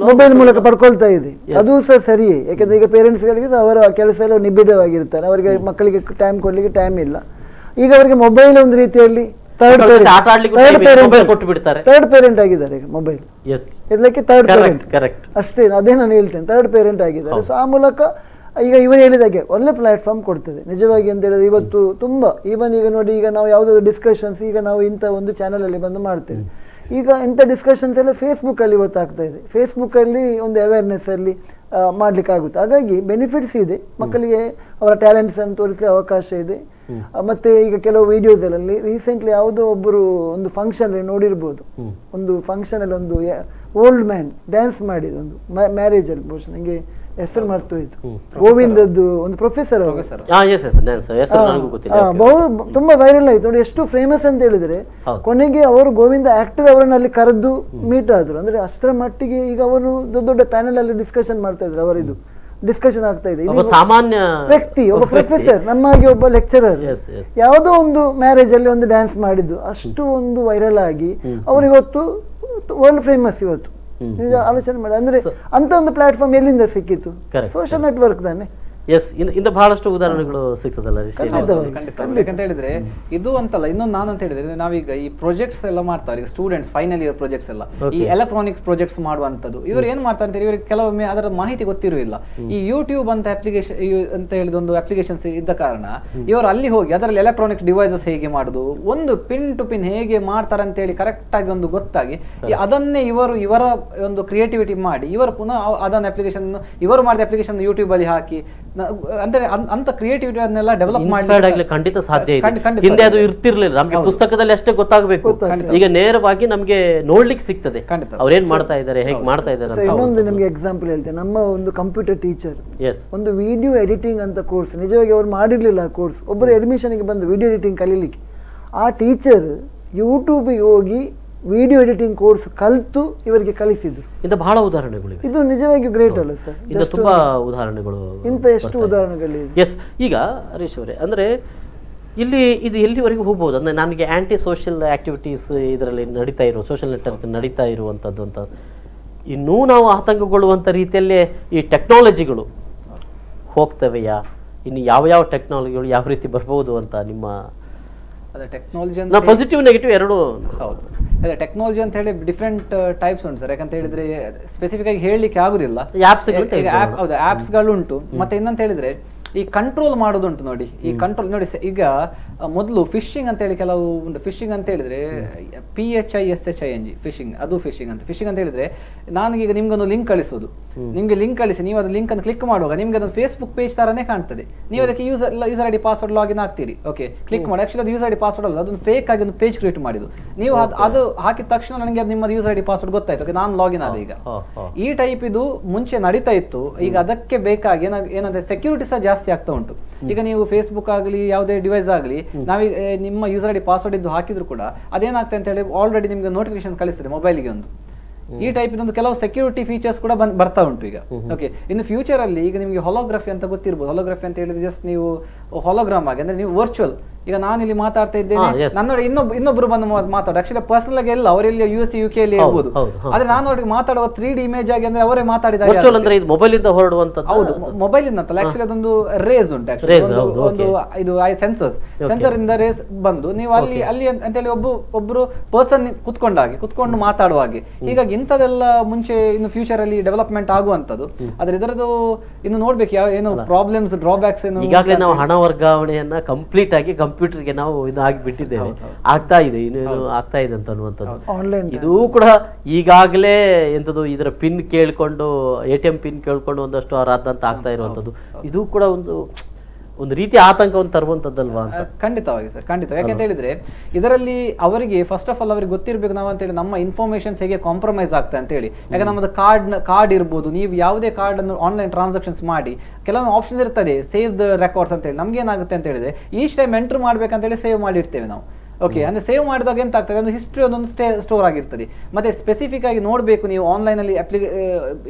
ಮೊಬೈಲ್ ಮೂಲಕ ಪಡ್ಕೊಳ್ತಾ ಇದೆ. ಅದು ಸಹ ಸರಿಯೇ, ಯಾಕಂದ್ರೆ ಈಗ ಪೇರೆಂಟ್ಸ್ ಗಳಿಗೆ ಅವರ ಕೆಲಸ ಎಲ್ಲ ನಿಬಿಡವಾಗಿರ್ತಾರೆ, ಅವರಿಗೆ ಮಕ್ಕಳಿಗೆ ಟೈಮ್ ಕೊಡ್ಲಿಕ್ಕೆ ಟೈಮ್ ಇಲ್ಲ. ಈಗ ಅವರಿಗೆ ಮೊಬೈಲ್ ಒಂದು ರೀತಿಯಲ್ಲಿ ಥರ್ಡ್ ಪೇರೆಂಟ್ ಆಗಿದ್ದಾರೆ. ಈಗ ಮೊಬೈಲ್ ಇದಕ್ಕೆ ಥರ್ಡ್ ಪೇರೆಂಟ್ ಅಷ್ಟೇ, ಅದೇ ನಾನು ಹೇಳ್ತೇನೆ, ಥರ್ಡ್ ಪೇರೆಂಟ್ ಆಗಿದ್ದಾರೆ. ಸೊ ಆ ಮೂಲಕ ಈಗ ಇವರು ಹೇಳಿದಾಗೆ ಒಳ್ಳೆ ಪ್ಲಾಟ್ಫಾರ್ಮ್ ಕೊಡ್ತದೆ ನಿಜವಾಗಿ ಅಂತ ಹೇಳಿದ್ರೆ. ಇವತ್ತು ತುಂಬಾ ಈವನ್ ಈಗ ನೋಡಿ, ಈಗ ನಾವು ಯಾವುದಾದ್ರು ಡಿಸ್ಕಷನ್ಸ್ ಈಗ ನಾವು ಇಂಥ ಒಂದು ಚಾನಲ್ ಅಲ್ಲಿ ಬಂದು ಮಾಡ್ತೇವೆ. ಈಗ ಇಂಥ ಡಿಸ್ಕಷನ್ಸ್ ಎಲ್ಲ ಫೇಸ್ಬುಕ್ ಅಲ್ಲಿ ಇವತ್ತು ಆಗ್ತಾ ಇದೆ. ಫೇಸ್ಬುಕ್ ಅಲ್ಲಿ ಒಂದು ಅವೇರ್ನೆಸ್ ಅಲ್ಲಿ ಮಾಡ್ಲಿಕ್ಕೆ ಆಗುತ್ತೆ. ಹಾಗಾಗಿ ಬೆನಿಫಿಟ್ಸ್ ಇದೆ, ಮಕ್ಕಳಿಗೆ ಅವರ ಟ್ಯಾಲೆಂಟ್ಸ್ ಅನ್ನು ತೋರಿಸಲಿಕ್ಕೆ ಅವಕಾಶ ಇದೆ. ಮತ್ತೆ ಈಗ ಕೆಲವು ವಿಡಿಯೋಸ್ ಅಲ್ಲಿ ರೀಸೆಂಟ್ಲಿ ಯಾವುದೋ ಒಬ್ಬರು ಒಂದು ಫಂಕ್ಷನ್ ನೋಡಿರ್ಬೋದು, ಒಂದು ಫಂಕ್ಷನ್ ಅಲ್ಲಿ ಒಂದು ಓಲ್ಡ್ ಮ್ಯಾನ್ ಡ್ಯಾನ್ಸ್ ಮಾಡಿದ ಒಂದು ಮ್ಯಾರೇಜ್ ಅಲ್ಲಿ, ಬಹುಶಃ ನಂಗೆ ಹೆಸರು ಮಾಡ್ತು ಇತ್ತು, ಗೋವಿಂದದ್ದು ಒಂದು ಪ್ರೊಫೆಸರ್, ತುಂಬಾ ವೈರಲ್ ಆಯ್ತು ನೋಡಿ. ಎಷ್ಟು ಫೇಮಸ್ ಅಂತ ಹೇಳಿದ್ರೆ ಕೊನೆಗೆ ಅವರು ಗೋವಿಂದ ಆಕ್ಟರ್ ಅವರನ್ನ ಅಲ್ಲಿ ಕರೆದು ಮೀಟ್ ಆದ್ರು. ಅಂದ್ರೆ ಅಷ್ಟರ ಮಟ್ಟಿಗೆ ಈಗ ಅವರು ದೊಡ್ಡ ದೊಡ್ಡ ಪ್ಯಾನೆಲ್ ಅಲ್ಲಿ ಡಿಸ್ಕಷನ್ ಮಾಡ್ತಾ ಇದ್ರು, ಅವರಿದು ಡಿಸ್ಕಷನ್ ಆಗ್ತಾ ಇದೆ. ಸಾಮಾನ್ಯ ವ್ಯಕ್ತಿ, ಒಬ್ಬ ಪ್ರೊಫೆಸರ್, ನಮ್ಮಾಗಿ ಒಬ್ಬ ಲೆಕ್ಚರರ್ ಯಾವುದೋ ಒಂದು ಮ್ಯಾರೇಜ್ ಅಲ್ಲಿ ಒಂದು ಡ್ಯಾನ್ಸ್ ಮಾಡಿದ್ದು ಅಷ್ಟು ಒಂದು ವೈರಲ್ ಆಗಿ ಅವರು ಇವತ್ತು ವರ್ಲ್ಡ್ ಫೇಮಸ್. ಇವತ್ತು ಆಲೋಚನೆ ಮಾಡಿ, ಅಂದ್ರೆ ಅಂತ ಒಂದು ಪ್ಲಾಟ್ಫಾರ್ಮ್ ಎಲ್ಲಿಂದ ಸಿಕ್ಕಿತ್ತು? ಸೋಷಿಯಲ್ ನೆಟ್ವರ್ಕ್ ತಾನೆ. ಇಂದ ಬಹಳಷ್ಟು ಉದಾಹರಣೆಗಳು ಸಿಗ್ತದಲ್ಲ. ಯಾಕಂತ ಹೇಳಿದ್ರೆ ಇದು ಅಂತಲ್ಲ, ಇನ್ನೊಂದು ನಾನು ಅಂತ ಹೇಳಿದ್ರೆ, ನಾವೀಗ ಈ ಪ್ರಾಜೆಕ್ಟ್ಸ್ ಎಲ್ಲ ಮಾಡ್ತಾರೆ, ಈಗ ಸ್ಟೂಡೆಂಟ್ಸ್ ಫೈನಲ್ ಇಯರ್ ಪ್ರಾಜೆಕ್ಟ್ಸ್ ಎಲ್ಲ ಈ ಎಲೆಕ್ಟ್ರಾನಿಕ್ಸ್ ಪ್ರಾಜೆಕ್ಟ್ಸ್ ಮಾಡುವಂತದ್ದು. ಇವರು ಏನ್ ಮಾಡ್ತಾರೆ ಅಂತ ಇವರಿಗೆ ಕೆಲವೊಮ್ಮೆ ಅದರ ಮಾಹಿತಿ ಗೊತ್ತಿರುವುದಿಲ್ಲ. ಈ ಯೂಟ್ಯೂಬ್ ಅಂತ ಅಪ್ಲಿಕೇಶನ್ ಅಂತ ಹೇಳಿದ ಒಂದು ಅಪ್ಲಿಕೇಶನ್ಸ್ ಇದ್ದ ಕಾರಣ ಇವರು ಅಲ್ಲಿ ಹೋಗಿ ಅದರಲ್ಲಿ ಎಲೆಕ್ಟ್ರಾನಿಕ್ ಡಿವೈಸಸ್ ಹೇಗೆ ಮಾಡುದು, ಒಂದು ಪಿನ್ ಟು ಪಿನ್ ಹೇಗೆ ಮಾಡ್ತಾರೆ ಅಂತ ಹೇಳಿ ಕರೆಕ್ಟ್ ಆಗಿ ಒಂದು ಗೊತ್ತಾಗಿ ಅದನ್ನೇ ಇವರ ಒಂದು ಕ್ರಿಯೇಟಿವಿಟಿ ಮಾಡಿ ಇವರು ಪುನಃ ಅದನ್ನ ಅಪ್ಲಿಕೇಶನ್, ಇವರು ಮಾಡಿದ ಅಪ್ಲಿಕೇಶನ್ ಯೂಟ್ಯೂಬ್ ಅಲ್ಲಿ ಹಾಕಿ ಅಂದ್ರೆ ಅಂತ ಕ್ರಿಯೇಟಿವಿಟಿ ಅದನ್ನೆಲ್ಲ ಡೆವಲಪ್ ಮಾಡಿ ಖಂಡಿತ ಸಾಧ್ಯ ಇದೆ. ಹಿಂದೆ ಅದು ಇರ್ತಿರ್ಲಿಲ್ಲ, ನಮ್ಗೆ ಪುಸ್ತಕದಲ್ಲಿ ಅಷ್ಟೇ ಗೊತ್ತಾಗಬೇಕು, ಈಗ ನೇರವಾಗಿ ನಮ್ಗೆ ನೋಡ್ಲಿಕ್ಕೆ ಸಿಗ್ತದೆ ಅವ್ರೇನ್ ಮಾಡ್ತಾ ಇದ್ದಾರೆ, ಹೇಗೆ ಮಾಡ್ತಾ ಇದ್ದಾರೆ. ಇನ್ನೊಂದು ನಿಮ್ಗೆ ಎಕ್ಸಾಂಪಲ್ ಹೇಳ್ತೇನೆ. ನಮ್ಮ ಒಂದು ಕಂಪ್ಯೂಟರ್ ಟೀಚರ್ ಒಂದು ವಿಡಿಯೋ ಎಡಿಟಿಂಗ್ ಅಂತ ಕೋರ್ಸ್ ನಿಜವಾಗಿ ಅವ್ರು ಮಾಡಿರ್ಲಿಲ್ಲ. ಆ ಕೋರ್ಸ್ ಒಬ್ಬರು ಅಡ್ಮಿಷನ್ಗೆ ಬಂದು ವಿಡಿಯೋ ಎಡಿಟಿಂಗ್ ಕಲೀಲಿಕ್ಕೆ, ಆ ಟೀಚರ್ ಯೂಟ್ಯೂಬಿಗೆ ಹೋಗಿ ವಿಡಿಯೋ ಎಡಿಟಿಂಗ್ ಕೋರ್ಸ್ ಕಲಿತು ಇವರಿಗೆ ಕಲಿಸಿದ್ರು. ಇಂಥ ಬಹಳ ಉದಾಹರಣೆಗಳು, ಇದು ನಿಜವಾಗಿ ಗ್ರೇಟ್ ಅಲ್ಲ ಸರ್? ಇದು ತುಂಬಾ ಉದಾಹರಣೆಗಳು, ಇಂಥ ಎಷ್ಟು ಉದಾಹರಣೆಗಳಿವೆ. ಎಸ್. ಈಗ ಹರೀಶ್ ಅವರೇ, ಅಂದ್ರೆ ಇಲ್ಲಿ ಇದು ಎಲ್ಲಿವರೆಗೂ ಹೋಗ್ಬೋದು ಅಂದ್ರೆ ನನಗೆ ಆಂಟಿ ಸೋಷಿಯಲ್ ಆಕ್ಟಿವಿಟೀಸ್ ಇದರಲ್ಲಿ ನಡೀತಾ ಇರೋ, ಸೋಷಿಯಲ್ ನೆಟ್ವರ್ಕ್ ನಡೀತಾ ಇರುವಂಥದ್ದು ಅಂತ ಇನ್ನೂ ನಾವು ಆತಂಕಗೊಳ್ಳುವಂಥ ರೀತಿಯಲ್ಲೇ ಈ ಟೆಕ್ನಾಲಜಿಗಳು ಹೋಗ್ತವೆಯಾ? ಇನ್ನು ಯಾವ ಯಾವ ಟೆಕ್ನಾಲಜಿಗಳು ಯಾವ ರೀತಿ ಬರ್ಬೋದು ಅಂತ ನಿಮ್ಮ ಟೆಕ್ನಾಲಜಿ ಪಾಸಿಟಿವ್ ನೆಗೆಟಿವ್ ಎರಡು? ಹೌದು, ಅದೇ ಟೆಕ್ನಾಲಜಿ ಅಂತ ಹೇಳಿ ಡಿಫ್ರೆಂಟ್ ಟೈಪ್ಸ್ ಉಂಟು ಸರ್. ಯಾಕಂತ ಹೇಳಿದ್ರೆ ಸ್ಪೆಸಿಫಿಕ್ ಆಗಿ ಹೇಳಲಿಕ್ಕೆ ಆಗುದಿಲ್ಲ. ಹೌದು, ಆಪ್ಸ್ ಗಳು ಉಂಟು. ಮತ್ತೆ ಇನ್ನಂತ ಹೇಳಿದ್ರೆ ಈ ಕಂಟ್ರೋಲ್ ಮಾಡೋದುಂಟು ನೋಡಿ. ಈ ಕಂಟ್ರೋಲ್ ನೋಡಿ, ಈಗ ಮೊದಲು ಫಿಶಿಂಗ್ ಅಂತ ಹೇಳಿ ಕೆಲವು ಉಂಟು. ಫಿಶಿಂಗ್ ಅಂತ ಹೇಳಿದ್ರೆ PHISHING ಫಿಶಿಂಗ್, ಅದು ಫಿಶಿಂಗ್ ಅಂತ. ಫಿಶಿಂಗ್ ಅಂತ ಹೇಳಿದ್ರೆ ನಾನೀಗ ನಿಮ್ಗೊಂದು ಲಿಂಕ್ ಕಳಿಸೋದು, ನಿಮ್ಗೆ ಲಿಂಕ್ ಕಳಿಸಿ ನೀವು ಅದು ಲಿಂಕ್ ಅನ್ನು ಕ್ಲಿಕ್ ಮಾಡುವಾಗ ನಿಮ್ಗೆ ಅದೊಂದು ಫೇಸ್ಬುಕ್ ಪೇಜ್ ತರನೇ ಕಾಣ್ತದೆ. ನೀವು ಅದಕ್ಕೆ ಯೂಸರ್ ಐಡಿ ಪಾಸ್ವರ್ಡ್ ಲಾಗಿನ್ ಆಗ್ತೀರಿ. ಓಕೆ, ಕ್ಲಿಕ್ ಮಾಡಿ. ಆಕ್ಚುಲಿ ಅದು ಯೂಸರ್ ಐಡಿ ಪಾಸ್ವರ್ಡ್ ಅಲ್ಲ, ಅದೊಂದು ಫೇಕ್ ಆಗಿ ಒಂದು ಪೇಜ್ ಕ್ರಿಯೇಟ್ ಮಾಡಿದ್ದು. ನೀವು ಅದು ಹಾಕಿದ ತಕ್ಷಣ ನನಗೆ ಅದು ನಿಮ್ಮ ಯೂಸರ್ ಐಡಿ ಪಾಸ್ವರ್ಡ್ ಗೊತ್ತಾಯ್ತು. ಓಕೆ, ನಾನು ಲಾಗಿನ್ ಆದ. ಈಗ ಈ ಟೈಪ್ ಇದು ಮುಂಚೆ ನಡೀತಾ ಇತ್ತು. ಈಗ ಅದಕ್ಕೆ ಬೇಕಾಗಿ ಏನಂದ್ರೆ ಸೆಕ್ಯೂರಿಟಿ ಸಹ ಜಾಸ್ತಿ ಆಗ್ತಾ ಉಂಟು. ಈಗ ನೀವು ಫೇಸ್ಬುಕ್ ಆಗಲಿ ಯಾವುದೇ ಡಿವೈಸ್ ಆಗಲಿ ನಾವೀಗ ನಿಮ್ಮ ಯೂಸರ್ ಐಡಿ ಪಾಸ್ವರ್ಡ್ ಇದ್ದು ಹಾಕಿದ್ರು ಕೂಡ ಅದೇನಾಗ್ತದೆ ಅಂತ ಹೇಳಿ ಆಲ್ರೆಡಿ ನಿಮ್ಗೆ ನೋಟಿಫಿಕೇಶನ್ ಕಳಿಸ್ತದೆ ಮೊಬೈಲ್ಗೆ ಒಂದು. ಈ ಟೈಪ್ ಒಂದು ಕೆಲವು ಸೆಕ್ಯೂರಿಟಿ ಫೀಚರ್ಸ್ ಕೂಡ ಬರ್ತಾ ಉಂಟು ಈಗ. ಓಕೆ, ಇನ್ನು ಫ್ಯೂಚರ್ ಅಲ್ಲಿ ಈಗ ನಿಮಗೆ ಹೊಲೋಗ್ರಫಿ ಅಂತ ಗೊತ್ತಿರ್ಬೋದು. ಹೊಲೋಗ್ರಫಿ ಅಂತ ಹೇಳಿದ್ರೆ ಜಸ್ಟ್ ನೀವು ಹೊಲೋಗ್ರಾಮ್ ಆಗಿ ಅಂದ್ರೆ ನೀವು ವರ್ಚುವಲ್, ಈಗ ನಾನಿಲ್ಲಿ ಮಾತಾಡ್ತಾ ಇದ್ದೇನೆ, ನನ್ನೊಳಗೆ ಇನ್ನೊಬ್ರು ಬಂದು ಮಾತಾಡ. ಆಕ್ಚುಲಿ ಪರ್ಸನಲ್ ಆಗಿ ಎಲ್ಲ ಅವರೆಲ್ಲಿ US UK ಅಲ್ಲಿ ಇರ್ಬೋದು, ಆದ್ರೆ ನಾನು ಅವ್ರಿಗೆ ಮಾತಾಡುವ 3D ಇಮೇಜ್ ಆಗಿ ಅಂದ್ರೆ ಅವರೇ ಮಾತಾಡಿದಾಗ ಮೊಬೈಲ್ ಇಂದ ಹೊರಡುವಂತ. ಹೌದು, ಮೊಬೈಲ್ ಇಂದ ಅಂತಲ್ಲ, ಆಕ್ಚುಲಿ ಅದೊಂದು ರೇಸ್ ಉಂಟು. ಒಂದು ಇದು ಸೆನ್ಸರ್ ಇಂದ ರೇಸ್ ಬಂದು ನೀವು ಅಲ್ಲಿ ಅಂತೇಳಿ ಒಬ್ರು ಪರ್ಸನ್ ಕುತ್ಕೊಂಡು ಮಾತಾಡುವ ಹಾಗೆ. ಹೀಗಾಗಿ ಇಂಥದೆಲ್ಲ ಮುಂಚೆ ಇನ್ನು ಫ್ಯೂಚರ್ ಅಲ್ಲಿ ಡೆವಲಪ್ಮೆಂಟ್ ಆಗುವಂತದ್ದು. ಆದ್ರೆ ಇದರದ್ದು ಇನ್ನು ನೋಡ್ಬೇಕು ಏನು ಪ್ರಾಬ್ಲಮ್ಸ್, ಡ್ರಾಬ್ಯಾಕ್ಸ್ ಏನು. ಈಗಾಗಲೇ ನಾವು ಹಣ ವರ್ಗಾವಣೆಯನ್ನ ಕಂಪ್ಲೀಟ್ ಆಗಿ ಕಂಪ್ಯೂಟರ್ಗೆ ನಾವು ಇದು ಆಗಿಬಿಟ್ಟಿದ್ದೇವೆ, ಆಗ್ತಾ ಇದೆ, ಇನ್ನೇನು ಆಗ್ತಾ ಇದೆ ಅಂತ ಅನ್ನುವಂಥದ್ದು. ಇದು ಕೂಡ ಈಗಾಗಲೇ ಎಂತದ್ದು ಇದರ ಪಿನ್ ಕೇಳ್ಕೊಂಡು ATM ಪಿನ್ ಕೇಳ್ಕೊಂಡು ಒಂದಷ್ಟು ಅಂತ ಆಗ್ತಾ ಇರುವಂತದ್ದು. ಇದು ಕೂಡ ಒಂದು ರೀತಿ ಆತಂಕವನ್ನು ತರುವಂತದ್ದಲ್ವಾ ಅಂತ. ಖಂಡಿತವಾಗಿ ಸರ್, ಖಂಡಿತ. ಯಾಕಂತ ಹೇಳಿದ್ರೆ ಇದರಲ್ಲಿ ಅವರಿಗೆ ಫಸ್ಟ್ ಆಫ್ ಆಲ್ ಅವ್ರಿಗೆ ಗೊತ್ತಿರ್ಬೇಕು ನಾವು ಅಂತ ಹೇಳಿ ನಮ್ಮ ಇನ್ಫಾರ್ಮೇಶನ್ಸ್ ಹೇಗೆ ಕಾಂಪ್ರಮೈಸ್ ಆಗ್ತದೆ ಅಂತ ಹೇಳಿ. ಯಾಕಂದ್ರೆ ನಮ್ಮದು ಕಾರ್ಡ್ ಇರ್ಬೋದು, ನೀವು ಯಾವುದೇ ಕಾರ್ಡ್ ಅನ್ನು ಆನ್ಲೈನ್ ಟ್ರಾನ್ಸಾಕ್ಷನ್ಸ್ ಮಾಡಿ ಕೆಲವೊಂದು ಆಪ್ಷನ್ಸ್ ಇರ್ತದೆ, ಸೇವ್ ದ ರೆಕಾರ್ಡ್ಸ್ ಅಂತ ಹೇಳಿ. ನಮ್ಗೆ ಏನಾಗುತ್ತೆ ಅಂತ ಹೇಳಿದ್ರೆ ಈಚ್ ಟೈಮ್ ಎಂಟರ್ ಮಾಡ್ಬೇಕಂತ ಹೇಳಿ ಸೇವ್ ಮಾಡಿರ್ತೇವೆ ನಾವು. ಓಕೆ, ಅಂದ್ರೆ ಸೇವ್ ಮಾಡಿದಾಗ ಎಂತ ಆಗ್ತದೆ, ಒಂದು ಹಿಸ್ಟ್ರಿ ಒಂದೊಂದು ಸ್ಟೋರ್ ಆಗಿರ್ತದೆ. ಮತ್ತೆ ಸ್ಪೆಸಿಫಿಕ್ ಆಗಿ ನೋಡಬೇಕು ನೀವು ಆನ್ಲೈನ್ ಅಲ್ಲಿ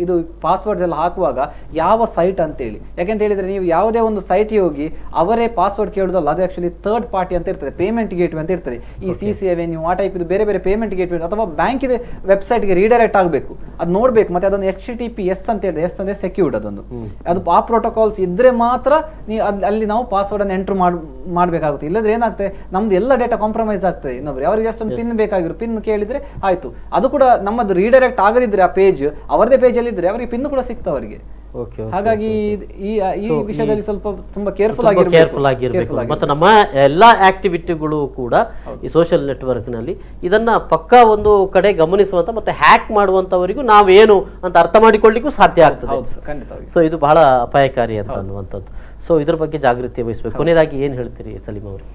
ಇದು ಪಾಸ್ವರ್ಡ್ಸ್ ಎಲ್ಲ ಹಾಕುವಾಗ ಯಾವ ಸೈಟ್ ಅಂತೇಳಿ. ಯಾಕೆಂತ ಹೇಳಿದ್ರೆ ನೀವು ಯಾವುದೇ ಒಂದು ಸೈಟ್ಗೆ ಹೋಗಿ ಅವರೇ ಪಾಸ್ವರ್ಡ್ ಕೇಳೋದಲ್ಲ, ಅದು ಆಕ್ಚುಲಿ ಥರ್ಡ್ ಪಾರ್ಟಿ ಅಂತ ಇರ್ತದೆ, ಪೇಮೆಂಟ್ ಗೇಟ್ವೇ ಅಂತ ಇರ್ತದೆ. ಈ CC Avenue ಆ ಟೈಪ್ ಇದು ಬೇರೆ ಬೇರೆ ಪೇಮೆಂಟ್ ಗೇಟ್ವೇ ಅಥವಾ ಬ್ಯಾಂಕ್ ಇದೆ ವೆಬ್ಸೈಟ್ಗೆ ರೀಡೈರೆಕ್ಟ್ ಆಗಬೇಕು, ಅದು ನೋಡ್ಬೇಕು. ಮತ್ತೆ ಅದೊಂದು HTTPS ಅಂತ ಹೇಳಿದೆ, S ಅಂದ್ರೆ ಸೆಕ್ಯೂರ್ಡ್. ಅದೊಂದು ಅದು ಆ ಪ್ರೋಟೋಕಾಲ್ಸ್ ಇದ್ರೆ ಮಾತ್ರ ನೀವು ಅಲ್ಲಿ ನಾವು ಪಾಸ್ವರ್ಡ್ ಅನ್ನು ಎಂಟರ್ ಮಾಡಬೇಕಾಗುತ್ತೆ. ಇಲ್ಲದ್ರೆ ಏನಾಗ್ತದೆ, ನಮ್ದು ಎಲ್ಲ ಡೇಟಾ ಕಾಂಪ್ರಮೈಸ್ ಆಗ್ತದೆ. ಇನ್ನೊಬ್ರು ಅವರಿಗೆ ಜಸ್ಟ್ ಒಂದು ಪಿನ್ ಬೇಕಾಗಿರೋ ಪಿನ್ ಕೇಳಿದ್ರೆ ಆಯ್ತು, ಅದು ಕೂಡ ನಮ್ಮದು ರೀಡೈರೆಕ್ಟ್ ಆಗದಿದ್ರೆ ಆ ಪೇಜ್ ಅವರದೇ ಪೇಜ್ ಅಲ್ಲಿ ಇದ್ರೆ ಅವರಿಗೆ ಪಿನ್ ಕೂಡ ಸಿಗ್ತಾ ಅವರಿಗೆ. ಹಾಗಾಗಿ ಈ ವಿಷಯದಲ್ಲಿ ಸ್ವಲ್ಪ ತುಂಬಾ ಕೇರ್ಫುಲ್ ಆಗಿರಬೇಕು. ಮತ್ತೆ ನಮ್ಮ ಎಲ್ಲಾ ಆಕ್ಟಿವಿಟಿಗಳು ಕೂಡ ಈ ಸೋಷಿಯಲ್ ನೆಟ್ವರ್ಕ್ ನಲ್ಲಿ ಇದನ್ನ ಪಕ್ಕಾ ಒಂದು ಕಡೆ ಗಮನಿಸುವಂತ ಮತ್ತೆ ಹ್ಯಾಕ್ ಮಾಡುವಂತವರಿಗೂ ನಾವೇನು ಅಂತ ಅರ್ಥ ಮಾಡಿಕೊಳ್ಳಿಕ್ಕೂ ಸಾಧ್ಯ ಆಗ್ತದೆ. ಸೊ ಇದು ಬಹಳ ಅಪಾಯಕಾರಿ ಅಂತ ಅನ್ನುವಂಥದ್ದು. ಸೊ ಇದ್ರ ಬಗ್ಗೆ ಜಾಗೃತಿ ವಹಿಸಬೇಕು. ಕೊನೆಯದಾಗಿ ಏನ್ ಹೇಳ್ತೀರಿ ಸಲೀಂ ಅವರು?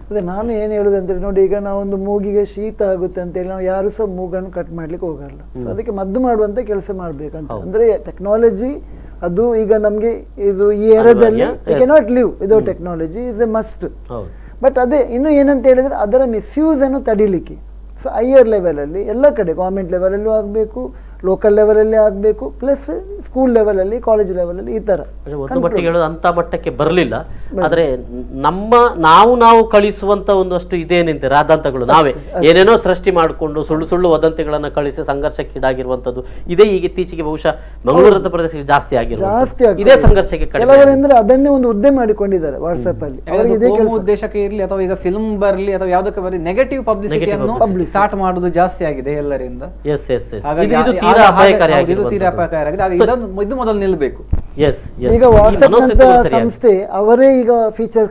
ಅದೇ ನಾನು ಏನು ಹೇಳುದಂದ್ರೆ ನೋಡಿ, ಈಗ ನಾವೊಂದು ಮೂಗಿಗೆ ಶೀತ ಆಗುತ್ತೆ ಅಂತೇಳಿ ನಾವು ಯಾರು ಸಹ ಮೂಗನ್ನು ಕಟ್ ಮಾಡ್ಲಿಕ್ಕೆ ಹೋಗಲ್ಲ. ಅದಕ್ಕೆ ಮದ್ದು ಮಾಡುವಂತ ಕೆಲಸ ಮಾಡ್ಬೇಕಂತ ಅಂದ್ರೆ ಟೆಕ್ನಾಲಜಿ ಅದು ಈಗ ನಮ್ಗೆ ಇದು ಈ ಏರಿಯಾದಲ್ಲಿ cannot live without technology is a must. But ಅದೇ ಇನ್ನು ಏನಂತ ಹೇಳಿದ್ರೆ ಅದರ ಮಿಸ್ಯೂಸ್ ಅನ್ನು ತಡಿಲಿಕ್ಕೆ ಸೊ ಹೈಯರ್ ಲೆವೆಲಲ್ಲಿ ಎಲ್ಲ ಕಡೆ ಗೌರ್ಮೆಂಟ್ ಲೆವೆಲಲ್ಲೂ ಆಗಬೇಕು, ಲೋಕಲ್ ಲೆವೆಲಲ್ಲಿ ಆಗಬೇಕು, ಪ್ಲಸ್ ಸ್ಕೂಲ್ ಲೆವೆಲಲ್ಲಿ, ಕಾಲೇಜ್ ಲೆವೆಲಲ್ಲಿ ಈ ತರ ಒಂದು ಮಟ್ಟಿಗೆ ಹೇಳೋದು ಅಂತ ಮಟ್ಟಕ್ಕೆ ಬರಲಿಲ್ಲ. ಆದ್ರೆ ನಾವು ಕಳಿಸುವಂತ ಒಂದಷ್ಟು ಇದೇನಿದೆ ರಾಧಾಂತಗಳು, ನಾವೇ ಏನೇನೋ ಸೃಷ್ಟಿ ಮಾಡಿಕೊಂಡು ಸುಳ್ಳು ವದಂತಿಗಳನ್ನ ಕಳಿಸಿ ಸಂಘರ್ಷಕ್ಕೀಡಾಗಿರುವಂತದ್ದು ಇದೇ ಈಗ ಇತ್ತೀಚೆಗೆ ಬಹುಶಃ ಮಂಗಳೂರು ಪ್ರದೇಶಕ್ಕೆ ಜಾಸ್ತಿ ಆಗಿರುತ್ತೆ. ಇದೇ ಸಂಘರ್ಷಕ್ಕೆ ಕೆಲವರೆಂದ್ರೆ ಅದನ್ನೇ ಒಂದು ಹುದ್ದೆ ಮಾಡಿಕೊಂಡಿದ್ದಾರೆ ವಾಟ್ಸ್ಆಪ್ ಅಲ್ಲಿ. ಉದ್ದೇಶಕ್ಕೆ ಇರಲಿ ಅಥವಾ ಈಗ ಫಿಲ್ಮ್ ಬರಲಿ ಅಥವಾ ಯಾವ್ದಕ್ಕೆ ಬರಲಿ ನೆಗೆಟಿವ್ ಪಬ್ಲಿಸಿಟಿಯನ್ನು ಸ್ಟಾರ್ಟ್ ಮಾಡುದು ಜಾಸ್ತಿ ಆಗಿದೆ ಎಲ್ಲರಿಂದ. ಈಗ ವಾಟ್ಸ್ಆಪ್ ಸಂಸ್ಥೆ ಅವರೇ ಈಗ ಫೀಚರ್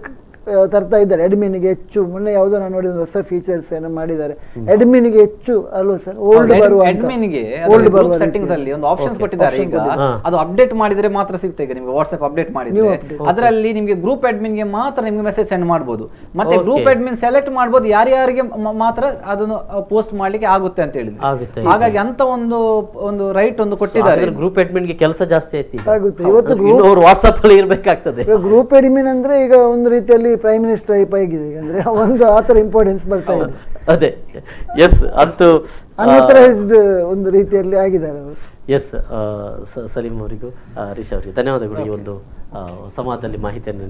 ತರ್ತಾ ಇದ್ದಾರೆ. ಅಡ್ಮಿನ್ಗೆ ಹೆಚ್ಚು, ಮೊನ್ನೆ ಯಾವುದೋ ನಾನು ನೋಡಿದ ಹೊಸ ಫೀಚರ್ಸ್ ಏನೋ ಮಾಡಿದ್ದಾರೆ, ಅಡ್ಮಿನ್ಗೆ ಹೆಚ್ಚು ಅಲ್ವಾ ಸರ್, ಓಲ್ಡ್ ಬರುವ ಅಡ್ಮಿನ್ಗೆ ಸೆಟ್ಟಿಂಗ್ಸ್ ಅಲ್ಲಿ ಒಂದು ಆಪ್ಷನ್ಸ್ ಕೊಟ್ಟಿದ್ದಾರೆ. ಈಗ ಅದು ಅಪ್ಡೇಟ್ ಮಾಡಿದ್ರೆ ಮಾತ್ರ ಸಿಗುತ್ತೆ. ಈಗ ನಿಮಗೆ ವಾಟ್ಸ್ಆಪ್ ಅಪ್ಡೇಟ್ ಮಾಡಿದ್ರೆ ಅದರಲ್ಲಿ ನಿಮಗೆ ಗ್ರೂಪ್ ಅಡ್ಮಿನ್ಗೆ ಮಾತ್ರ ನಿಮಗೆ ಮೆಸೇಜ್ ಸೆಂಡ್ ಮಾಡಬಹುದು. ಮತ್ತೆ ಗ್ರೂಪ್ ಅಡ್ಮಿನ್ ಸೆಲೆಕ್ಟ್ ಮಾಡಬಹುದು ಯಾರ್ಯಾರಿಗೆ ಮಾತ್ರ ಅದನ್ನು ಪೋಸ್ಟ್ ಮಾಡ್ಲಿಕ್ಕೆ ಆಗುತ್ತೆ ಅಂತ ಹೇಳಿದ್ರೆ. ಹಾಗಾಗಿ ಅಂತ ಒಂದು ರೈಟ್ ಒಂದು ಕೊಟ್ಟಿದ್ದಾರೆ. ಗ್ರೂಪ್ ಅಡ್ಮಿನ್ ಗೆ ಕೆಲಸ ಜಾಸ್ತಿ ಆಗುತ್ತೆ. ಇವತ್ತು ವಾಟ್ಸ್ಆಪ್ ಅಲ್ಲಿ ಇರಬೇಕಾಗ್ತದೆ. ಗ್ರೂಪ್ ಅಡ್ಮಿನ್ ಅಂದ್ರೆ ಈಗ ಒಂದು ರೀತಿಯಲ್ಲಿ ಪ್ರೈಮ್ ಮಿನಿಸ್ಟರ್ ಟೈಪ್ ಆಗಿದೆ. ಈಗ ಅಂದ್ರೆ ಒಂದು ಆತರ ಇಂಪಾರ್ಟೆನ್ಸ್ ಬರ್ತಾ ಇದೆ. ಅದೇ ಎಸ್ ಅಂತೂ ಅನ್ಅಥರೈಸ್ಡ್ ಒಂದು ರೀತಿಯಲ್ಲಿ ಆಗಿದ್ದಾರೆ ಅವರು. ಎಸ್ ಸಲೀಂ ಅವರಿಗೂ ಹರೀಶ್ ಅವರಿಗೆ ಧನ್ಯವಾದಗಳು ಈ ಒಂದು ಸಂವಾದದಲ್ಲಿ ಮಾಹಿತಿಯನ್ನು.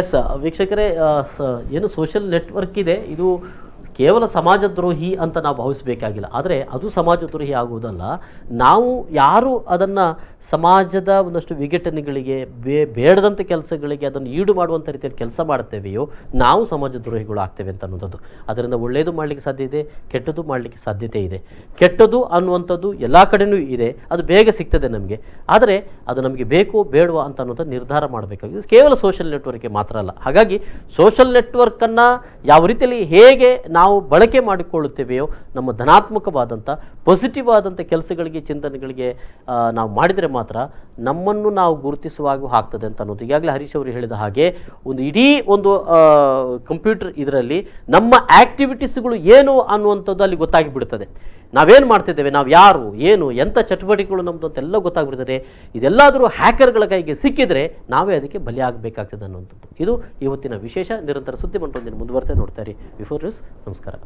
ಎಸ್ ವೀಕ್ಷಕರೇ, ಏನು ಸೋಷಿಯಲ್ ನೆಟ್ವರ್ಕ್ ಇದೆ ಇದು ಕೇವಲ ಸಮಾಜದ್ರೋಹಿ ಅಂತ ನಾವು ಭಾವಿಸಬೇಕಾಗಿಲ್ಲ. ಆದರೆ ಅದು ಸಮಾಜದ್ರೋಹಿ ಆಗುವುದಲ್ಲ, ನಾವು ಯಾರು ಅದನ್ನು ಸಮಾಜದ ಒಂದಷ್ಟು ವಿಘಟನೆಗಳಿಗೆ ಬೇಡದಂಥ ಕೆಲಸಗಳಿಗೆ ಅದನ್ನು ಈಡು ಮಾಡುವಂಥ ರೀತಿಯಲ್ಲಿ ಕೆಲಸ ಮಾಡ್ತೇವೆಯೋ ನಾವು ಸಮಾಜದ್ರೋಹಿಗಳು ಆಗ್ತೇವೆ ಅಂತ ಅನ್ನೋದು. ಅದರಿಂದ ಒಳ್ಳೆಯದು ಮಾಡಲಿಕ್ಕೆ ಸಾಧ್ಯ ಇದೆ, ಕೆಟ್ಟದ್ದು ಮಾಡಲಿಕ್ಕೆ ಸಾಧ್ಯತೆ ಇದೆ. ಕೆಟ್ಟದ್ದು ಅನ್ನುವಂಥದ್ದು ಎಲ್ಲ ಕಡೆಯೂ ಇದೆ, ಅದು ಬೇಗ ಸಿಗ್ತದೆ ನಮಗೆ. ಆದರೆ ಅದು ನಮಗೆ ಬೇಕು ಬೇಡವಾ ಅಂತ ಅನ್ನೋದು ನಿರ್ಧಾರ ಮಾಡಬೇಕಾಗಿದೆ, ಕೇವಲ ಸೋಷಿಯಲ್ ನೆಟ್ವರ್ಕ್ಗೆ ಮಾತ್ರ ಅಲ್ಲ. ಹಾಗಾಗಿ ಸೋಷಿಯಲ್ ನೆಟ್ವರ್ಕನ್ನು ಯಾವ ರೀತಿಯಲ್ಲಿ ಹೇಗೆ ನಾವು ಬಳಕೆ ಮಾಡಿಕೊಳ್ಳುತ್ತೇವೆಯೋ ನಮ್ಮ ಧನಾತ್ಮಕವಾದಂಥ ಪಾಸಿಟಿವ್ ಆದಂಥ ಕೆಲಸಗಳಿಗೆ ಚಿಂತನೆಗಳಿಗೆ ನಾವು ಮಾಡಿದರೆ ಮಾತ್ರ ನಮ್ಮನ್ನು ನಾವು ಗುರುತಿಸುವಾಗೂ ಆಗ್ತದೆ ಅಂತ ಅನ್ನೋದು. ಈಗಾಗಲೇ ಹರೀಶ್ ಅವರು ಹೇಳಿದ ಹಾಗೆ ಒಂದು ಇಡೀ ಒಂದು ಕಂಪ್ಯೂಟರ್ ಇದರಲ್ಲಿ ನಮ್ಮ ಆಕ್ಟಿವಿಟೀಸ್ಗಳು ಏನು ಅನ್ನುವಂಥದ್ದು ಅಲ್ಲಿ ಗೊತ್ತಾಗಿ ಬಿಡ್ತದೆ. ನಾವೇನು ಮಾಡ್ತಿದ್ದೇವೆ, ನಾವು ಯಾರು, ಏನು, ಎಂಥ ಚಟುವಟಿಕೆಗಳು ನಮ್ಮದು ಅಂತೆಲ್ಲ ಗೊತ್ತಾಗ್ಬಿಡ್ತದೆ. ಇದೆಲ್ಲಾದರೂ ಹ್ಯಾಕರ್ಗಳ ಕೈಗೆ ಸಿಕ್ಕಿದರೆ ನಾವೇ ಅದಕ್ಕೆ ಬಲಿಯಾಗಬೇಕಾಗ್ತದೆ ಅನ್ನುವಂಥದ್ದು. ಇದು ಇವತ್ತಿನ ವಿಶೇಷ. ನಿರಂತರ ಸುದ್ದಿ ಮನೋರಂಜನೆ ಮುಂದುವರೆದೇ ನೋಡ್ತಾರೆ. Before news. ನಮಸ್ಕಾರ.